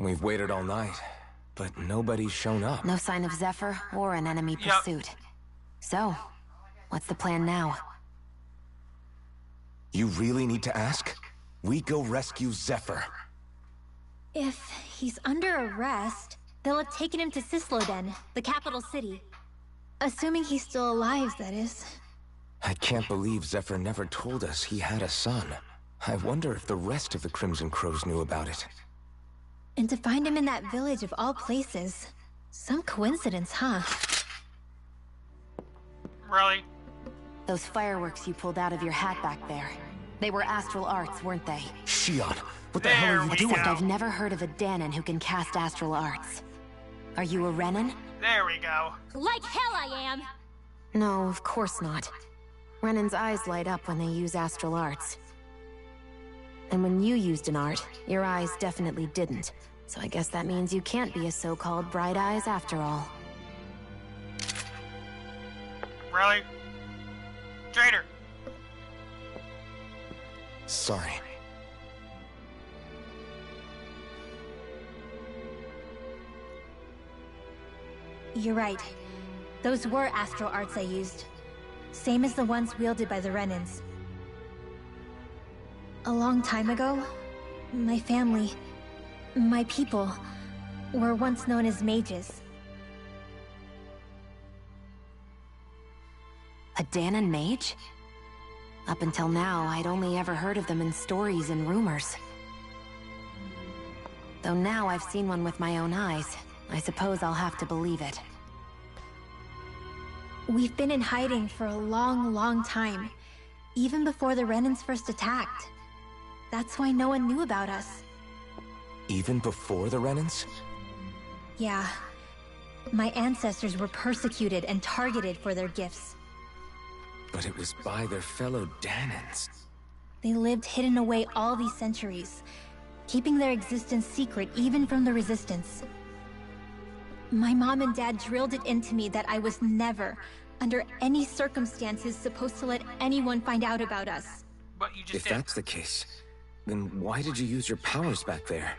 We've waited all night, but nobody's shown up. No sign of Zephyr or an enemy pursuit. So, what's the plan now? You really need to ask? We go rescue Zephyr. If he's under arrest, they'll have taken him to Cisloden, the capital city. Assuming he's still alive, that is. I can't believe Zephyr never told us he had a son. I wonder if the rest of the Crimson Crows knew about it. And to find him in that village of all places. Some coincidence, huh? Really? Those fireworks you pulled out of your hat back there. They were astral arts, weren't they? Shion, what the hell are you doing? Except I've never heard of a Danon who can cast astral arts. Are you a Renan? There we go. Like hell I am! No, of course not. Renan's eyes light up when they use astral arts. And when you used an art, your eyes definitely didn't. So I guess that means you can't be a so-called bright eyes after all. Really? Traitor! Sorry. You're right. Those were astral arts I used. Same as the ones wielded by the Renans. A long time ago, my family, my people, were once known as mages. A Danon mage? Up until now, I'd only ever heard of them in stories and rumors. Though now I've seen one with my own eyes, I suppose I'll have to believe it. We've been in hiding for a long, long time. Even before the Renans first attacked. That's why no one knew about us. Even before the Renans? Yeah. My ancestors were persecuted and targeted for their gifts. But it was by their fellow Danons. They lived hidden away all these centuries, keeping their existence secret even from the Resistance. My mom and dad drilled it into me that I was never, under any circumstances, supposed to let anyone find out about us. But you just If that's the case, then why did you use your powers back there?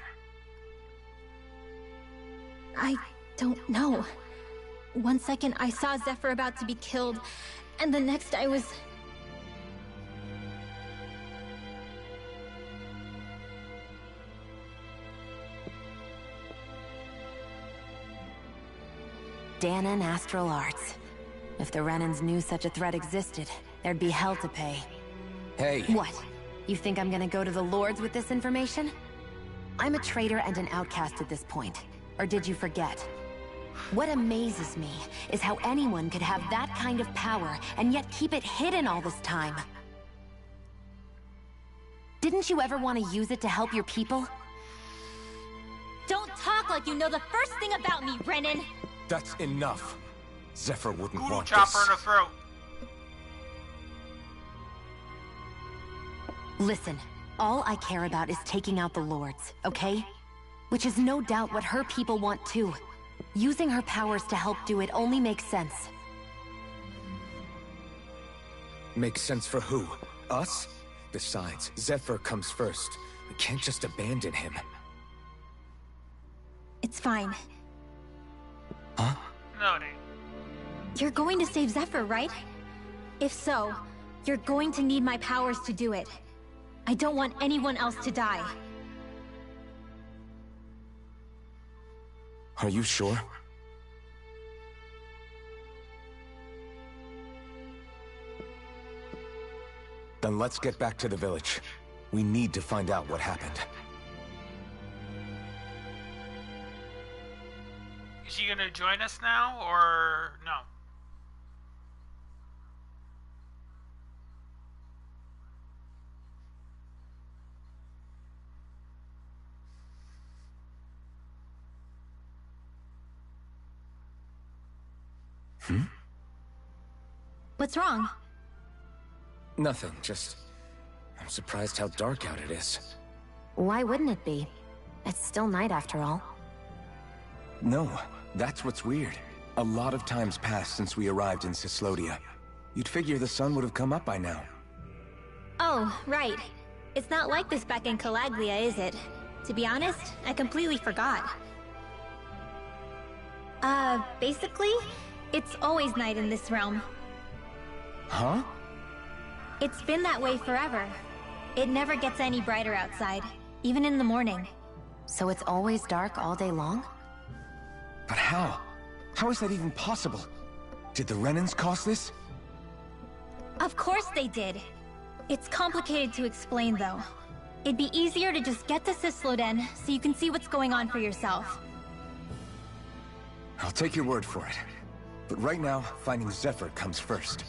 I don't know. One second I saw Zephyr about to be killed, and the next I was... Danon astral arts. If the Renans knew such a threat existed, there'd be hell to pay. Hey! What? You think I'm gonna go to the Lords with this information? I'm a traitor and an outcast at this point. Or did you forget? What amazes me is how anyone could have that kind of power and yet keep it hidden all this time. Didn't you ever want to use it to help your people? Don't talk act like you know the first thing about me, Renan. That's enough. Zephyr wouldn't Voodoo want chopper this. in the throat. Listen, all I care about is taking out the Lords, okay? Which is no doubt what her people want too. Using her powers to help do it only makes sense. Makes sense for who? Us? Besides, Zephyr comes first. We can't just abandon him. It's fine. Huh? No, it ain't. You're going to save Zephyr, right? If so, you're going to need my powers to do it. I don't want anyone else to die. Are you sure? Then let's get back to the village. We need to find out what happened. Is she gonna join us now, or no? What's wrong? Nothing, just... I'm surprised how dark out it is. Why wouldn't it be? It's still night after all. No, that's what's weird. A lot of time's passed since we arrived in Cislodia. You'd figure the sun would have come up by now. Oh, right. It's not like this back in Calaglia, is it? To be honest, I completely forgot. Basically, it's always night in this realm. Huh? It's been that way forever. It never gets any brighter outside, even in the morning. So it's always dark all day long? But how? How is that even possible? Did the Renans cause this? Of course they did. It's complicated to explain, though. It'd be easier to just get to Cisloden so you can see what's going on for yourself. I'll take your word for it. But right now, finding Zephyr comes first.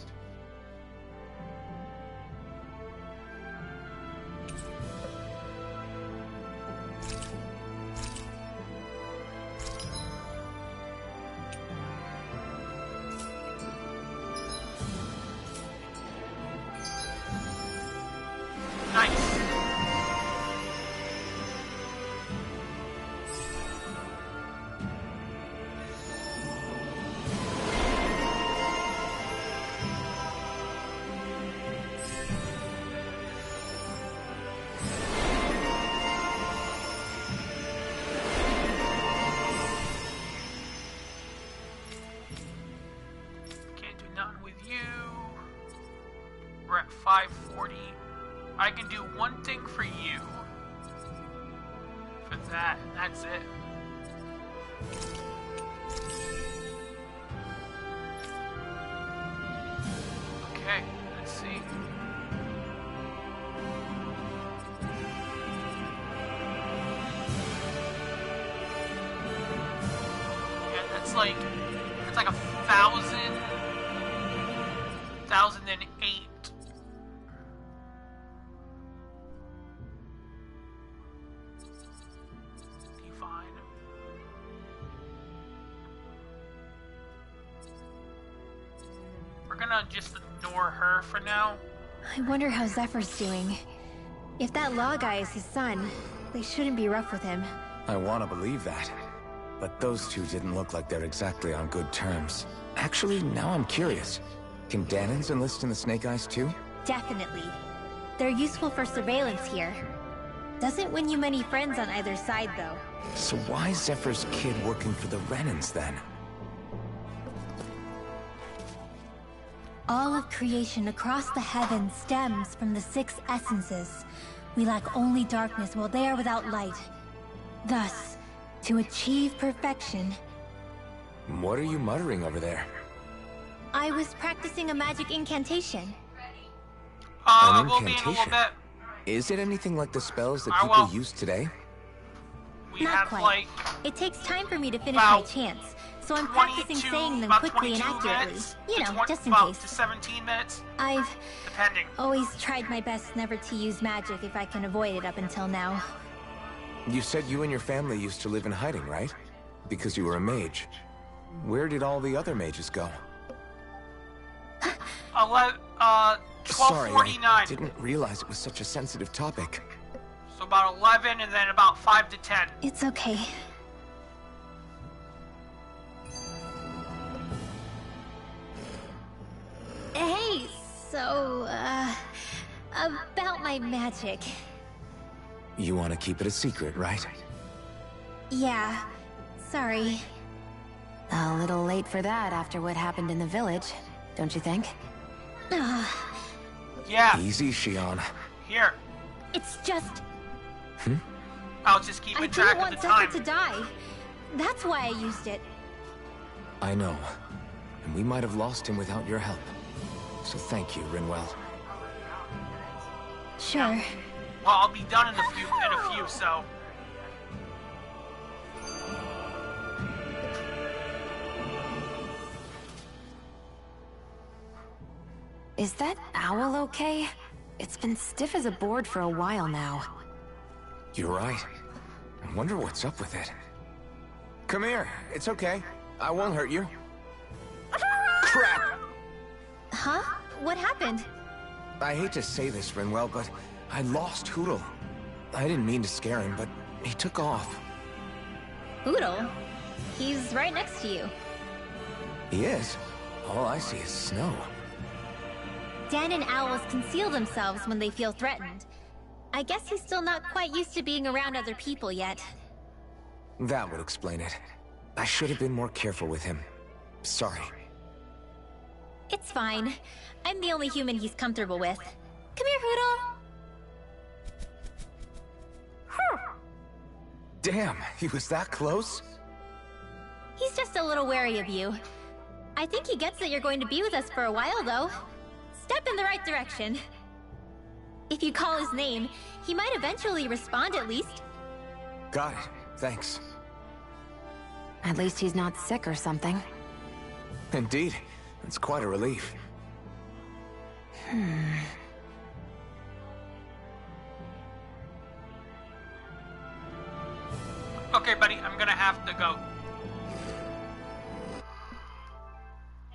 We're at 540. I can do one thing for you. For that, and that's it. Okay, let's see. Yeah, that's like 1,008. Just ignore her for now. I wonder how Zephyr's doing. If that law guy is his son, they shouldn't be rough with him. I want to believe that. But those two didn't look like they're exactly on good terms. Actually, now I'm curious. Can Danans enlist in the Snake Eyes too? Definitely. They're useful for surveillance here. Doesn't win you many friends on either side, though. So why is Zephyr's kid working for the Renans then? All of creation across the heavens stems from the 6 essences. We lack only darkness while they are without light. Thus, to achieve perfection... What are you muttering over there? I was practicing a magic incantation. An we'll be in a little bit. Is it anything like the spells that people use today? Not quite. It takes time for me to finish my chants. So I'm practicing saying them quickly and accurately. You know, just in case. To 17 minutes. I've depending. Always tried my best never to use magic if I can avoid it up until now. You said you and your family used to live in hiding, right? Because you were a mage. Where did all the other mages go? 12:49. Sorry, I didn't realize it was such a sensitive topic. So about 11 and then about 5 to 10. It's okay. Hey, so, about my magic. You want to keep it a secret, right? Yeah, sorry. A little late for that after what happened in the village, don't you think? Yeah. Easy, Shion. Here. It's just... I was just keeping track of the time. I didn't want Zephyr to die. That's why I used it. I know. And we might have lost him without your help. So thank you, Rinwell. Sure. Well, I'll be done in a few, so... Is that owl okay? It's been stiff as a board for a while now. You're right. I wonder what's up with it. Come here. It's okay. I won't hurt you. Crap! Huh? What happened? I hate to say this, Rinwell, but I lost Hootle. I didn't mean to scare him, but he took off. Hootle? He's right next to you. He is? All I see is snow. Dan and owls conceal themselves when they feel threatened. I guess he's still not quite used to being around other people yet. That would explain it. I should have been more careful with him. Sorry. It's fine. I'm the only human he's comfortable with. Come here, Hootle! Damn, he was that close? He's just a little wary of you. I think he gets that you're going to be with us for a while, though. Step in the right direction. If you call his name, he might eventually respond at least. Got it. Thanks. At least he's not sick or something. Indeed. It's quite a relief. Okay, buddy, I'm gonna have to go.